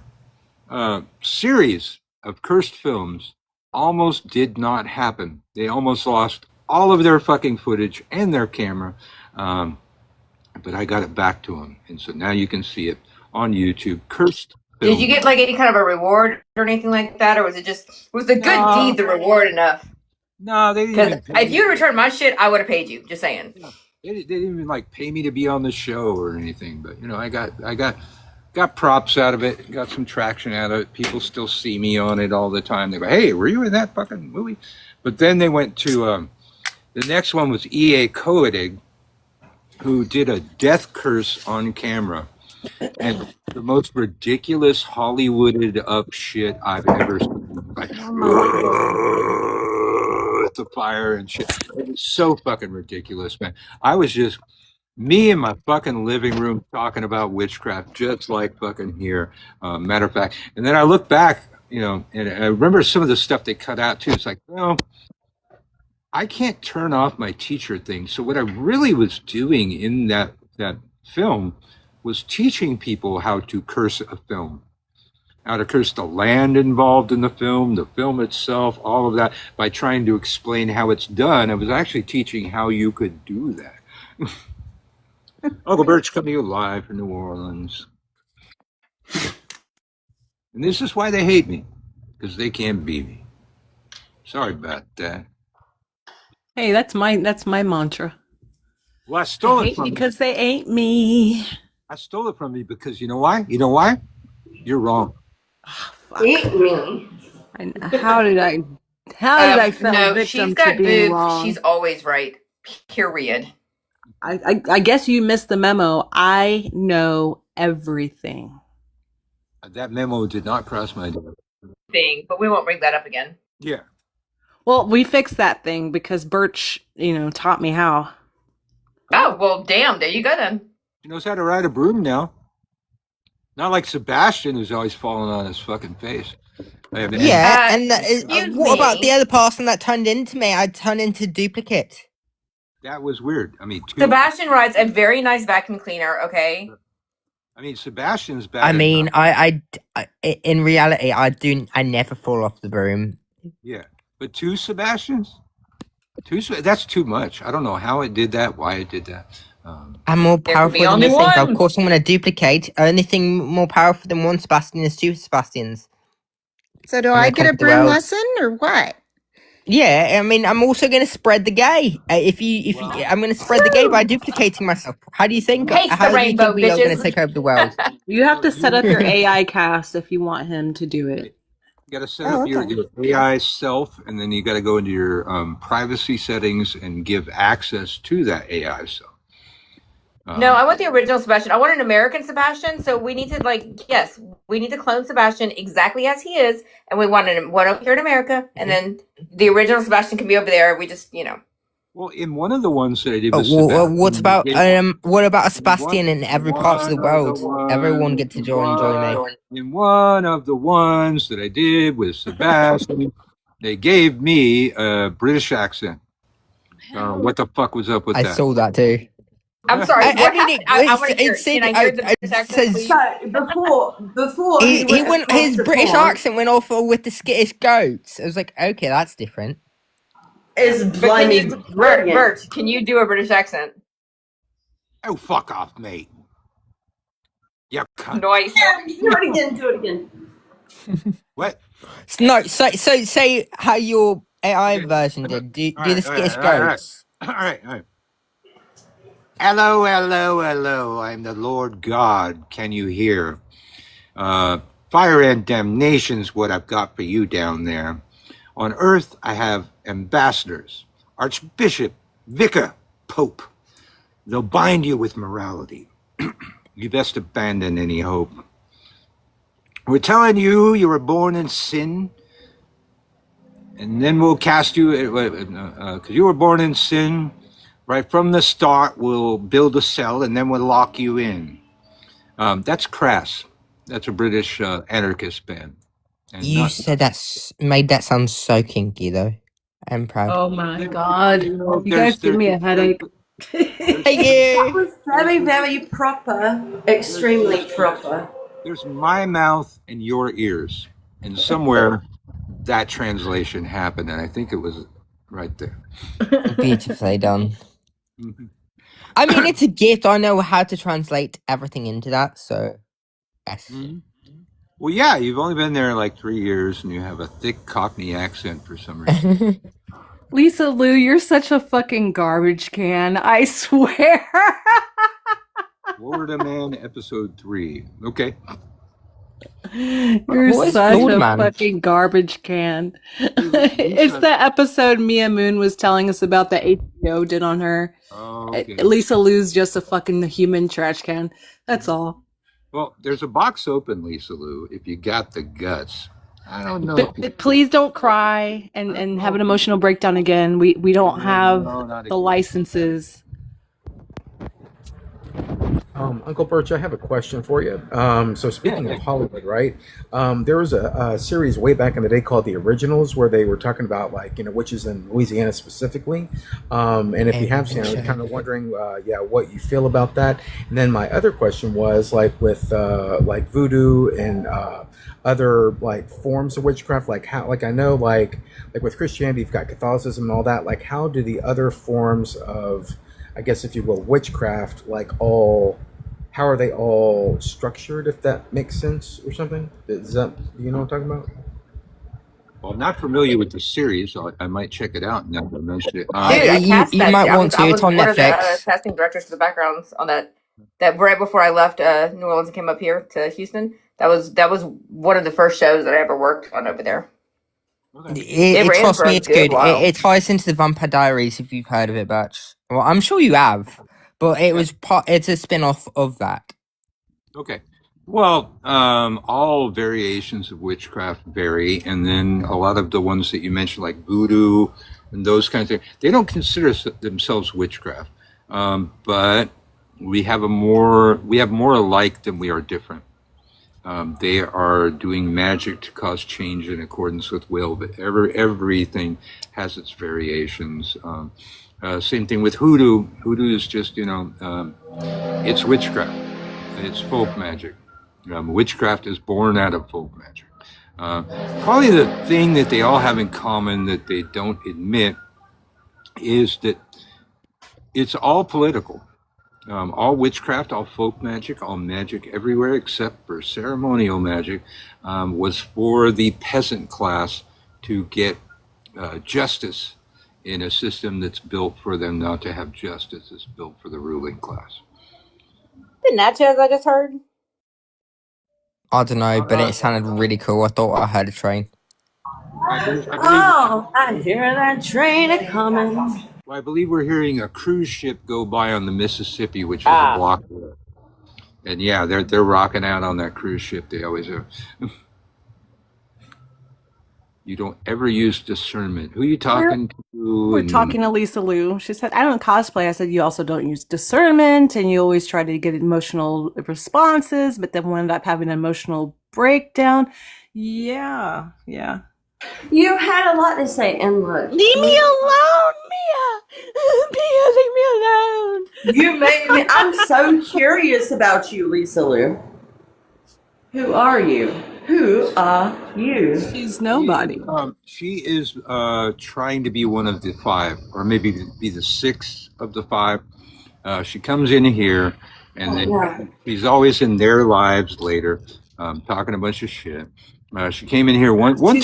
Speaker 1: series of cursed films almost did not happen. They almost lost all of their fucking footage and their camera. But I got it back to them. And so now you can see it on YouTube. Cursed film.
Speaker 9: Did you get like any kind of a reward or anything like that, or was the good deed the reward enough?
Speaker 1: No, they didn't.
Speaker 9: Because if you had returned my shit, I would have paid you. Just saying.
Speaker 1: They didn't even like pay me to be on the show or anything. But I got props out of it. Got some traction out of it. People still see me on it all the time. They go, "Hey, were you in that fucking movie?" But then they went to the next one was E.A. Koenig, who did a death curse on camera. And the most ridiculous Hollywooded up shit I've ever seen. Like, the fire and shit. It was so fucking ridiculous, man. I was just me in my fucking living room talking about witchcraft, just like fucking here. Matter of fact, and then I look back, and I remember some of the stuff they cut out too. It's like, I can't turn off my teacher thing. So what I really was doing in that film was teaching people how to curse a film, how to curse the land involved in the film itself, all of that, by trying to explain how it's done. I was actually teaching how you could do that. Uncle Bert's coming to you live from New Orleans. And this is why they hate me, because they can't beat me. Sorry about that.
Speaker 2: Hey, that's my mantra.
Speaker 1: Well, I stole
Speaker 2: They
Speaker 1: it
Speaker 2: hate
Speaker 1: from
Speaker 2: me
Speaker 1: you.
Speaker 2: because they ain't me.
Speaker 1: I stole it from you because you know why? You know why? You're wrong.
Speaker 6: Eat me.
Speaker 2: And how did I fall
Speaker 9: No,
Speaker 2: victim
Speaker 9: she's
Speaker 2: to
Speaker 9: got
Speaker 2: being
Speaker 9: boobs.
Speaker 2: wrong?
Speaker 9: She's always right. Period.
Speaker 2: I guess you missed the memo. I know everything.
Speaker 1: That memo did not cross my desk.
Speaker 9: Thing, but we won't bring that up again.
Speaker 1: Yeah.
Speaker 2: Well, we fixed that thing because Birch, taught me how.
Speaker 9: Oh, well, damn. There you go then.
Speaker 1: She knows how to ride a broom now. Not like Sebastian, who's always falling on his fucking face.
Speaker 3: Yeah, and
Speaker 9: excuse
Speaker 3: what about
Speaker 9: me.
Speaker 3: the other person that turned into me? I turned into duplicate.
Speaker 1: That was weird. I mean,
Speaker 9: Sebastian rides a very nice vacuum cleaner, okay?
Speaker 1: Sebastian's bad.
Speaker 3: I mean, I in reality, I never fall off the broom.
Speaker 1: Yeah, but two Sebastians? That's too much. I don't know how it did that, why it did that.
Speaker 3: I'm more
Speaker 9: There could
Speaker 3: powerful
Speaker 9: be
Speaker 3: than
Speaker 9: only
Speaker 3: you think.
Speaker 9: one.
Speaker 3: Of course, I'm going to duplicate. Anything more powerful than one Sebastian is two Sebastians.
Speaker 8: So do
Speaker 3: I'm
Speaker 8: I
Speaker 3: gonna
Speaker 8: get a
Speaker 3: conquer the
Speaker 8: broom
Speaker 3: world.
Speaker 8: lesson or what?
Speaker 3: Yeah, I mean, I'm also going to spread the gay. I'm going to spread the gay by duplicating myself. How do you think?
Speaker 9: Taste the
Speaker 3: How do you
Speaker 9: rainbow,
Speaker 3: think we are going
Speaker 9: bitches.
Speaker 3: to take over the world?
Speaker 2: You have to set up your AI cast if you want him to do it.
Speaker 1: You got to set up your AI self, and then you got to go into your privacy settings and give access to that AI self.
Speaker 9: No, I want the original Sebastian. I want an American Sebastian. So we need to we need to clone Sebastian exactly as he is, and we want one over here in America, and then the original Sebastian can be over there. We just,
Speaker 1: Well, in one of the ones that I did with
Speaker 3: What about a Sebastian in every part of the world? Everyone get to join me.
Speaker 1: In one of the ones that I did with Sebastian, they gave me a British accent. What the fuck was up with that?
Speaker 3: I saw that too.
Speaker 9: I'm sorry.
Speaker 3: I
Speaker 9: What
Speaker 3: mean,
Speaker 9: happened? I want to hear. Can I hear the British accent, please?
Speaker 6: Before
Speaker 3: He went.
Speaker 6: across
Speaker 3: His
Speaker 6: the
Speaker 3: British
Speaker 6: pond,
Speaker 3: accent went off with the skittish goats. I was like, okay, that's different.
Speaker 6: is
Speaker 9: But
Speaker 6: blimey brilliant.
Speaker 9: Bert, can you do a British accent?
Speaker 1: Oh, fuck off, mate. Yeah, cunt.
Speaker 9: Noise.
Speaker 6: Do it again. Do it again.
Speaker 1: What?
Speaker 3: No, so say how your AI version did. Do
Speaker 1: All
Speaker 3: the
Speaker 1: right,
Speaker 3: skittish
Speaker 1: all right.
Speaker 3: goats.
Speaker 1: All right. Hello, hello, hello. I'm the Lord God. Can you hear? Fire and damnation's what I've got for you down there. On earth, I have ambassadors, archbishop, vicar, pope. They'll bind you with morality. You best abandon any hope. We're telling you were born in sin, and then we'll cast you, because you were born in sin. Right from the start, we'll build a cell, and then we'll lock you in. That's Crass. That's a British anarchist band. And
Speaker 3: You said made that sound so kinky, though. I'm proud.
Speaker 2: Oh my God. You
Speaker 1: there's-
Speaker 2: guys give me a headache.
Speaker 3: Thank
Speaker 6: That
Speaker 3: you.
Speaker 6: was very, very proper. Extremely proper.
Speaker 1: There's my mouth and your ears, and somewhere that translation happened, and I think it was right there.
Speaker 3: Beautifully done.
Speaker 1: Mhm.
Speaker 3: I mean, it's a gift. I know how to translate everything into that, so yes.
Speaker 1: Well, yeah, you've only been there like 3 years, and you have a thick Cockney accent for some reason.
Speaker 2: Lisa Lou, you're such a fucking garbage can. I swear.
Speaker 1: Florida Man, episode 3. Okay.
Speaker 2: You're
Speaker 3: What is
Speaker 2: such
Speaker 3: Florida
Speaker 2: a
Speaker 3: Man?
Speaker 2: fucking garbage can. It's the episode Mia Moon was telling us about that HBO did on her.
Speaker 1: Oh, okay.
Speaker 2: Lisa Lou's just a fucking human trash can. That's all.
Speaker 1: Well, there's a box open, Lisa Lou, if you got the guts. I don't know.
Speaker 2: But please don't cry and have an emotional breakdown again. We don't have
Speaker 1: No, not
Speaker 2: the
Speaker 1: again.
Speaker 2: licenses.
Speaker 11: Uncle Birch, I have a question for you. So speaking
Speaker 1: Yeah.
Speaker 11: of Hollywood, right? There was a series way back in the day called The Originals where they were talking about witches in Louisiana specifically. And if you have seen it, I'm kind of wondering, what you feel about that. And then my other question was with voodoo and other forms of witchcraft, I know with Christianity, you've got Catholicism and all that. How do the other forms of, I guess, if you will, witchcraft, how are they all structured, if that makes sense or something? Do you know what I'm talking about?
Speaker 1: Well, I'm not familiar with the series, so I might check it out now that I mentioned it.
Speaker 9: Dude, I cast
Speaker 3: you
Speaker 9: that.
Speaker 3: might
Speaker 9: I
Speaker 3: want to.
Speaker 9: was
Speaker 3: It's on
Speaker 9: one of the
Speaker 3: Netflix.
Speaker 9: casting directors for the backgrounds on that. That right before I left New Orleans and came up here to Houston. That was one of the first shows that I ever worked on over there. It ran
Speaker 3: Trust
Speaker 9: for
Speaker 3: me,
Speaker 9: a
Speaker 3: it's
Speaker 9: good
Speaker 3: good.
Speaker 9: while.
Speaker 3: It ties into the Vampire Diaries, if you've heard of it, Birch. Well, I'm sure you have, but it's a spin-off of that.
Speaker 1: Okay. Well, all variations of witchcraft vary, and then a lot of the ones that you mentioned, like voodoo and those kinds of things, they don't consider themselves witchcraft, but we have more alike than we are different. They are doing magic to cause change in accordance with will, but everything has its variations. Same thing with hoodoo. Hoodoo is just, it's witchcraft. It's folk magic. Witchcraft is born out of folk magic. Probably the thing that they all have in common that they don't admit is that it's all political. All witchcraft, all folk magic, all magic everywhere except for ceremonial magic was for the peasant class to get justice in a system that's built for them not to have justice. It's built for the ruling class.
Speaker 9: The Natchez I just heard.
Speaker 3: I don't know, but it sounded really cool. I thought I heard a train.
Speaker 6: Oh, I hear that train a coming.
Speaker 1: Well, I believe we're hearing a cruise ship go by on the Mississippi, which is a block away. And yeah, they're rocking out on that cruise ship. They always are. You don't ever use discernment. Who are you talking to?
Speaker 2: We're talking to Lisa Lou. She said, I don't cosplay. I said, you also don't use discernment, and you always try to get emotional responses, but then we end up having an emotional breakdown. Yeah.
Speaker 6: You had a lot to say, and look.
Speaker 2: Leave me alone, Mia! Mia, leave me alone!
Speaker 6: You made me. I'm so curious about you, Lisa Lou. Who are you? Who are you?
Speaker 2: She's nobody.
Speaker 1: She is trying to be one of the 5, or maybe be the 6th of the 5. She comes in here, and then she's always in their lives later, talking a bunch of shit. She came in here one time.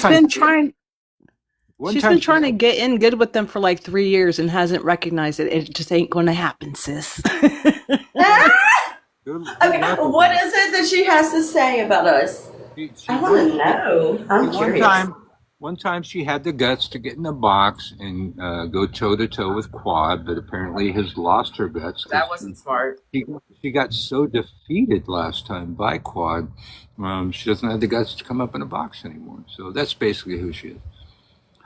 Speaker 2: She's been trying to get in good with them for like 3 years and hasn't recognized it. It just ain't going to happen, sis.
Speaker 6: Okay, what is it that she has to say about us? I want to know. I'm
Speaker 1: one
Speaker 6: curious.
Speaker 1: time she had the guts to get in a box and go toe to toe with Quad, but apparently has lost her guts
Speaker 9: That
Speaker 1: because
Speaker 9: wasn't smart.
Speaker 1: she got so defeated last time by Quad. She doesn't have the guts to come up in a box anymore. So that's basically who she is.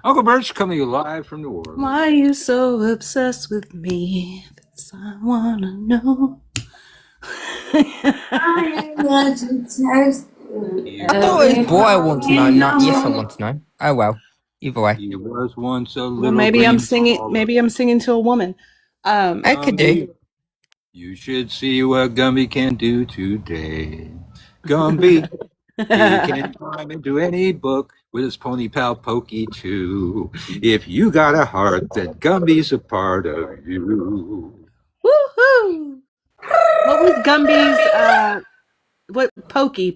Speaker 1: Uncle Bert's coming live from New Orleans.
Speaker 2: Why are you so obsessed with me? That's I wanna know.
Speaker 3: I thought it was boy I want to know, not yes I want to know. Oh well, either way.
Speaker 1: He was once a little
Speaker 2: Well, maybe I'm
Speaker 1: green
Speaker 2: singing.
Speaker 1: ball.
Speaker 2: Maybe I'm singing to a woman.
Speaker 3: I could do.
Speaker 1: You should see what Gumby can do today. Gumby, he can climb into any book with his pony pal Pokey too. If you got a heart, then Gumby's a part of you.
Speaker 2: Woohoo! What was Gumby's? What Pokey,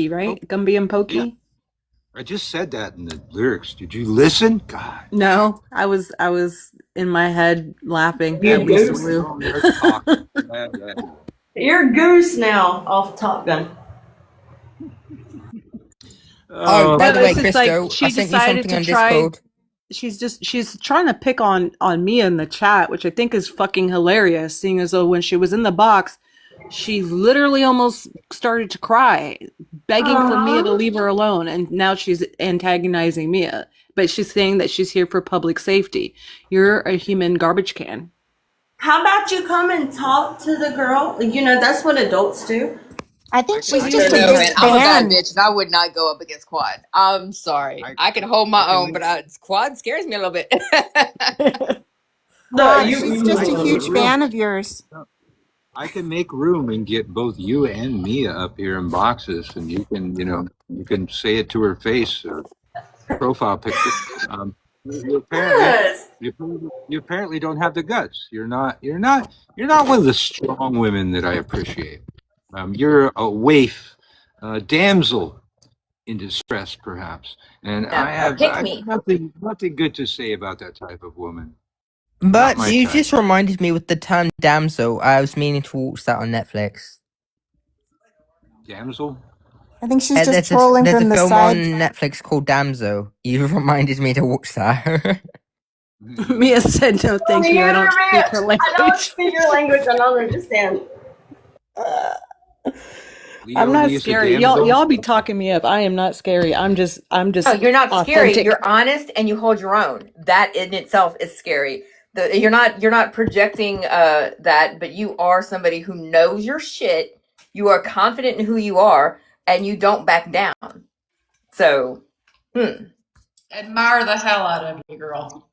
Speaker 2: right? Gumby and Pokey.
Speaker 1: Yeah. I just said that in the lyrics. Did you listen? God.
Speaker 2: No, I was in my head laughing
Speaker 6: You
Speaker 2: at Lisa
Speaker 6: goose.
Speaker 2: Lou.
Speaker 1: They're talking. Yeah.
Speaker 6: You're Goose now off Top Gun.
Speaker 3: Oh, by
Speaker 2: No,
Speaker 3: the way,
Speaker 2: it's just like
Speaker 3: Christo,
Speaker 2: she
Speaker 3: I sent you
Speaker 2: decided
Speaker 3: something
Speaker 2: to
Speaker 3: on
Speaker 2: try.
Speaker 3: Discord.
Speaker 2: She's trying to pick on Mia in the chat, which I think is fucking hilarious, seeing as though when she was in the box, she literally almost started to cry, begging for Mia to leave her alone, and now she's antagonizing Mia. But she's saying that she's here for public safety. You're a human garbage can.
Speaker 6: How about you come and talk to the girl? You know, that's what adults do.
Speaker 8: I think she's
Speaker 9: I
Speaker 8: just a
Speaker 9: don't know,
Speaker 8: big
Speaker 9: man. I'm a bad
Speaker 8: fan.
Speaker 9: bitch, and I would not go up against Quad. I'm sorry. I can hold my own, but Quad scares me a little bit.
Speaker 6: No,
Speaker 8: She's just a huge fan of yours.
Speaker 1: I can make room and get both you and Mia up here in boxes, and you can say it to her face or profile picture. You apparently don't have the guts. You're not one of the strong women that I appreciate. You're a waif, damsel in distress, perhaps, and I have nothing good to say about that type of woman.
Speaker 3: But
Speaker 1: my
Speaker 3: you
Speaker 1: type.
Speaker 3: just reminded me with the term damsel. I was meaning to watch that on Netflix.
Speaker 1: Damsel?
Speaker 8: I think she's
Speaker 3: There's
Speaker 8: just trolling
Speaker 3: there's
Speaker 8: from
Speaker 3: a
Speaker 8: the
Speaker 3: film on
Speaker 8: side.
Speaker 3: Netflix called Damsel. You reminded me to watch that.
Speaker 2: Mia said, "No, thank you. I don't speak her language."
Speaker 6: I don't speak your language. I don't understand.
Speaker 2: I'm not
Speaker 1: Leo's a
Speaker 2: scary.
Speaker 1: damsel?
Speaker 2: Y'all be talking me up. I am not scary. I'm just.
Speaker 9: Oh, you're not scary.
Speaker 2: authentic.
Speaker 9: You're honest and you hold your own. That in itself is scary. You're not projecting that, but you are somebody who knows your shit. You are confident in who you are, and you don't back down. So,
Speaker 10: Admire the hell out of you, girl.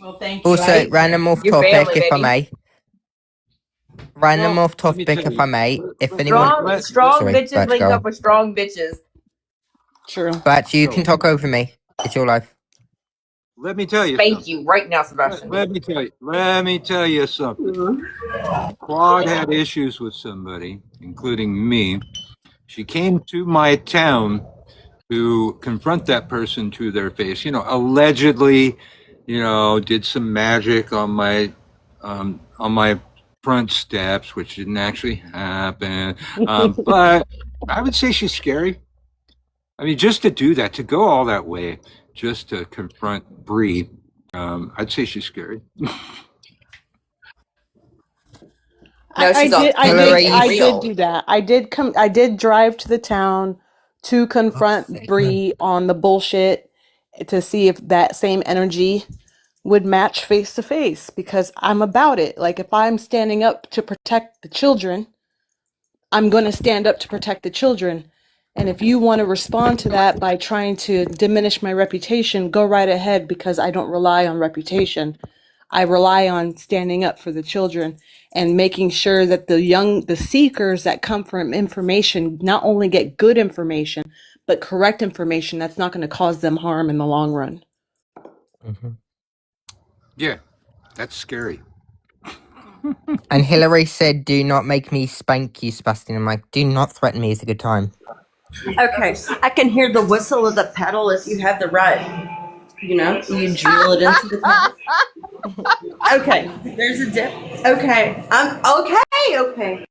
Speaker 2: Well, thank you.
Speaker 3: Also, random off
Speaker 9: Your
Speaker 3: topic,
Speaker 9: family,
Speaker 3: if I
Speaker 9: baby.
Speaker 3: may. Random
Speaker 1: Well,
Speaker 3: off
Speaker 1: let me
Speaker 3: topic,
Speaker 1: tell
Speaker 3: if
Speaker 1: you.
Speaker 3: I may. If anyone,
Speaker 9: strong
Speaker 3: Sorry,
Speaker 9: bitches
Speaker 3: let's
Speaker 9: link
Speaker 3: go.
Speaker 9: up with strong bitches.
Speaker 2: True.
Speaker 3: But you can talk over me. It's your life.
Speaker 1: Let me tell you
Speaker 9: Spank
Speaker 1: something.
Speaker 9: you right now, Sebastian.
Speaker 1: Let me tell you something. Claude had issues with somebody, including me. She came to my town to confront that person to their face. Allegedly, did some magic on my front steps, which didn't actually happen. But I would say she's scary. I mean, just to do that, to go all that way, just to confront Bree, I'd say she's scary.
Speaker 2: I
Speaker 3: Hillary.
Speaker 2: did do that. I did drive to the town to confront Bree on the bullshit to see if that same energy would match face to face, because I'm about it. Like, if I'm standing up to protect the children, I'm going to stand up to protect the children. And if you want to respond to that by trying to diminish my reputation, go right ahead, because I don't rely on reputation. I rely on standing up for the children and making sure that the seekers that come from information not only get good information, but correct information that's not going to cause them harm in the long run.
Speaker 1: Yeah, that's scary.
Speaker 3: And Hillary said, "Do not make me spank you, Sebastian." I'm like, "Do not threaten me. It's a good time."
Speaker 6: Okay, I can hear the whistle of the pedal if you have the right. You drill it into the pedal. Okay, there's a dip. Okay, I'm okay.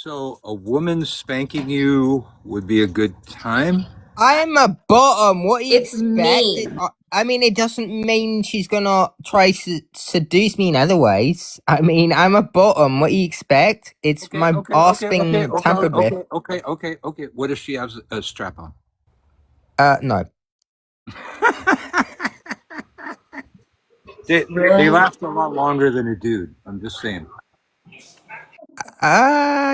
Speaker 1: So a woman spanking you would be a good time?
Speaker 3: I'm a bottom. What do you
Speaker 9: It's
Speaker 3: expect?
Speaker 9: mean.
Speaker 3: I mean, it doesn't mean she's gonna try to seduce me in other ways. I mean, I'm a bottom. What do you expect? It's my arse being tampered with.
Speaker 1: Okay. What if she has a strap on?
Speaker 3: No.
Speaker 1: They last a lot longer than a dude. I'm just saying.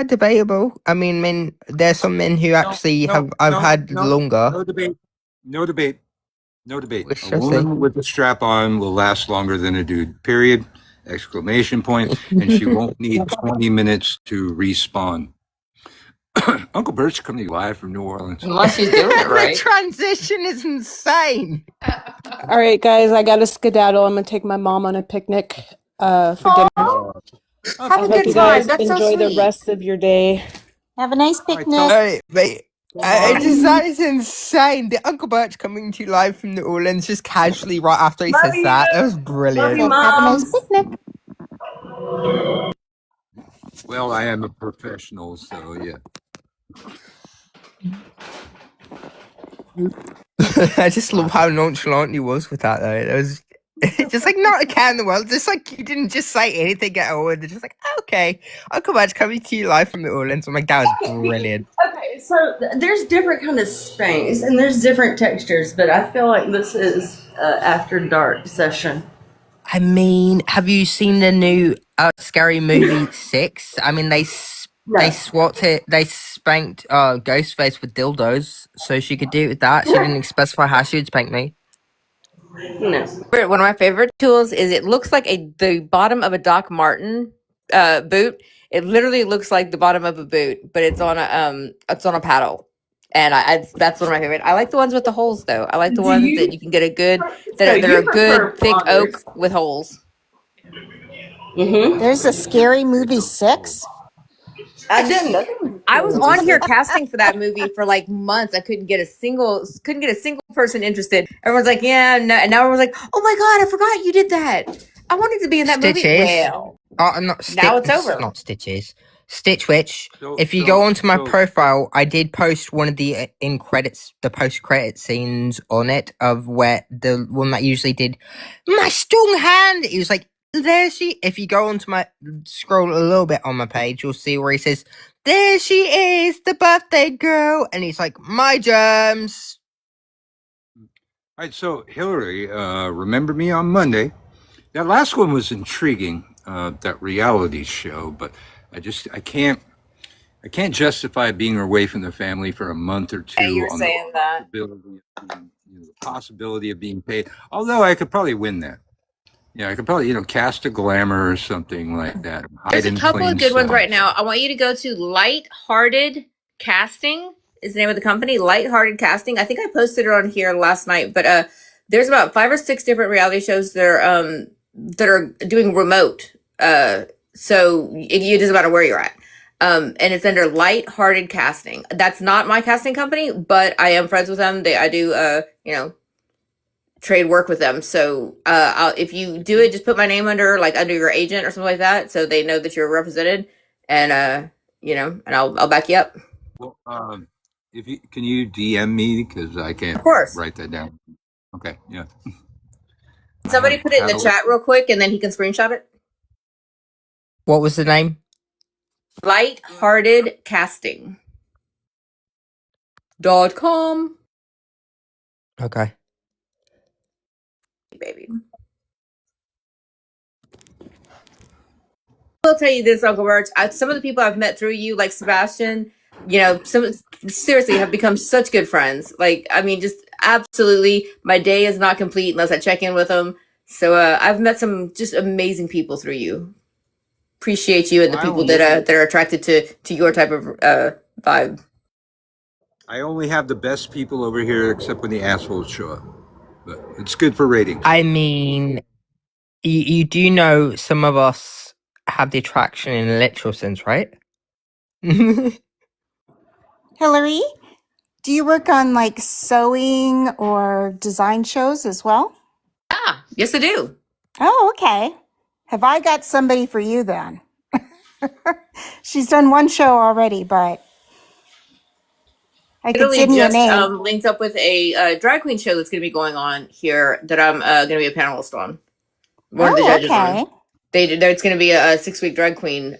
Speaker 3: Debatable. I mean, men. There's some men who actually I've had longer.
Speaker 1: No debate. No debate. No debate.
Speaker 3: We
Speaker 1: A
Speaker 3: shall
Speaker 1: woman with a strap on will last longer than a dude. Period. Exclamation point. And she won't need 20 minutes to respawn. Uncle Bert's coming live from New Orleans.
Speaker 9: Unless she's doing it
Speaker 3: The
Speaker 9: right.
Speaker 3: transition is insane.
Speaker 2: All right, guys, I got to skedaddle. I'm going to take my mom on a picnic for dinner.
Speaker 9: Have
Speaker 2: I
Speaker 9: a
Speaker 2: hope
Speaker 9: good
Speaker 2: you
Speaker 9: time.
Speaker 2: guys
Speaker 9: That's so
Speaker 2: enjoy the
Speaker 9: sweet.
Speaker 2: rest of your day.
Speaker 8: Have a nice
Speaker 1: All
Speaker 8: picnic.
Speaker 3: Alright, mate. That is insane. The Uncle Bert's coming to you live from New Orleans just casually right after he
Speaker 6: Love
Speaker 3: says
Speaker 6: you.
Speaker 3: that. That was
Speaker 6: Love
Speaker 3: brilliant.
Speaker 6: you,
Speaker 8: Have a nice
Speaker 6: moms.
Speaker 8: picnic.
Speaker 1: Well, I am a professional, so yeah.
Speaker 3: I just love how nonchalant he was with that, though. It was just like not a care in the world. Just like you didn't just say anything at all. They're just like, okay, Uncle Bert's coming to you live from New Orleans. I'm like, that was brilliant.
Speaker 6: Okay, so there's different kind of spanks and there's different textures, but I feel like this is after dark session.
Speaker 3: I mean, have you seen the new Scary Movie 6? I mean, they spanked Ghostface with dildos, so she could do it with that. She didn't specify how she would spank me.
Speaker 6: No.
Speaker 9: One of my favorite tools is it looks like the bottom of a Doc Marten boot. It literally looks like the bottom of a boot, but it's on a paddle. And I that's one of my favorite. I like the ones with the holes though. I like the ones that you can get a good that are good thick oak with holes.
Speaker 6: Mm-hmm.
Speaker 8: There's a Scary Movie 6.
Speaker 6: I didn't.
Speaker 9: I was on here casting for that movie for like months. I couldn't get a single person interested. Everyone's like, yeah, no, and now everyone's like, oh my god, I forgot you did that. I wanted to be in that
Speaker 3: Stitches.
Speaker 9: movie. Well, now it's over.
Speaker 3: Not Stitches. Stitch Witch. If you go onto my profile, I did post one of the the post-credit scenes on it of where the one that usually did my strong hand. It was like, there she. If you go onto my scroll a little bit on my page, you'll see where he says, "There she is, the birthday girl," and he's like, "My germs."
Speaker 1: All right, so Hillary, remember me on Monday. That last one was intriguing, that reality show, but I can't justify being away from the family for a month or two.
Speaker 9: You're
Speaker 1: on
Speaker 9: saying that.
Speaker 1: the possibility of being paid. Although I could probably win that. Yeah, I could probably, cast a glamour or something like that.
Speaker 9: There's a couple of good ones right now. I want you to go to Lighthearted Casting is the name of the company. Lighthearted Casting. I think I posted it on here last night, but there's about 5 or 6 different reality shows that are doing remote. So it doesn't matter where you're at. And it's under Lighthearted Casting. That's not my casting company, but I am friends with them. I do trade work with them. So if you do it, just put my name under your agent or something like that, so they know that you're represented, and and I'll back you up.
Speaker 1: Well, can you DM me, because I can't write that down. Okay, yeah.
Speaker 9: Somebody put it in the chat real quick, and then he can screenshot it.
Speaker 3: What was the name?
Speaker 9: Lightheartedcasting.com.
Speaker 3: Okay.
Speaker 9: Baby. I'll tell you this, Uncle Birch. Some of the people I've met through you, like Sebastian, seriously have become such good friends. Like, I mean, just absolutely, my day is not complete unless I check in with them. So I've met some just amazing people through you. Appreciate you and the people that are attracted to your type of vibe.
Speaker 1: I only have the best people over here, except when the assholes show up. But it's good for ratings.
Speaker 3: I mean, you do know some of us have the attraction in a literal sense, right?
Speaker 8: Hillary, do you work on like sewing or design shows as well?
Speaker 9: Ah, yes, I do.
Speaker 8: Oh, okay. Have I got somebody for you then? She's done one show already, but I could
Speaker 9: Literally
Speaker 8: send you a
Speaker 9: just
Speaker 8: name.
Speaker 9: linked up with a drag queen show that's going to be going on here that I'm going to be a panelist on. One of the
Speaker 8: Oh,
Speaker 9: judges
Speaker 8: okay.
Speaker 9: on. It's going to be a 6-week drag queen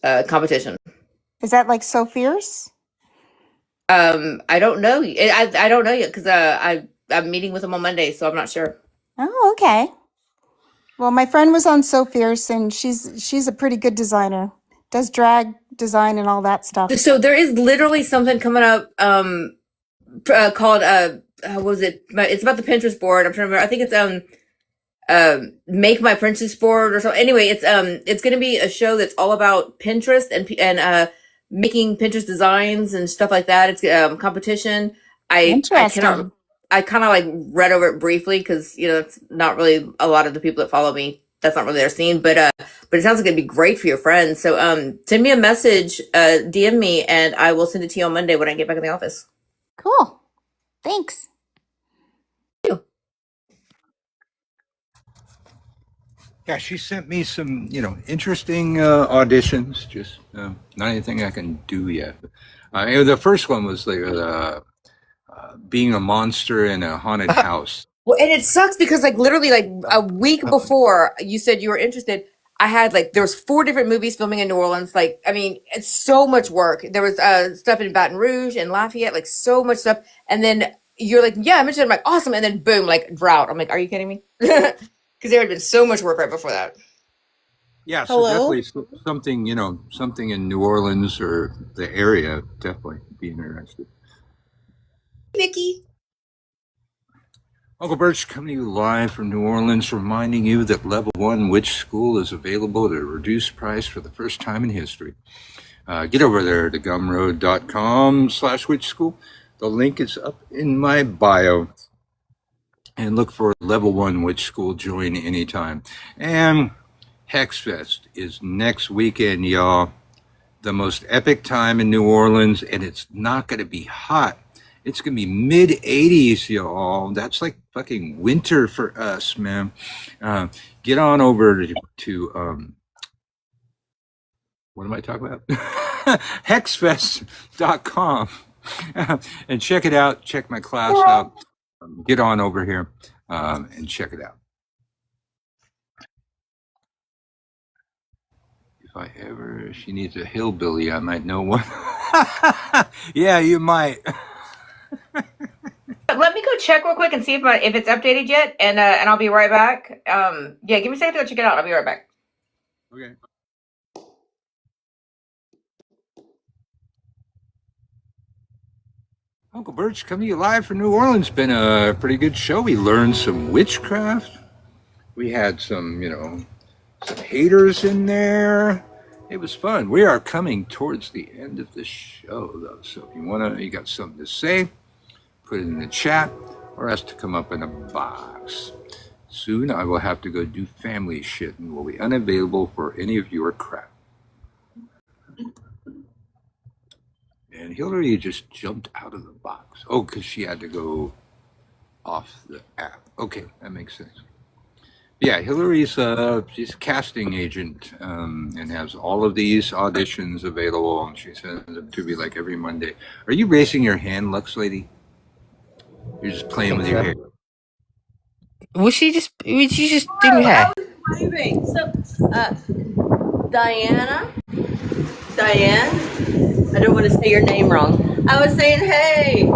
Speaker 9: competition.
Speaker 8: Is that like So Fierce?
Speaker 9: I don't know. I don't know yet because I'm meeting with them on Monday, so I'm not sure.
Speaker 8: Oh, okay. Well, my friend was on So Fierce, and she's a pretty good designer. Does drag design and all that stuff.
Speaker 9: So there is literally something coming up called what was it? It's about the Pinterest board. I'm trying to remember. I think it's Make My Pinterest board or something. Anyway, it's going to be a show that's all about Pinterest and making Pinterest designs and stuff like that. It's competition.
Speaker 8: Interesting.
Speaker 9: I kind of like read over it briefly because it's not really a lot of the people that follow me. That's not really their scene, but it sounds like it'd be great for your friends. So send me a message, DM me, and I will send it to you on Monday when I get back in the office.
Speaker 8: Cool. Thanks.
Speaker 1: Yeah, she sent me some, interesting auditions. Just not anything I can do yet. The first one was being a monster in a haunted house.
Speaker 9: Well, and it sucks because literally a week before you said you were interested, I had there was 4 different movies filming in New Orleans. It's so much work. There was stuff in Baton Rouge and Lafayette, so much stuff. And then you're like, yeah, I'm interested. I'm like, awesome. And then boom, drought. I'm like, are you kidding me? Because there had been so much work right before that.
Speaker 1: Yeah, so
Speaker 8: Hello?
Speaker 1: definitely something in New Orleans or the area, definitely be interested.
Speaker 9: Vicky.
Speaker 1: Uncle Birch coming to you live from New Orleans, reminding you that Level 1 Witch School is available at a reduced price for the first time in history. Get over there to gumroad.com/witch school. The link is up in my bio. And look for Level 1 Witch School. Join anytime. And Hexfest is next weekend, y'all. The most epic time in New Orleans, and it's not going to be hot. It's going to be mid-80s, y'all. That's like fucking winter for us, man. Get on over to what am I talking about? Hexfest.com and check it out. Check my class out. Get on over here and check it out. If she needs a hillbilly, I might know one. Yeah, you might.
Speaker 9: Let me go check real quick and see if it's updated yet, and I'll be right back. Yeah, give me a second to go check it out. I'll be right back.
Speaker 1: Okay. Uncle Birch coming to you live from New Orleans. Been a pretty good show. We learned some witchcraft. We had some haters in there. It was fun. We are coming towards the end of the show, though. So if you got something to say, put it in the chat or ask to come up in a box. Soon I will have to go do family shit and will be unavailable for any of your crap. And Hillary just jumped out of the box. Oh, because she had to go off the app. Okay, that makes sense. Yeah, Hillary's she's a casting agent and has all of these auditions available, and she sends them to me every Monday. Are you raising your hand, Lux Lady? You're just playing with your hair.
Speaker 3: Was she just doing her hair?
Speaker 6: So, Diane, I don't want to say your name wrong. I was saying, hey.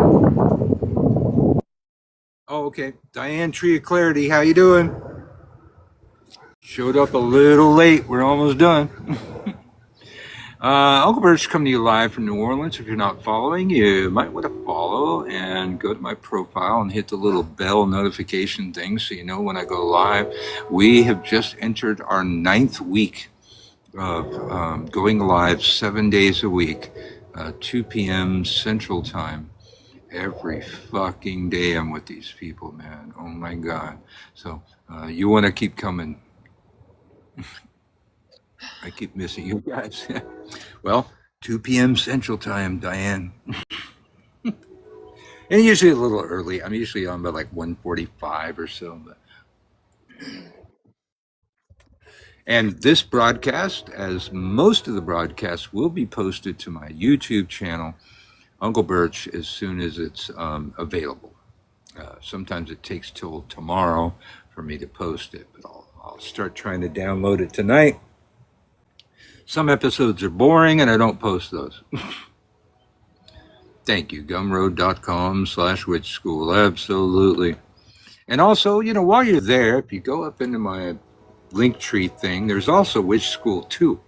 Speaker 1: Oh, okay. Diane, Tree of Clarity, how you doing? Showed up a little late. We're almost done. Uncle Bert's coming to you live from New Orleans. If you're not following, you might want to follow and go to my profile and hit the little bell notification thing so you know when I go live. We have just entered our 9th week of going live 7 days a week, 2 p.m. Central Time. Every fucking day I'm with these people, man. Oh my God. So you want to keep coming. I keep missing you guys. Well, 2 p.m. Central Time, Diane. And usually a little early. I'm usually on by 1:45 or so. But And this broadcast, as most of the broadcasts, will be posted to my YouTube channel, Uncle Birch, as soon as it's available. Sometimes it takes till tomorrow for me to post it, but I'll start trying to download it tonight. Some episodes are boring and I don't post those. Thank you, gumroad.com/witch school. Absolutely. And also, while you're there, if you go up into my Linktree thing, there's also Witch School 2,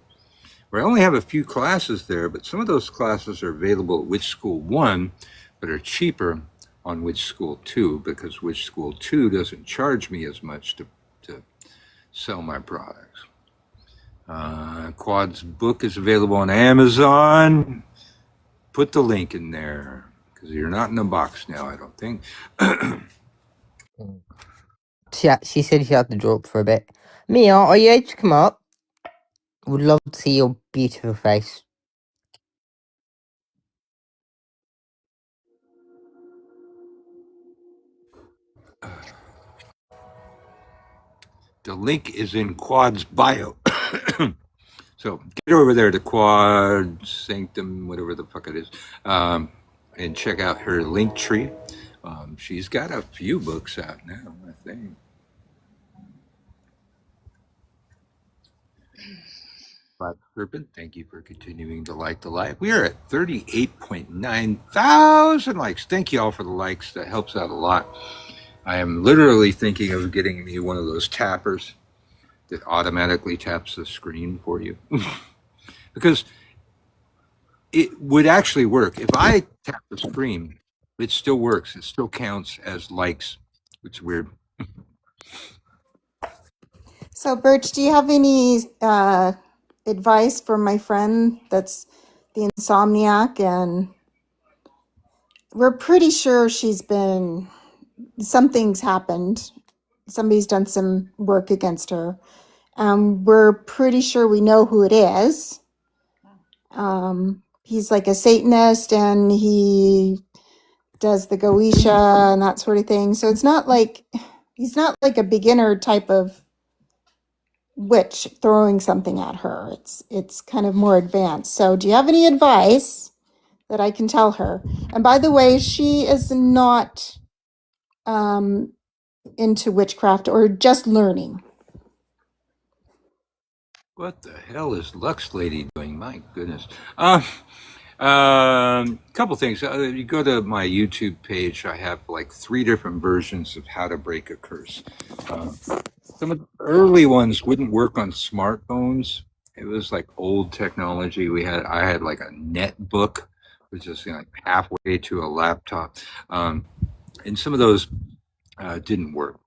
Speaker 1: where I only have a few classes there, but some of those classes are available at Witch School 1, but are cheaper on Witch School 2, because Witch School 2 doesn't charge me as much to sell my products. Quad's book is available on Amazon. Put the link in there, because you're not in a box now, I don't think.
Speaker 3: She said she had to drop for a bit. Mia, are you able to come up? Would love to see your beautiful face.
Speaker 1: The link is in Quad's bio. So get over there to Quad Sanctum, whatever the fuck it is, and check out her Linktree. She's got a few books out now, I think. Black Serpent, thank you for continuing to like the live. We are at 38.9 thousand likes. Thank you all for the likes. That helps out a lot. I am literally thinking of getting me one of those tappers that automatically taps the screen for you. Because it would actually work. If I tap the screen, it still works. It still counts as likes. It's weird.
Speaker 8: So, Birch, do you have any advice for my friend that's the insomniac? And we're pretty sure something's happened. Somebody's done some work against her. We're pretty sure we know who it is. He's like a Satanist, and he does the Goetia and that sort of thing. So he's not like a beginner type of witch throwing something at her. It's kind of more advanced. So do you have any advice that I can tell her? And by the way, she is not into witchcraft, or just learning.
Speaker 1: What the hell is Lux Lady doing? My goodness. Couple things. You go to my YouTube page, I have like 3 different versions of how to break a curse. Some of the early ones wouldn't work on smartphones. It was like old technology. I had like a netbook, which is like halfway to a laptop. And some of those didn't work.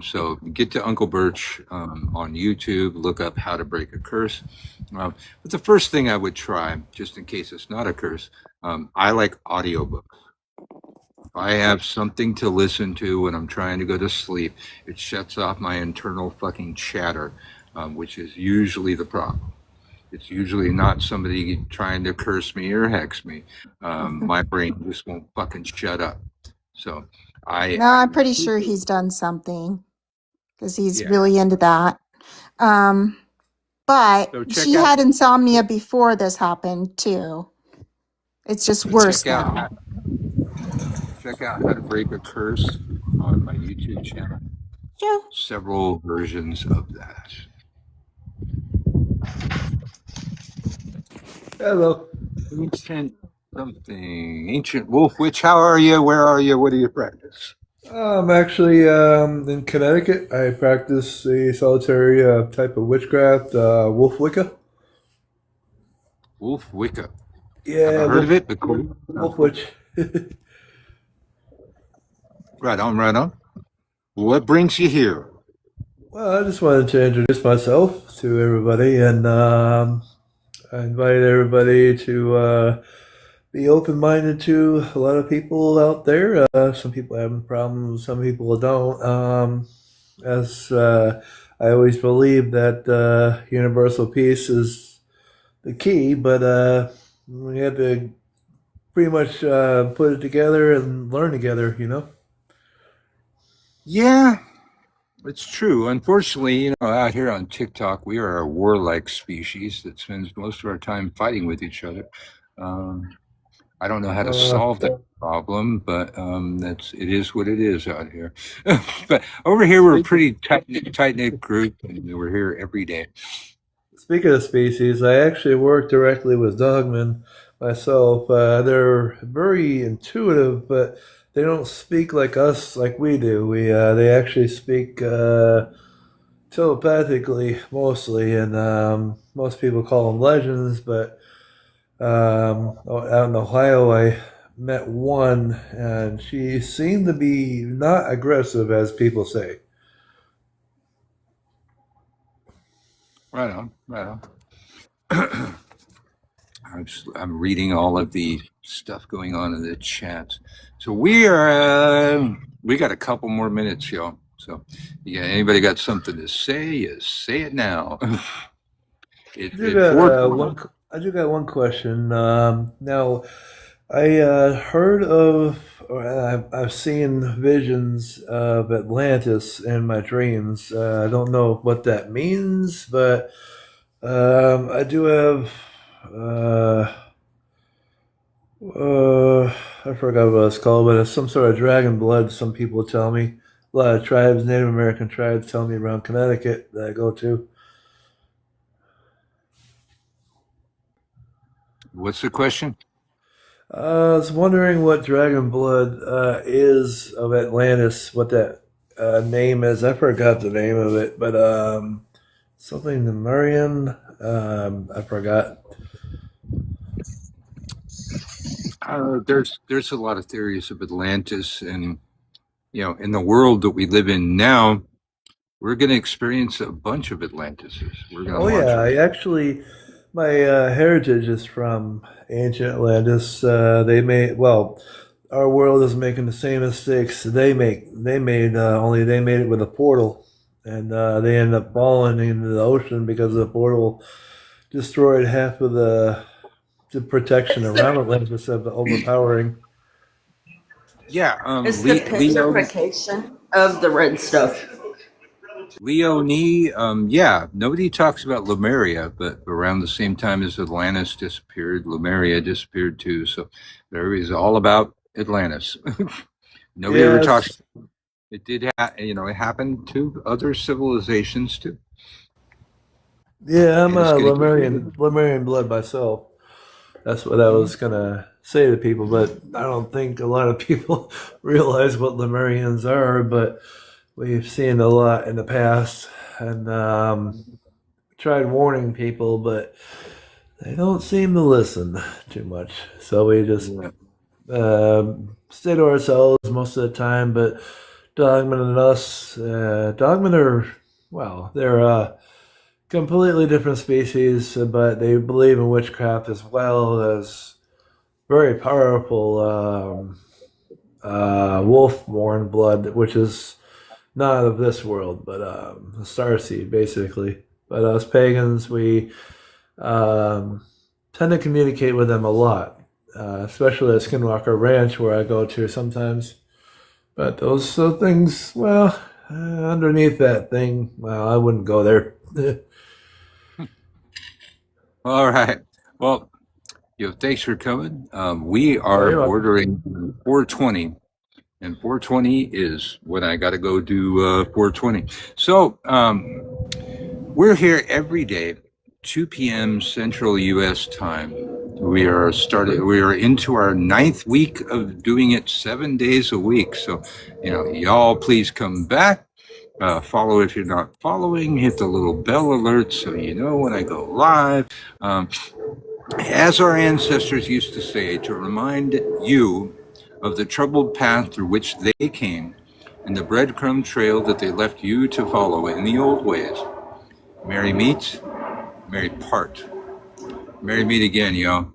Speaker 1: So get to Uncle Birch on YouTube, look up how to break a curse. But the first thing I would try, just in case it's not a curse, I like audiobooks. If I have something to listen to when I'm trying to go to sleep, it shuts off my internal fucking chatter, which is usually the problem. It's usually not somebody trying to curse me or hex me. My brain just won't fucking shut up. So
Speaker 8: I'm pretty sure he's done something, because he's
Speaker 1: Yeah.
Speaker 8: really into that. But
Speaker 1: So check
Speaker 8: she
Speaker 1: out-
Speaker 8: had insomnia before this happened too. It's just worse
Speaker 1: check out
Speaker 8: now.
Speaker 1: check out how to break a curse on my YouTube channel.
Speaker 8: Sure.
Speaker 1: Several versions of that.
Speaker 7: Hello.
Speaker 1: Ancient Wolf Witch. How are you? Where are you? What do you practice?
Speaker 7: I'm actually in Connecticut. I practice a solitary type of witchcraft, Wolf Wicca.
Speaker 1: Wolf Wicca.
Speaker 7: Yeah,
Speaker 1: I've heard of it, but
Speaker 7: Wolf Witch.
Speaker 1: right on, right on. What brings you here?
Speaker 7: Well, I just wanted to introduce myself to everybody, and I invite everybody to be open-minded to a lot of people out there. Some people have problems, some people don't. As I always believe that universal peace is the key, but we have to pretty much put it together and learn together, you know?
Speaker 1: Yeah. It's true. Unfortunately, out here on TikTok, we are a warlike species that spends most of our time fighting with each other. Um, I don't know how to solve that problem, but it is what it is out here. But over here, we're a pretty tight knit group, and we're here every day.
Speaker 7: Speaking of species, I actually work directly with dogmen myself. They're very intuitive, but they don't speak like us, like we do. They actually speak telepathically mostly, and most people call them legends. But out in Ohio, I met one, and she seemed to be not aggressive as people say.
Speaker 1: Right on, right on. I'm reading all of the stuff going on in the chat. So we got a couple more minutes, y'all. So, yeah, anybody got something to say? You say it now.
Speaker 7: I do got one question. Now, I heard of, or I've seen visions of Atlantis in my dreams. I don't know what that means, but I do have. I forgot what it's called, but it's some sort of dragon blood. Some people tell me. A lot of tribes, Native American tribes, tell me around Connecticut that I go to.
Speaker 1: What's the question?
Speaker 7: I was wondering what dragon blood is of Atlantis, what that name is. I forgot the name of it, but something Lemurian. I forgot.
Speaker 1: There's a lot of theories of Atlantis, and in the world that we live in now, we're going to experience a bunch of Atlantises. We're going to
Speaker 7: I actually, my heritage is from ancient Atlantis. Our world is making the same mistakes they made. Only they made it with a portal, and they ended up falling into the ocean because the portal destroyed half of the protection around Atlantis of the overpowering.
Speaker 1: Yeah,
Speaker 6: It's the petrification of the red stuff.
Speaker 1: Leonie, nobody talks about Lemuria, but around the same time as Atlantis disappeared, Lemuria disappeared too. So everybody's all about Atlantis. Nobody ever talks. It did, it happened to other civilizations too.
Speaker 7: Yeah, I'm a Lemurian blood myself. That's what I was gonna say to people, but I don't think a lot of people realize what Lemurians are. But we've seen a lot in the past, and tried warning people, but they don't seem to listen too much. So we just stay to ourselves most of the time. But Dogman and us, Dogman they're completely different species, but they believe in witchcraft as well as very powerful wolf-born blood, which is not of this world, but a starseed, basically. But us pagans, we tend to communicate with them a lot, especially at Skinwalker Ranch, where I go to sometimes. But those things, underneath that thing, I wouldn't go there.
Speaker 1: All right. Well, thanks for coming. We are ordering 420, and 420 is when I got to go do 420. So we're here every day, 2 p.m. Central U.S. time. We are into our 9th week of doing it 7 days a week. So, y'all please come back. Follow if you're not following. Hit the little bell alert so you know when I go live. As our ancestors used to say, to remind you of the troubled path through which they came and the breadcrumb trail that they left you to follow in the old ways. Merry meet, merry part. Merry meet again, y'all.